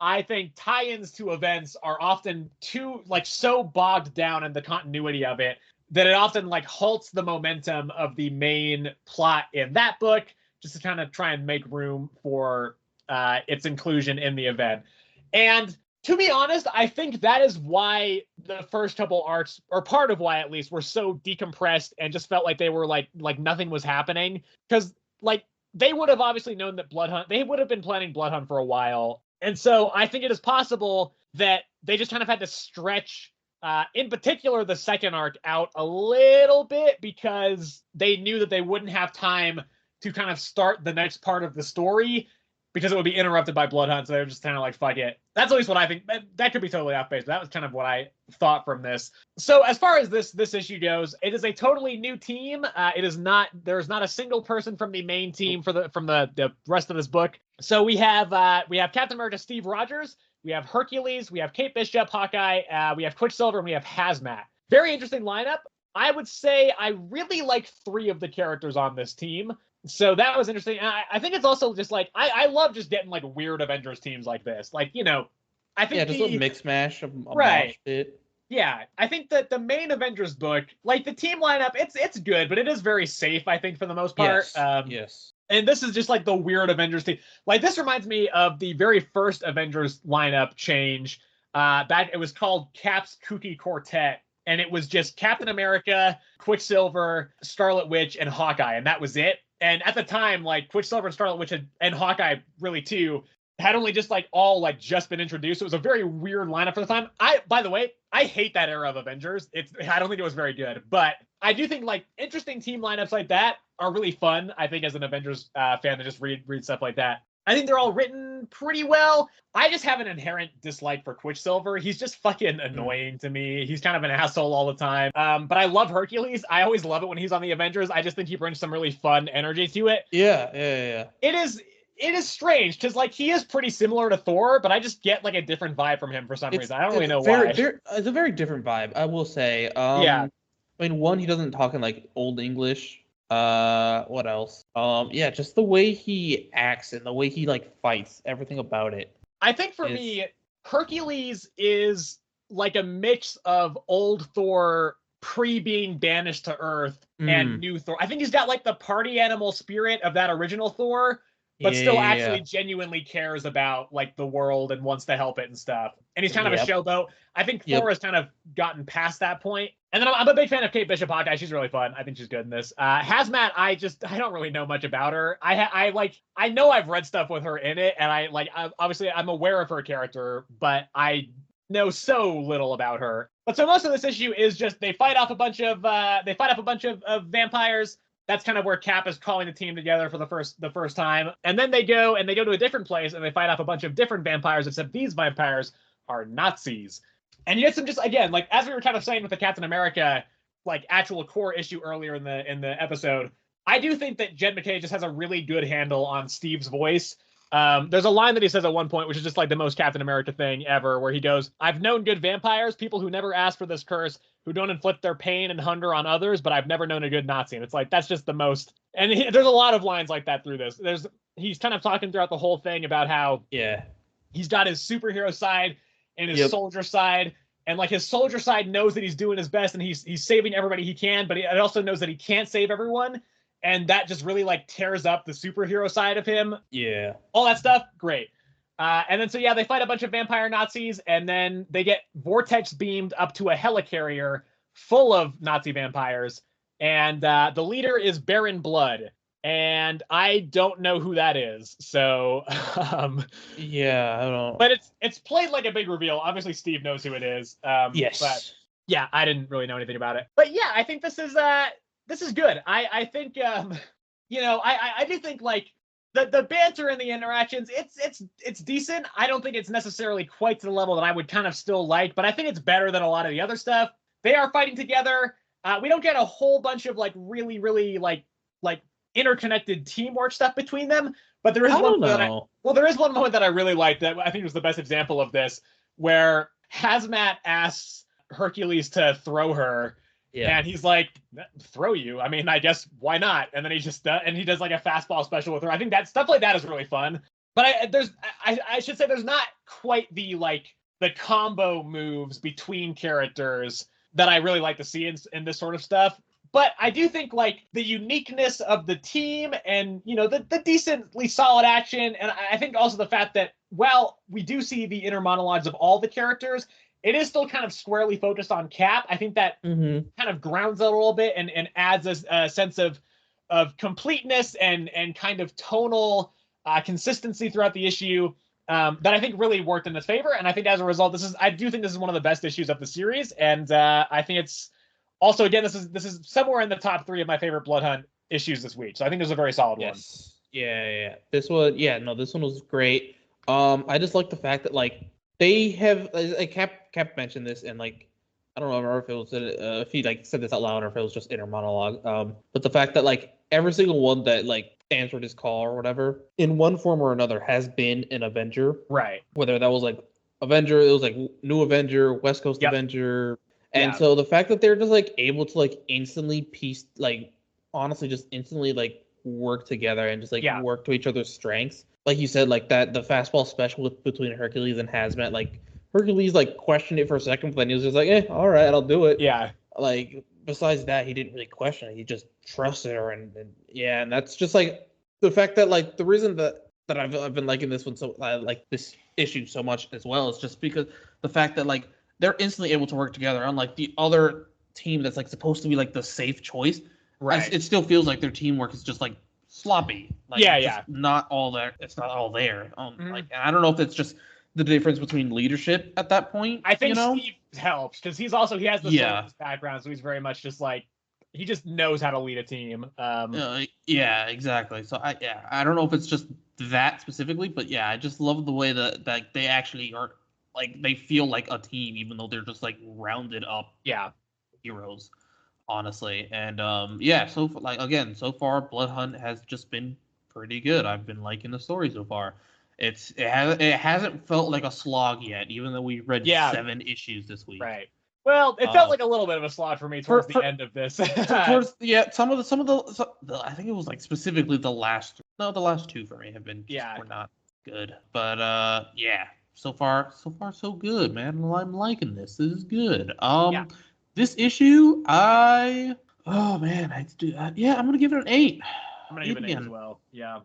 I think tie-ins to events are often too like so bogged down in the continuity of it that it often like halts the momentum of the main plot in that book just to kind of try and make room for its inclusion in the event. And to be honest, I think that is why the first couple arcs, or part of why at least, were so decompressed and just felt like they were like nothing was happening. Because like they would have obviously known that they would have been planning Blood Hunt for a while. And so I think it is possible that they just kind of had to stretch, in particular, the second arc out a little bit because they knew that they wouldn't have time to kind of start the next part of the story because it would be interrupted by Blood Hunt. So they were just kind of like, fuck it. That's at least what I think. That could be totally off base, but that was kind of what I thought from this. So as far as this issue goes, it is a totally new team. There's not a single person from the main team from the rest of this book. So we have Captain America Steve Rogers, we have Hercules, we have Kate Bishop, Hawkeye, we have Quicksilver, and we have Hazmat. Very interesting lineup. I would say I really like 3 of the characters on this team. So that was interesting. And I think it's also just like I love just getting like weird Avengers teams like this. Like, you know, I think just a mix mash of right. Yeah, I think that the main Avengers book, like the team lineup, it's good, but it is very safe, I think, for the most part. Yes. And this is just like the weird Avengers team. Like this reminds me of the very first Avengers lineup change. It was called Cap's Kooky Quartet. And it was just Captain America, Quicksilver, Scarlet Witch, and Hawkeye. And that was it. And at the time, like Quicksilver and Scarlet Witch and Hawkeye really too had only just like all like just been introduced. It was a very weird lineup for the time. By the way, I hate that era of Avengers. I don't think it was very good, but I do think like interesting team lineups like that are really fun. I think as an Avengers fan to just read stuff like that. I think they're all written pretty well. I just have an inherent dislike for Quicksilver. He's just fucking annoying to me. He's kind of an asshole all the time. But I love Hercules. I always love it when he's on the Avengers. I just think he brings some really fun energy to it. Yeah. It is strange because like he is pretty similar to Thor, but I just get like a different vibe from him for some reason. I don't really know why. It's a very different vibe, I will say. Yeah. I mean, one, he doesn't talk in like old English. What else? Yeah, just the way he acts and the way he like fights, everything about it. I think for me, Hercules is like a mix of old Thor pre being banished to Earth and new Thor. I think he's got like the party animal spirit of that original Thor, but still actually genuinely cares about like the world and wants to help it and stuff. And he's kind of a showboat. I think Thor has kind of gotten past that point. And then I'm a big fan of Kate Bishop Hawkeye. She's really fun. I think she's good in this. Hazmat, I don't really know much about her. I know I've read stuff with her in it, and obviously I'm aware of her character, but I know so little about her. But so most of this issue is just they fight off a bunch of vampires. That's kind of where Cap is calling the team together for the first time. And then they go to a different place and they fight off a bunch of different vampires, except these vampires are Nazis. And you get some just, again, like as we were kind of saying with the Captain America, like actual core issue earlier in the episode, I do think that Jed McKay just has a really good handle on Steve's voice. There's a line that he says at one point, which is just like the most Captain America thing ever, where he goes, "I've known good vampires, people who never ask for this curse, who don't inflict their pain and hunger on others, but I've never known a good Nazi." And it's like, that's just the most. And there's a lot of lines like that through this. He's kind of talking throughout the whole thing about how he's got his superhero side and his soldier side. And like his soldier side knows that he's doing his best and he's saving everybody he can, but it also knows that he can't save everyone. And that just really like tears up the superhero side of him. Yeah. All that stuff, great. And then they fight a bunch of vampire Nazis, and then they get vortex beamed up to a helicarrier full of Nazi vampires. And the leader is Baron Blood. And I don't know who that is. So yeah, I don't. But it's played like a big reveal. Obviously Steve knows who it is. Yes. But yeah, I didn't really know anything about it. But yeah, I think this is good. I think I do think like the banter and the interactions, it's decent. I don't think it's necessarily quite to the level that I would kind of still like, but I think it's better than a lot of the other stuff. They are fighting together. We don't get a whole bunch of like really, really like interconnected teamwork stuff between them, but there is one moment that I really liked that I think was the best example of this, where Hazmat asks Hercules to throw her. Yeah. And he's like, "Throw you? I mean, I guess why not?" And then he just and he does like a fastball special with her. I think that stuff like that is really fun. But I should say there's not quite the combo moves between characters that I really like to see in this sort of stuff. But I do think like the uniqueness of the team and the decently solid action, and I think also the fact that while we do see the inner monologues of all the characters, it is still kind of squarely focused on Cap. I think that kind of grounds it a little bit and adds a sense of completeness and kind of tonal consistency throughout the issue that I think really worked in his favor. And I think as a result, I do think this is one of the best issues of the series. And I think it's also, again, this is somewhere in the top 3 of my favorite Blood Hunt issues this week. So I think this is a very solid one. Yeah. This one was great. I just like the fact that like they have Cap mentioned this, and like I don't remember if it was if he like said this out loud or if it was just inner monologue. But the fact that like every single one that like answered his call or whatever in one form or another has been an Avenger, right? Whether that was like Avenger, it was like New Avenger, West Coast Avenger, and so the fact that they're just like able to like instantly honestly just instantly like work together and just like work to each other's strengths. Like you said, like that the fastball special between Hercules and Hazmat, like Hercules like questioned it for a second, but then he was just like, all right, I'll do it. Yeah. Like besides that, he didn't really question it. He just trusted her, and that's just like the fact that like the reason that I've been liking this one so like this issue so much as well is just because the fact that like they're instantly able to work together, unlike the other team that's like supposed to be like the safe choice. Right. It still feels like their teamwork is just like sloppy. Like, not all there. It's not all there. Like, and I don't know if it's just the difference between leadership at that point. I think Steve helps because he has the service background, so he's very much just like he just knows how to lead a team. Yeah, exactly. So I don't know if it's just that specifically, but yeah, I just love the way that they actually are like they feel like a team, even though they're just like rounded up heroes. Honestly, and so far Blood Hunt has just been pretty good. I've been liking the story so far. It hasn't felt like a slog yet, even though we read 7 issues this week. Right. Well, it felt like a little bit of a slog for me towards the end of this. some of the I think it was like specifically the last 2 for me have been were not good. But so far so good, man. I'm liking this. This is good. This issue, I'm gonna give it an 8. I'm gonna give it an 8 as well. Yeah.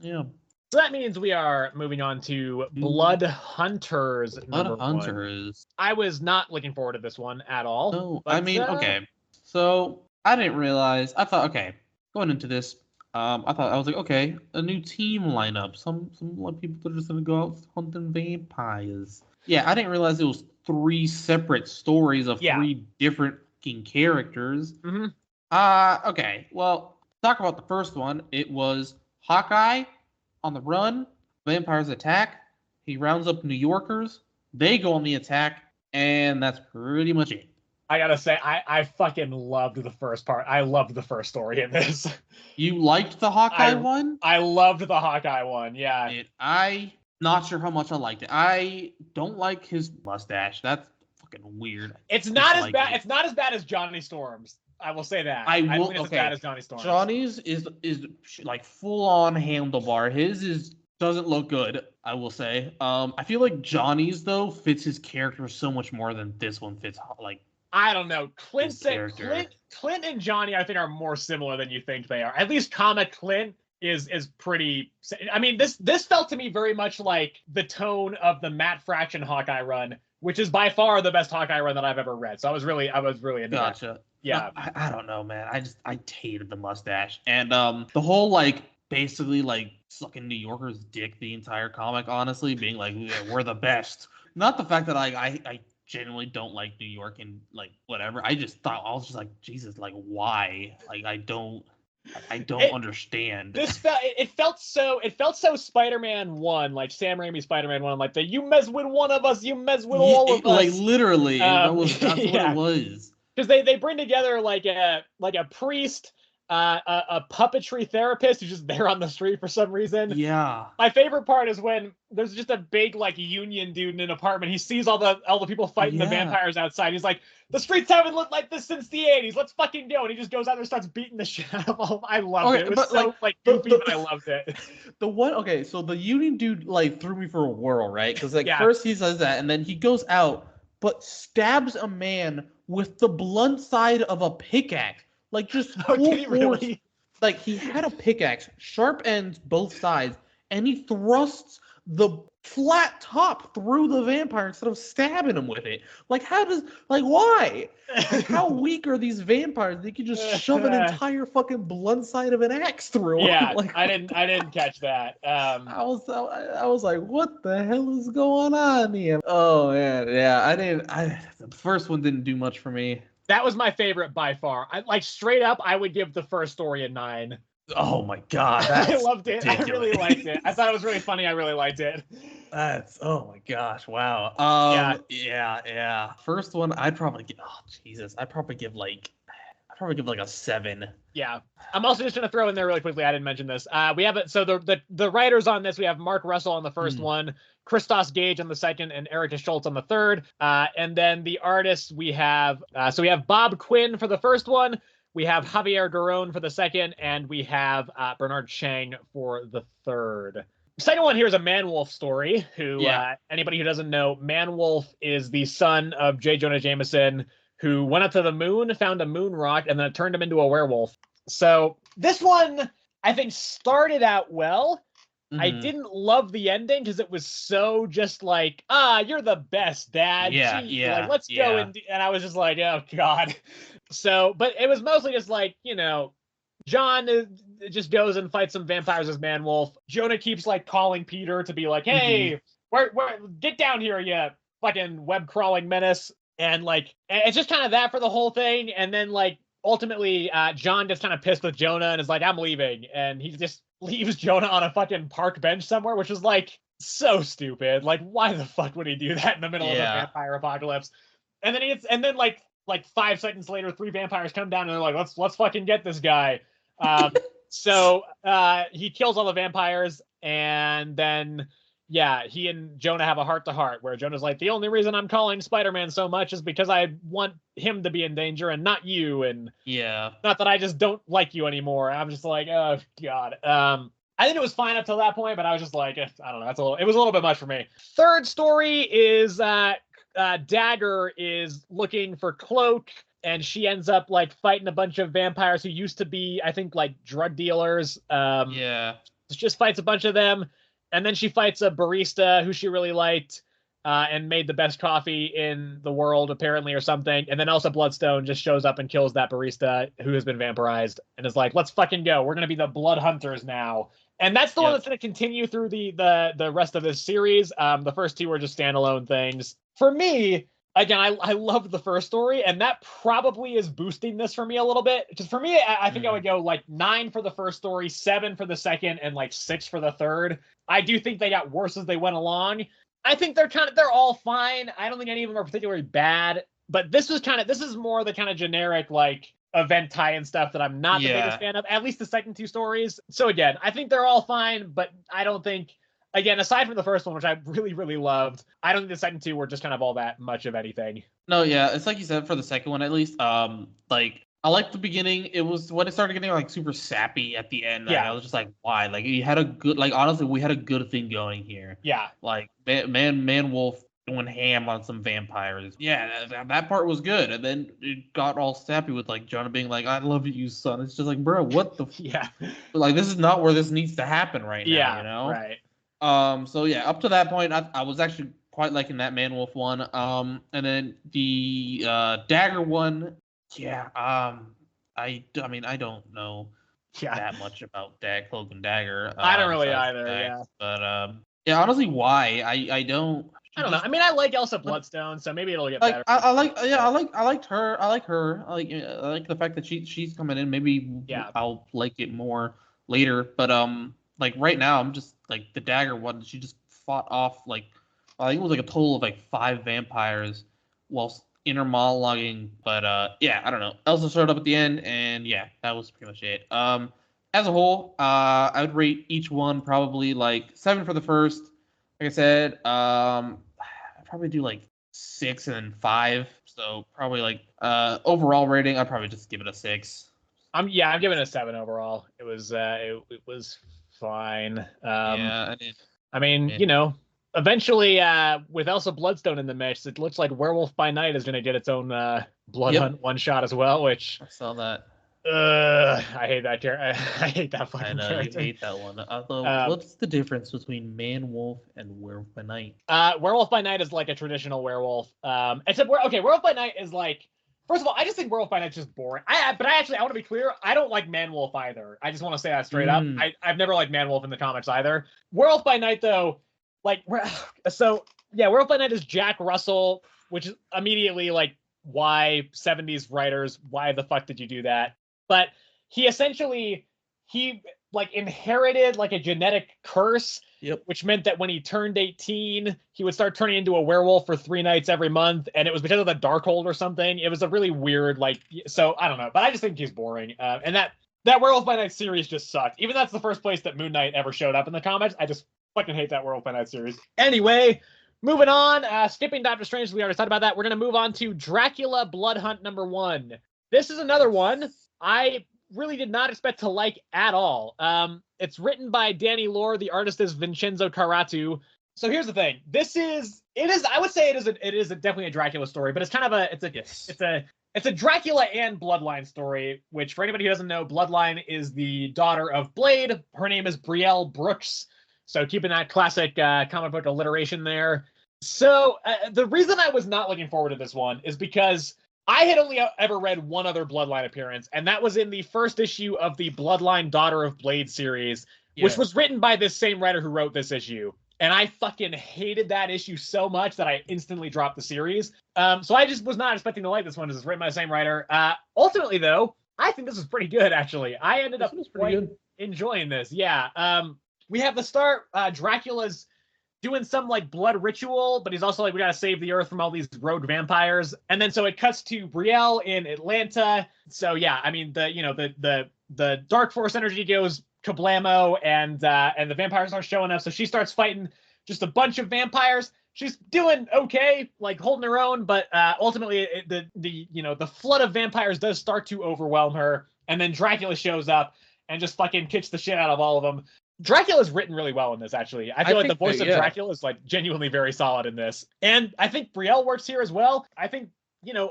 So that means we are moving on to Blood Hunters. Blood Hunters. I was not looking forward to this one at all. No, okay. So I didn't realize. I thought, okay, going into this, I was like, okay, a new team lineup. Some people that are just gonna go out hunting vampires. Yeah, I didn't realize it was 3 separate stories of 3 different characters. Okay, well, talk about the first one. It was Hawkeye on the run, vampires attack. He rounds up New Yorkers. They go on the attack, and that's pretty much it. I gotta say, I fucking loved the first part. I loved the first story in this. You liked the Hawkeye one? I loved the Hawkeye one. Yeah. I not sure how much I liked it. I don't like his mustache. That's fucking weird. It's not as bad. It's not as bad as Johnny Storm's. I will say that. I don't think it's as bad as Johnny Storm's. Johnny's is like full on handlebar. His doesn't look good, I will say. I feel like Johnny's though fits his character so much more than this one fits. Like, I don't know. Clint and Johnny, I think, are more similar than you think they are. At least comic Clint is pretty. I mean, this felt to me very much like the tone of the Matt Fraction Hawkeye run, which is by far the best Hawkeye run that I've ever read. So I was really into gotcha. that. Yeah. I don't know, man. I hated the mustache and the whole like basically like sucking New Yorker's dick the entire comic. Honestly, being like, yeah, we're the best. Not the fact that I genuinely don't like New York and like whatever. I was just like, Jesus, like why? Like I don't understand. It felt so Spider-Man 1, like Sam Raimi Spider-Man 1, like you mess with one of us, you mess with all of us. Like literally, that's what it was. Because they bring together like a priest, a puppetry therapist who's just there on the street for some reason. Yeah. My favorite part is when there's just a big like union dude in an apartment. He sees all the people fighting the vampires outside. He's like, the streets haven't looked like this since the 80s. Let's fucking go. And he just goes out there and starts beating the shit out of them. I loved it. It was so goofy, but I loved it. So the union dude like threw me for a whirl, right? Because like first he says that, and then he goes out, but stabs a man with the blunt side of a pickaxe. Like just did he really? Like he had a pickaxe, sharp ends both sides, and he thrusts the flat top through the vampire instead of stabbing him with it. Like why? Like how weak are these vampires? They could just shove an entire fucking blunt side of an axe through them. Yeah, like, I didn't catch that. I was like, what the hell is going on here? Oh man, yeah, the first one didn't do much for me. That was my favorite by far. Straight up, I would give the first story a 9. Oh my god, I loved it. Ridiculous. I really liked it. I thought it was really funny. I really liked it. Oh my gosh, wow. Yeah. First one, I'd probably give like a 7. Yeah. I'm also just gonna throw in there really quickly. I didn't mention this. We have it. So the writers on this, we have Mark Russell on the first one, Christos Gage on the second, and Erica Schultz on the third. And then the artists we have. So we have Bob Quinn for the first one. We have Javier Garron for the second, and we have Bernard Chang for the third. The second one here is a Man-Wolf story. Anybody who doesn't know, Man-Wolf is the son of J. Jonah Jameson, who went up to the moon, found a moon rock, and then it turned him into a werewolf. So this one, I think, started out well. Mm-hmm. I didn't love the ending because it was so just like, you're the best, Dad. Yeah. Like, let's go. And I was just like, oh, God. So, but it was mostly just like, John just goes and fights some vampires as Man-Wolf. Jonah keeps like calling Peter to be like, hey, where, get down here, you fucking web crawling menace. And like, it's just kind of that for the whole thing. And then like, ultimately, John gets kind of pissed with Jonah and is like, I'm leaving. And he just leaves Jonah on a fuccking park bench somewhere, which is like so stupid. Like, why the fuck would he do that in the middle of a vampire apocalypse? And then like 5 seconds later, 3 vampires come down and they're like, let's fucking get this guy. So he kills all the vampires, and then he and Jonah have a heart-to-heart where Jonah's like, the only reason I'm calling Spider-Man so much is because I want him to be in danger and not you, and not that I just don't like you anymore. I'm just like, oh God. I think it was fine up till that point, but I was just like, I don't know, it was a little bit much for me. Third story is Dagger is looking for Cloak, and she ends up like fighting a bunch of vampires who used to be, I think, like drug dealers. She just fights a bunch of them, and then she fights a barista who she really liked, and made the best coffee in the world apparently or something. And then Elsa Bloodstone just shows up and kills that barista who has been vampirized and is like, let's fucking go. We're gonna be the Blood Hunters now. And that's the one that's going to continue through the rest of this series. The first 2 were just standalone things. For me, again, I loved the first story, and that probably is boosting this for me a little bit. Because for me, I think I would go like 9 for the first story, 7 for the second, and like 6 for the third. I do think they got worse as they went along. I think they're all fine. I don't think any of them are particularly bad. But this is more the kind of generic like event tie-in stuff that I'm not the biggest fan of, at least the second two stories. So again, I think they're all fine, but I don't think, again, aside from the first one, which I really, really loved, I don't think the second two were just kind of all that much of anything. No, yeah, it's like you said for the second one at least. Like I liked the beginning. It was when it started getting like super sappy at the end. Yeah, I was just like, why? Like you had a good, like honestly, we had a good thing going here. Yeah, like man wolf going ham on some vampires. Yeah, that part was good, and then it got all sappy with like Jonah being like, "I love you, son." It's just like, bro, what the? Yeah, like this is not where this needs to happen right now. Yeah, you know. Right. So yeah, up to that point, I was actually quite liking that man wolf one. And then the dagger one. Yeah. I mean, I don't know that much about Cloak and Dagger. I don't really either. Yeah. But yeah, honestly, why? I don't. I don't know. I mean, I like Elsa Bloodstone, so maybe it'll get like, better. I liked her. I like the fact that she's coming in. Maybe I'll like it more later. But like right now, I'm just like the Dagger one. She just fought off like I think it was like a total of like 5 vampires whilst inner monologuing. But yeah, I don't know. Elsa showed up at the end, and yeah, that was pretty much it. As a whole, I would rate each one probably like 7 for the first. Like I said, I'd probably do like 6 and then 5. So probably like overall rating, I'd probably just give it a 6. I'm giving it a 7 overall. It was it was fine. Yeah, I did. I mean, you know, eventually with Elsa Bloodstone in the mix, it looks like Werewolf by Night is going to get its own Blood Hunt one shot as well. Which I saw that. I hate that character. I hate that fucking I know character. You hate that one. Although, what's the difference between Man Wolf and Werewolf by Night? Werewolf by Night is like a traditional werewolf. Except Werewolf by Night is like, first of all, I just think Werewolf by Night is just boring. But I want to be clear, I don't like Man Wolf either. I just want to say that straight up. I've never liked Man Wolf in the comics either. Werewolf by Night though, like, so yeah, Werewolf by Night is Jack Russell, which is immediately like, why 70s writers? Why the fuck did you do that? But he like inherited like a genetic curse, which meant that when he turned 18, he would start turning into a werewolf for 3 nights every month, and it was because of the Darkhold or something. It was a really weird, like, so I don't know, but I just think he's boring. And that Werewolf by Night series just sucked. Even that's the first place that Moon Knight ever showed up in the comics. I just fucking hate that Werewolf by Night series. Anyway, moving on, skipping Doctor Strange, we already talked about that. We're gonna move on to Dracula Blood Hunt #1. This is another one I really did not expect to like at all. It's written by Danny Lore. The artist is Vincenzo Caratu. So here's the thing. I would say it is definitely a Dracula story, but it's kind of it's a Dracula and Bloodline story, which for anybody who doesn't know, Bloodline is the daughter of Blade. Her name is Brielle Brooks. So keeping that classic comic book alliteration there. So the reason I was not looking forward to this one is because I had only ever read one other Bloodline appearance, and that was in the first issue of the Bloodline Daughter of Blade series, which was written by this same writer who wrote this issue. And I fucking hated that issue so much that I instantly dropped the series. So I just was not expecting to like this one, because it's written by the same writer. Ultimately, though, I think this is pretty good, actually. I ended up enjoying this. Yeah. We have the start. Dracula's doing some like blood ritual, but he's also like, we gotta save the earth from all these rogue vampires. And then so it cuts to Brielle in Atlanta. So yeah, I mean the Dark Force energy goes kablamo, and the vampires aren't showing up. So she starts fighting just a bunch of vampires. She's doing okay, like holding her own, but ultimately the flood of vampires does start to overwhelm her. And then Dracula shows up and just fucking kicks the shit out of all of them. Dracula's written really well in this, actually. I feel like the voice of Dracula is like genuinely very solid in this. And I think Brielle works here as well. I think,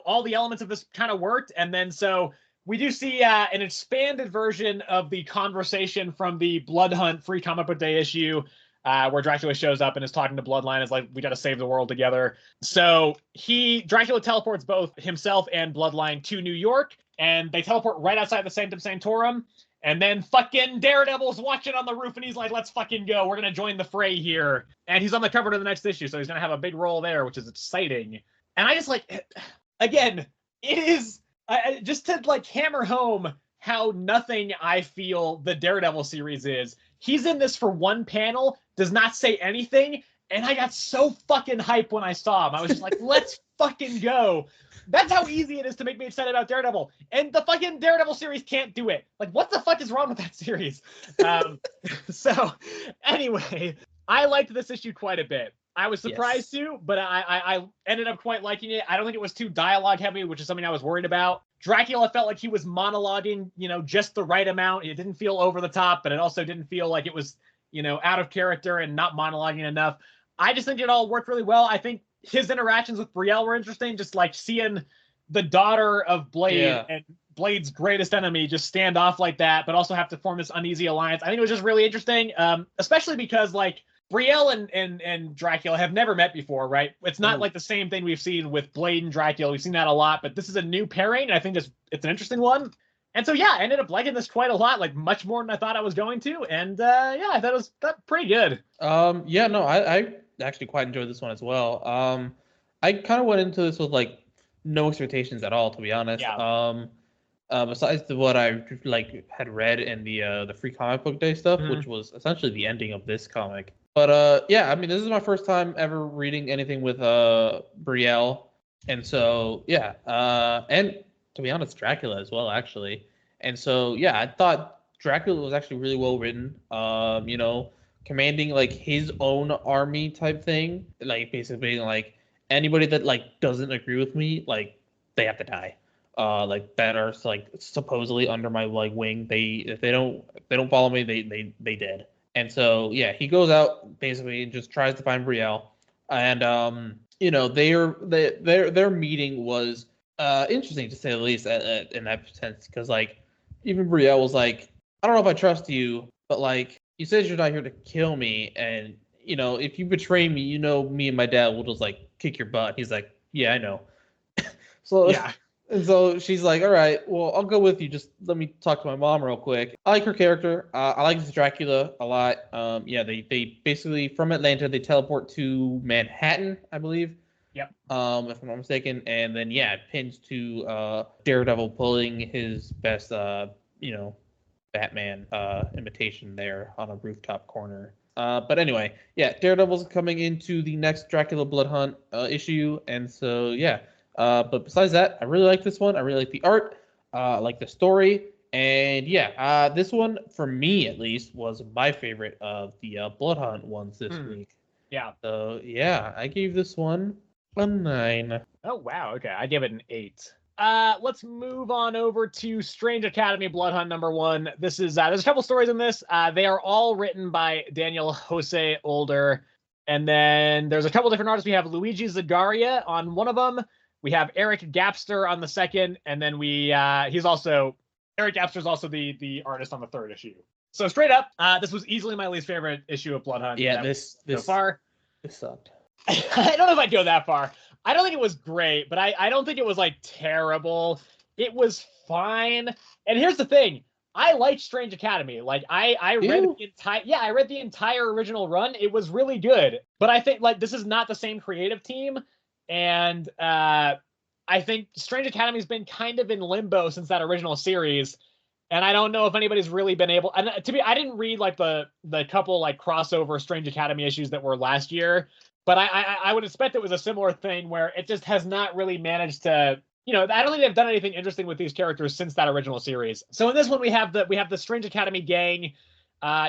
all the elements of this kind of worked. And then so we do see an expanded version of the conversation from the Blood Hunt Free Comic Book Day issue, where Dracula shows up and is talking to Bloodline. Is like, we got to save the world together. So Dracula teleports both himself and Bloodline to New York, and they teleport right outside the Sanctum Sanctorum. And then fucking Daredevil's watching on the roof, and he's like, let's fucking go. We're going to join the fray here. And he's on the cover of the next issue, so he's going to have a big role there, which is exciting. And I just like, again, it is, just to like hammer home how nothing I feel the Daredevil series is. He's in this for one panel, does not say anything, And I got so fucking hyped when I saw him. I was just like, let's fucking go. That's how easy it is to make me excited about Daredevil. And the fucking Daredevil series can't do it. Like, what the fuck is wrong with that series? So, anyway, I liked this issue quite a bit. I was surprised too, but I ended up quite liking it. I don't think it was too dialogue heavy, which is something I was worried about. Dracula felt like he was monologuing, just the right amount. It didn't feel over the top, but it also didn't feel like it was, out of character and not monologuing enough. I just think it all worked really well. I think his interactions with Brielle were interesting, just like seeing the daughter of Blade and Blade's greatest enemy just stand off like that, but also have to form this uneasy alliance. I think it was just really interesting, especially because like Brielle and Dracula have never met before, right? It's not like the same thing we've seen with Blade and Dracula. We've seen that a lot, but this is a new pairing, and I think it's an interesting one. And so, I ended up liking this quite a lot, like much more than I thought I was going to. And I thought it was pretty good. I actually quite enjoyed this one as well. I kind of went into this with like no expectations at all, to be honest. Yeah. Besides what I had read in the free comic book day stuff, which was essentially the ending of this comic. But this is my first time ever reading anything with Brielle, and so and to be honest, Dracula as well, actually. And so I thought Dracula was actually really well written. Commanding like his own army type thing, like basically being like anybody that like doesn't agree with me, like they have to die. Like that are like supposedly under my like wing. If they don't follow me, they dead. And so he goes out basically and just tries to find Brielle, and their meeting was interesting to say the least in that sense, because like even Brielle was like, I don't know if I trust you, but like you said you're not here to kill me, and if you betray me, me and my dad will just like kick your butt. He's like, yeah, I know. So and so she's like, all right, well, I'll go with you. Just let me talk to my mom real quick. I like her character. I like this Dracula a lot. They basically from Atlanta they teleport to Manhattan, I believe. Yep. If I'm not mistaken, and then it pins to Daredevil pulling his best Batman imitation there on a rooftop corner. But anyway, Daredevil's coming into the next Dracula Blood Hunt issue, and so but besides that, I really like this one. I really like the art, like the story, and this one for me at least was my favorite of the Blood Hunt ones this week. Yeah. So I gave this one a 9. Oh wow, okay, I give it an 8. Let's move on over to Strange Academy Blood Hunt #1. This is there's a couple stories in this. They are all written by Daniel Jose Older, and then there's a couple different artists. We have Luigi Zagaria on one of them. We have Eric Gapster on the second, and then Eric Gapster is also the artist on the third issue. So straight up, this was easily my least favorite issue of Blood Hunt. So far. This sucked. I don't know if I'd go that far. I don't think it was great, but I don't think it was like terrible. It was fine. And here's the thing. I liked Strange Academy. Like I read the entire original run. It was really good. But I think like this is not the same creative team. And I think Strange Academy's been kind of in limbo since that original series. And I don't know if anybody's really been able. And I didn't read like the couple like crossover Strange Academy issues that were last year. But I would expect it was a similar thing where it just has not really managed to, I don't think they've done anything interesting with these characters since that original series. So in this one, we have the Strange Academy gang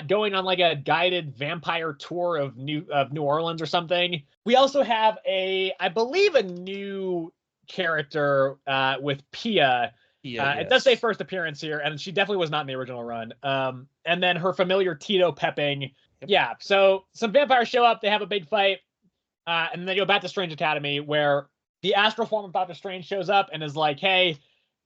going on like a guided vampire tour of New Orleans or something. We also have I believe a new character with Pia. It does say first appearance here, and she definitely was not in the original run. And then her familiar Tito Pepping. Yep. Yeah, so some vampires show up, they have a big fight. And then they go back to Strange Academy where the astral form of Doctor Strange shows up and is like, hey,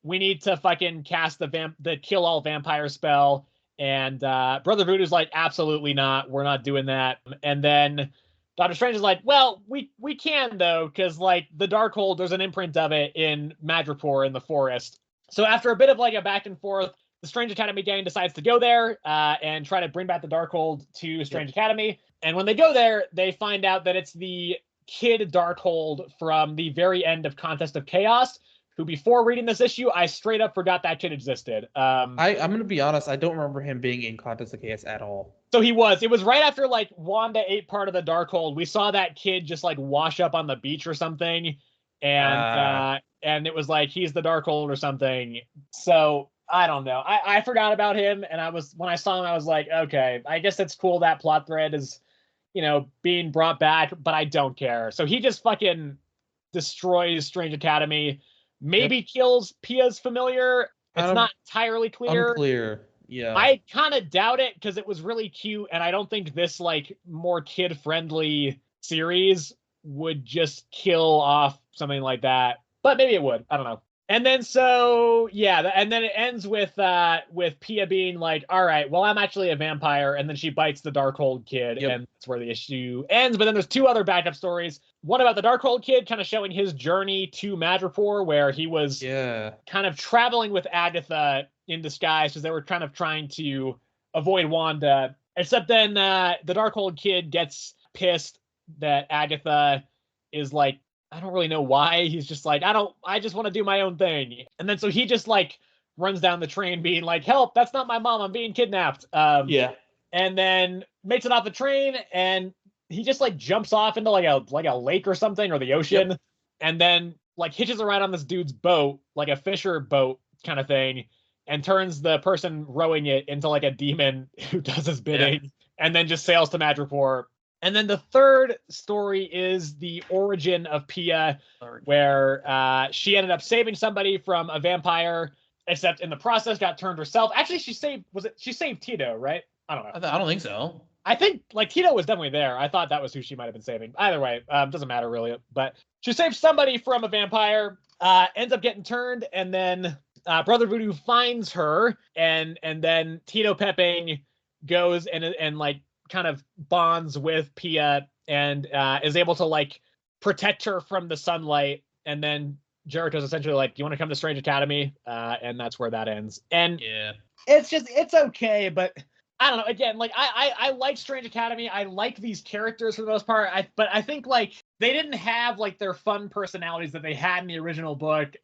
we need to fucking cast the kill all vampire spell. And Brother Voodoo's like, absolutely not. We're not doing that. And then Doctor Strange is like, well, we can though, because like the Darkhold, there's an imprint of it in Madripoor in the forest. So after a bit of like a back and forth, the Strange Academy gang decides to go there and try to bring back the Darkhold to Strange Academy. And when they go there, they find out that it's the kid Darkhold from the very end of Contest of Chaos, who before reading this issue, I straight up forgot that kid existed. I'm gonna be honest, I don't remember him being in Contest of Chaos at all. So he was. It was right after like Wanda ate part of the Darkhold. We saw that kid just like wash up on the beach or something, and it was like he's the Darkhold or something. So I don't know. I forgot about him, and when I saw him, I was like, okay, I guess it's cool that plot thread is, being brought back, but I don't care. So he just fucking destroys Strange Academy. Maybe kills Pia's familiar. It's not entirely clear. Unclear. Yeah. I kind of doubt it because it was really cute, and I don't think this like more kid-friendly series would just kill off something like that. But maybe it would. I don't know. And then and then it ends with Pia being like, all right, well, I'm actually a vampire, and then she bites the Darkhold kid, and that's where the issue ends. But then there's two other backup stories. One about the Darkhold kid kind of showing his journey to Madripoor, where he was kind of traveling with Agatha in disguise because they were kind of trying to avoid Wanda. Except then the Darkhold kid gets pissed that Agatha is like, I don't really know why. He's just like, I just want to do my own thing. And then so he just like runs down the train being like, help, that's not my mom, I'm being kidnapped. And then makes it off the train, and he just like jumps off into like a lake or something, or the ocean, and then like hitches a ride on this dude's boat, like a fisher boat kind of thing, and turns the person rowing it into like a demon who does his bidding, and then just sails to Madripoor. And then the third story is the origin of Pia, where she ended up saving somebody from a vampire, except in the process got turned herself. Actually, she saved Tito, right? I don't know. I don't think so. I think like Tito was definitely there. I thought that was who she might have been saving. Either way, doesn't matter really. But she saved somebody from a vampire, ends up getting turned, and then Brother Voodoo finds her, and then Tito Pepping goes and like kind of bonds with Pia and is able to like protect her from the sunlight. And then Jericho's essentially like, do you want to come to Strange Academy? And that's where that ends. And it's okay, but I don't know. Again, like I like Strange Academy. I like these characters for the most part. But I think like they didn't have like their fun personalities that they had in the original book.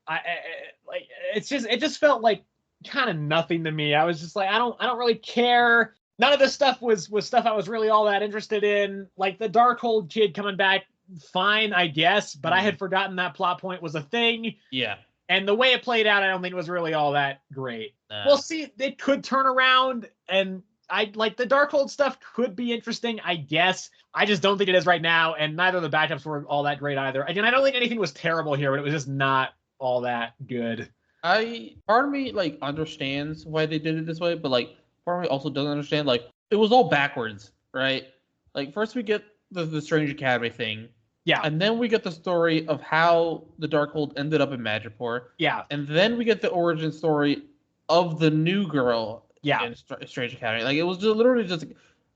It just felt like kind of nothing to me. I was just like, I don't really care. None of this stuff was stuff I was really all that interested in. Like the Darkhold kid coming back, fine, I guess, but I had forgotten that plot point was a thing. Yeah. And the way it played out, I don't think it was really all that great. We'll see. It could turn around, and I like the Darkhold stuff could be interesting, I guess. I just don't think it is right now, and neither of the backups were all that great either. Again, I don't think anything was terrible here, but it was just not all that good. Part of me like understands why they did it this way, but like part of me also doesn't understand, like, it was all backwards, right? Like, first we get the Strange Academy thing. Yeah. And then we get the story of how the Darkhold ended up in Madripoor. Yeah. And then we get the origin story of the new girl in Strange Academy. Like, it was just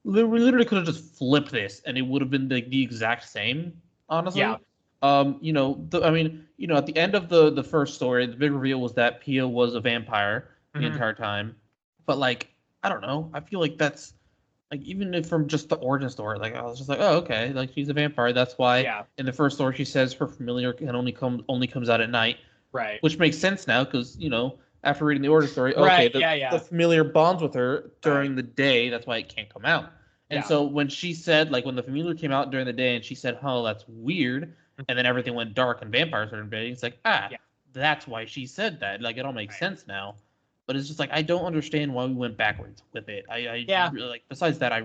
we literally could have just flipped this, and it would have been the exact same, honestly. Yeah. At the end of the first story, the big reveal was that Pia was a vampire the entire time. But, like, I don't know. I feel like that's like, even if from just the origin story, like I was just like, oh, okay, like she's a vampire. That's why in the first story she says her familiar can only comes out at night, right? Which makes sense now because after reading the origin story, okay, the familiar bonds with her during the day. That's why it can't come out. And so when she said, like, when the familiar came out during the day and she said, oh, that's weird, and then everything went dark and vampires started invading, it's like, that's why she said that. Like, it all makes sense now. But it's just like, I don't understand why we went backwards with it. I really, like, besides that, I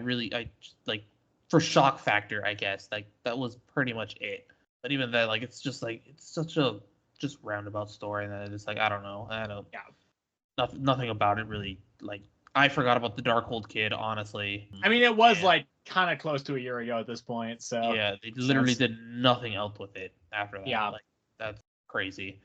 just, like, for shock factor, I guess, like, that was pretty much it. But even that, like, it's just like, it's such a just roundabout story, and then it's like, I don't know. Nothing about it really, like, I forgot about the Darkhold kid, honestly. I mean, it was like kind of close to a year ago at this point, so yeah, they literally did nothing else with it after that. Yeah, like, that's crazy.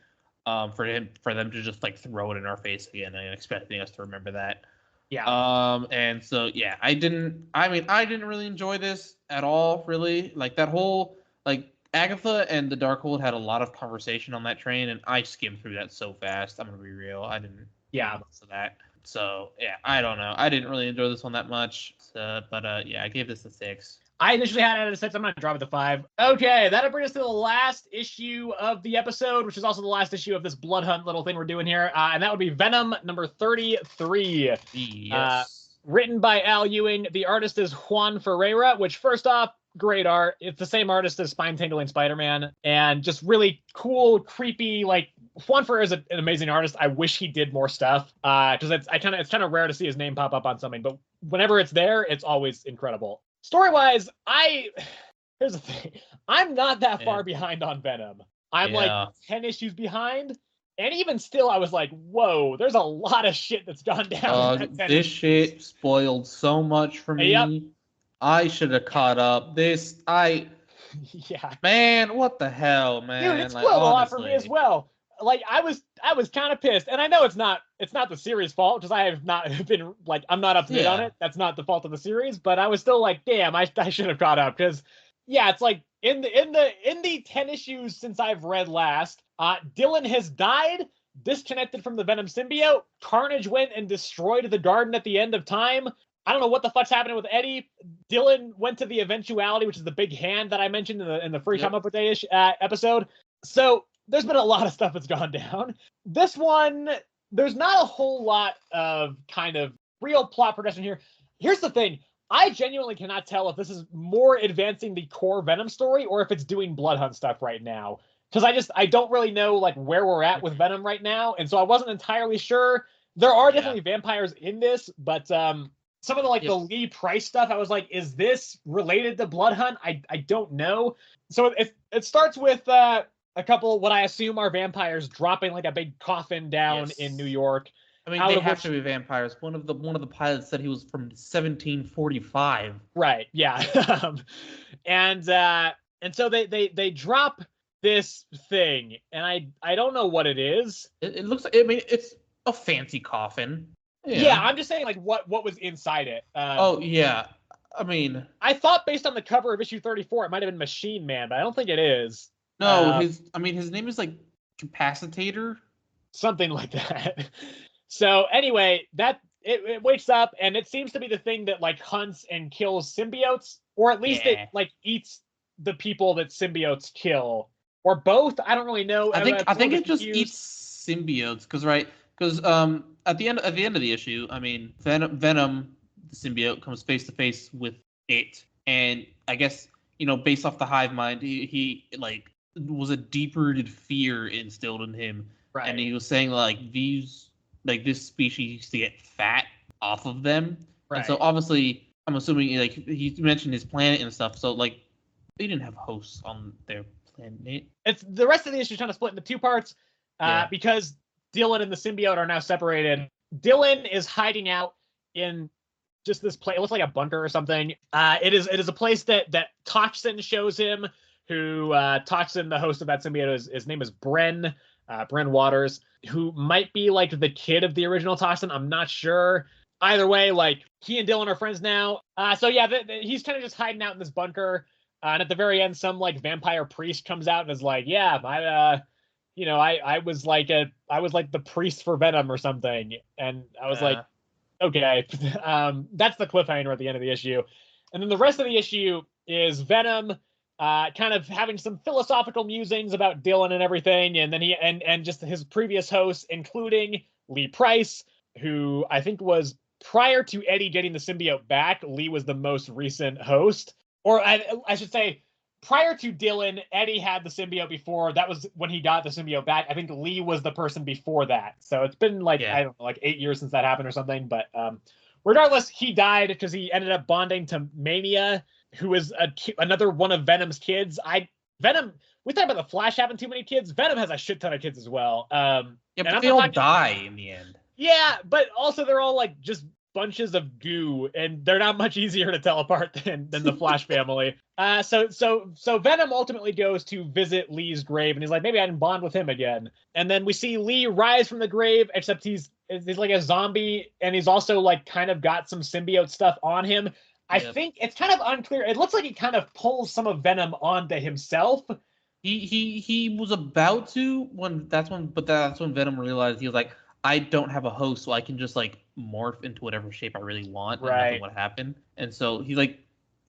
For them to just like throw it in our face again and expecting us to remember that. Yeah. And so I didn't really enjoy this at all, really. Like, that whole, like, Agatha and the Darkhold had a lot of conversation on that train, and I skimmed through that so fast. I'm gonna be real. I didn't most of that. So yeah, I don't know. I didn't really enjoy this one that much. But yeah, I gave this a 6. I initially had it at a 6. I'm going to drop it to 5. Okay, that'll bring us to the last issue of the episode, which is also the last issue of this Blood Hunt little thing we're doing here. And that would be Venom number 33. Yes. Written by Al Ewing. The artist is Juan Ferreira, which first off, great art. It's the same artist as Spine Tingling Spider-Man. And just really cool, creepy, like, Juan Ferreira is an amazing artist. I wish he did more stuff. Because it's kind of rare to see his name pop up on something. But whenever it's there, it's always incredible. Story-wise, here's the thing. I'm not that far behind on Venom. I'm like 10 issues behind. And even still, I was like, whoa, there's a lot of shit that's gone down. This shit spoiled so much for me. Yep. I should have caught up. Man, what the hell, man? Dude, it spoiled a lot for me as well. Like, I was kind of pissed, and I know it's not the series' fault because I have not been like, I'm not up to date on it. That's not the fault of the series, but I was still like, damn, I should have caught up because it's like in the 10 issues since I've read last, Dylan has died, disconnected from the Venom symbiote. Carnage went and destroyed the garden at the end of time. I don't know what the fuck's happening with Eddie. Dylan went to the eventuality, which is the big hand that I mentioned in the free comic book day episode. So there's been a lot of stuff that's gone down. This one, there's not a whole lot of kind of real plot progression here. Here's the thing. I genuinely cannot tell if this is more advancing the core Venom story or if it's doing Blood Hunt stuff right now. Because I don't really know like where we're at with Venom right now. And so I wasn't entirely sure. There are definitely vampires in this, but some of the the Lee Price stuff, I was like, is this related to Blood Hunt? I don't know. So it starts with a couple, what I assume are vampires, dropping like a big coffin down in New York. I mean, they have to be vampires. One of the pilots said he was from 1745. Right. Yeah. And so they drop this thing, and I don't know what it is. It looks like, I mean, it's a fancy coffin. Yeah, I'm just saying like what was inside it. I mean, I thought based on the cover of issue 34, it might have been Machine Man, but I don't think it is. No, his name is like Capacitator, something like that. So anyway, that it wakes up, and it seems to be the thing that like hunts and kills symbiotes, or at least it like eats the people that symbiotes kill, or both. I don't really know. I think it just eats symbiotes because at the end of the issue, I mean, Venom, the symbiote, comes face to face with it, and I guess based off the hive mind, he like was a deep-rooted fear instilled in him, right? And he was saying like this species used to get fat off of them, right? And so obviously, I'm assuming like he mentioned his planet and stuff, so like they didn't have hosts on their planet. It's the rest of the issue is kind of split into two parts, because Dylan and the symbiote are now separated. Dylan is hiding out in just this place. It looks like a bunker or something. It is a place that Toxin shows him. Who Toxin, the host of that symbiote, his name is Bren Waters, who might be like the kid of the original Toxin. I'm not sure. Either way, like he and Dylan are friends now. So yeah, he's kind of just hiding out in this bunker. And at the very end, some like vampire priest comes out and is like, "Yeah, I was like the priest for Venom or something." And I was like, okay. That's the cliffhanger at the end of the issue. And then the rest of the issue is Venom kind of having some philosophical musings about Dylan and everything. And then he and just his previous hosts, including Lee Price, who I think was prior to Eddie getting the symbiote back. Lee was the most recent host. Or I should say, prior to Dylan, Eddie had the symbiote before. That was when he got the symbiote back. I think Lee was the person before that. So it's been like, I don't know, like 8 years since that happened or something. But regardless, he died because he ended up bonding to Mania, who is another one of Venom's kids. Venom, we talk about the Flash having too many kids. Venom has a shit ton of kids as well. But they all die in the end. Yeah, but also they're all like just bunches of goo, and they're not much easier to tell apart than the Flash family. So Venom ultimately goes to visit Lee's grave, and he's like, maybe I can bond with him again. And then we see Lee rise from the grave, except he's like a zombie, and he's also like kind of got some symbiote stuff on him. I think it's kind of unclear. It looks like he kind of pulls some of Venom onto himself. He was about to that's when Venom realized he was like, I don't have a host, so I can just like morph into whatever shape I really want, and Right. nothing would happen. And so he like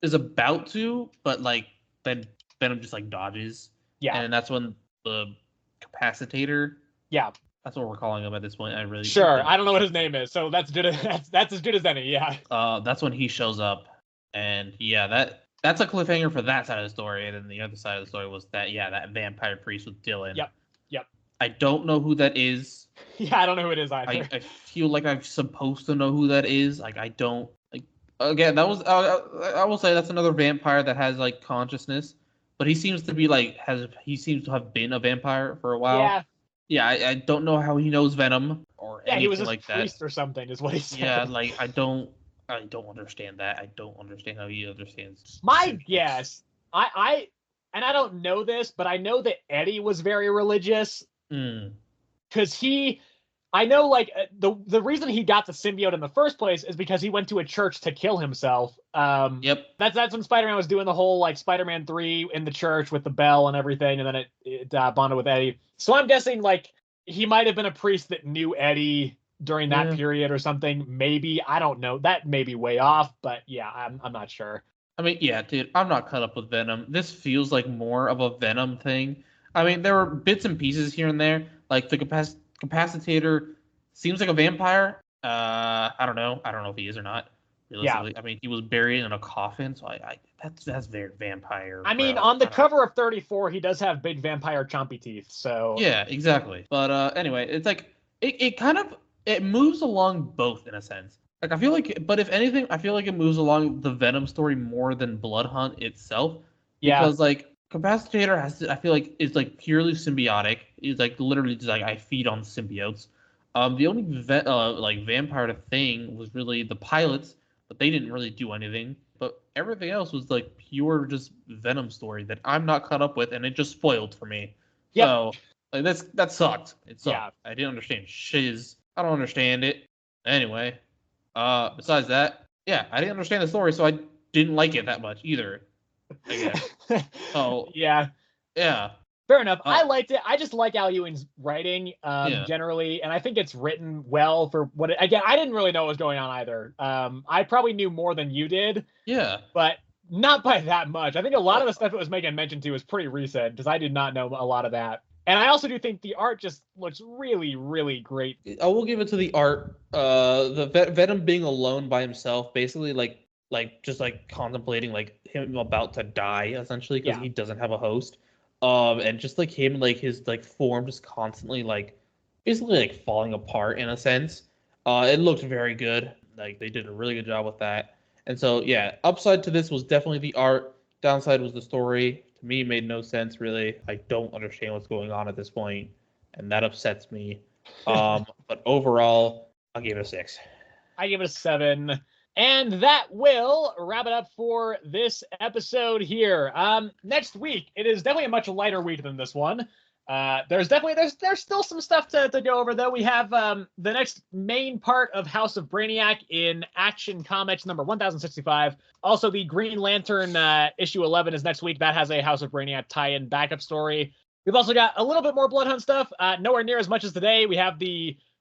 is about to, but like then Venom just like dodges. Yeah. And that's when the capacitator. Yeah. That's what we're calling him at this point. I really sure. I don't know what his name is, so that's good. That's as good as any. Yeah. That's when he shows up, and yeah, that's a cliffhanger for that side of the story. And then the other side of the story was that that vampire priest with Dylan. Yep. I don't know who that is. Yeah, I don't know who it is either. I feel like I'm supposed to know who that is. Like I don't. Like again, that was I will say that's another vampire that has like consciousness, but he seems to be like he seems to have been a vampire for a while. Yeah. Yeah, I don't know how he knows Venom or anything he was like that. priest or something, is what he said. Yeah, like I don't understand that. I don't understand how he understands. My guess, I don't know this, but I know that Eddie was very religious. Because I know like the reason he got the symbiote in the first place is because he went to a church to kill himself. Yep. That's when Spider-Man was doing the whole like Spider-Man 3 in the church with the bell and everything, and then it bonded with Eddie. So I'm guessing like he might have been a priest that knew Eddie during that period or something. Maybe, I don't know. That may be way off, but yeah, I'm not sure. I mean, yeah, dude, I'm not caught up with Venom. This feels like more of a Venom thing. I mean, there were bits and pieces here and there. Like the capacitator seems like a vampire. I don't know. I don't know if he is or not. Realistically, I mean, he was buried in a coffin, so that's very vampire. I mean, on the cover of 34, he does have big vampire chompy teeth. So yeah, exactly. But anyway, it's like it moves along both in a sense. Like I feel like, but if anything, I feel like it moves along the Venom story more than Blood Hunt itself. Yeah. Because like Capacitator I feel like is like purely symbiotic. He's like literally just like I feed on symbiotes. The only like vampire thing was really the pilots, but they didn't really do anything. But everything else was like pure just Venom story that I'm not caught up with, and it just spoiled for me. Yep. So like that sucked. It sucked. Yeah. I didn't understand shiz. I don't understand it. Anyway, besides that, yeah, I didn't understand the story, so I didn't like it that much either. I guess. Oh yeah. Fair enough. I liked it. I just like Al Ewing's writing generally, and I think it's written well for what again, I didn't really know what was going on either. I probably knew more than you did. Yeah. But not by that much. I think a lot of the stuff it was making mention to was pretty recent, because I did not know a lot of that. And I also do think the art just looks really, really great. I will give it to the art. The Venom being alone by himself, basically like just like contemplating like him about to die essentially, because he doesn't have a host. And just like him, like his like form just constantly like basically like falling apart in a sense. It looked very good. Like they did a really good job with that. And so yeah, upside to this was definitely the art. Downside was the story. To me, made no sense really. I don't understand what's going on at this point, and that upsets me. But overall, I'll give it a 6. I give it a 7. And that will wrap it up for this episode here. Next week, it is definitely a much lighter week than this one. There's still some stuff to go over, though. We have the next main part of House of Brainiac in Action Comics number 1065. Also, the Green Lantern issue 11 is next week. That has a House of Brainiac tie-in backup story. We've also got a little bit more Blood Hunt stuff. Nowhere near as much as today. We have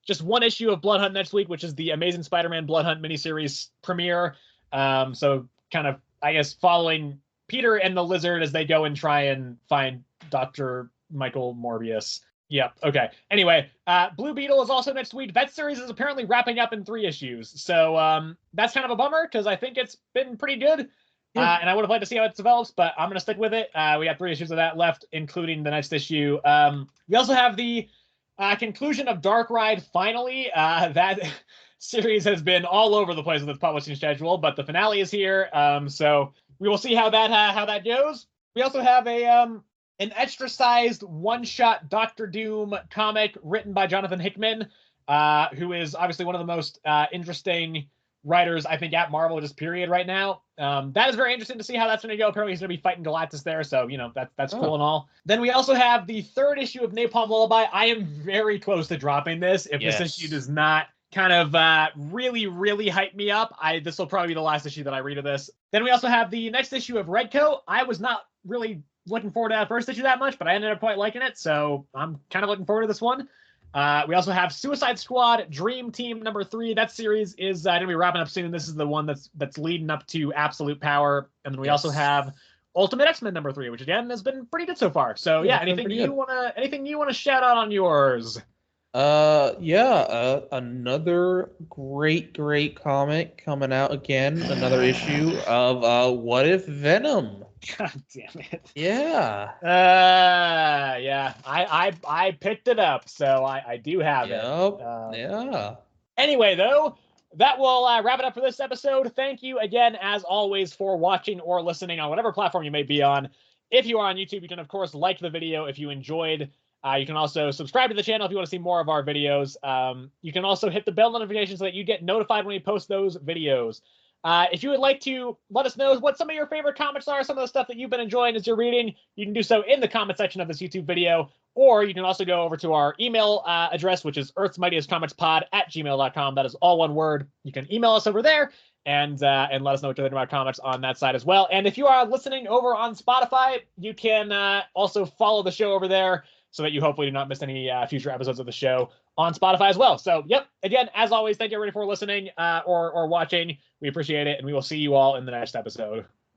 just one issue of Blood Hunt next week, which is the Amazing Spider-Man Blood Hunt miniseries premiere. So kind of, I guess, following Peter and the Lizard as they go and try and find Dr. Michael Morbius. Yep. Okay. Anyway, Blue Beetle is also next week. That series is apparently wrapping up in 3 issues. So that's kind of a bummer, because I think it's been pretty good. And I would have liked to see how it develops, but I'm going to stick with it. We got 3 issues of that left, including the next issue. We also have the conclusion of Dark Ride, finally. That series has been all over the place with its publishing schedule, but the finale is here. So we will see how that goes. We also have an extra-sized one-shot Doctor Doom comic written by Jonathan Hickman, who is obviously one of the most interesting writers, I think, at Marvel, just period, right now. That is very interesting to see how that's going to go. Apparently he's going to be fighting Galactus there, so, that's cool and all. Then we also have the 3rd issue of Napalm Lullaby. I am very close to dropping this. If this issue does not kind of really, really hype me up, this will probably be the last issue that I read of this. Then we also have the next issue of Redcoat. I was not really looking forward to that first issue that much, but I ended up quite liking it, so I'm kind of looking forward to this one. We also have Suicide Squad Dream Team number 3. That series is going to be wrapping up soon. This is the one that's leading up to Absolute Power. And then we also have Ultimate X-Men number 3, which again has been pretty good so far. So yeah, anything you wanna shout out on yours? Another great comic coming out again. Another issue of What If Venom. God damn it. Yeah. Yeah. I picked it up, so I do have it. Yeah. Anyway, though, that will wrap it up for this episode. Thank you again, as always, for watching or listening on whatever platform you may be on. If you are on YouTube, you can, of course, like the video if you enjoyed. You can also subscribe to the channel if you want to see more of our videos. You can also hit the bell notification so that you get notified when we post those videos. If you would like to let us know what some of your favorite comics are, some of the stuff that you've been enjoying as you're reading, you can do so in the comment section of this YouTube video, or you can also go over to our email address, which is earthsmightiestcomicspod@gmail.com. That is all one word. You can email us over there and let us know what you think about comics on that side as well. And if you are listening over on Spotify, you can also follow the show over there so that you hopefully do not miss any future episodes of the show on Spotify as well. So, yep, again, as always, thank you everybody for listening or watching. We appreciate it, and we will see you all in the next episode.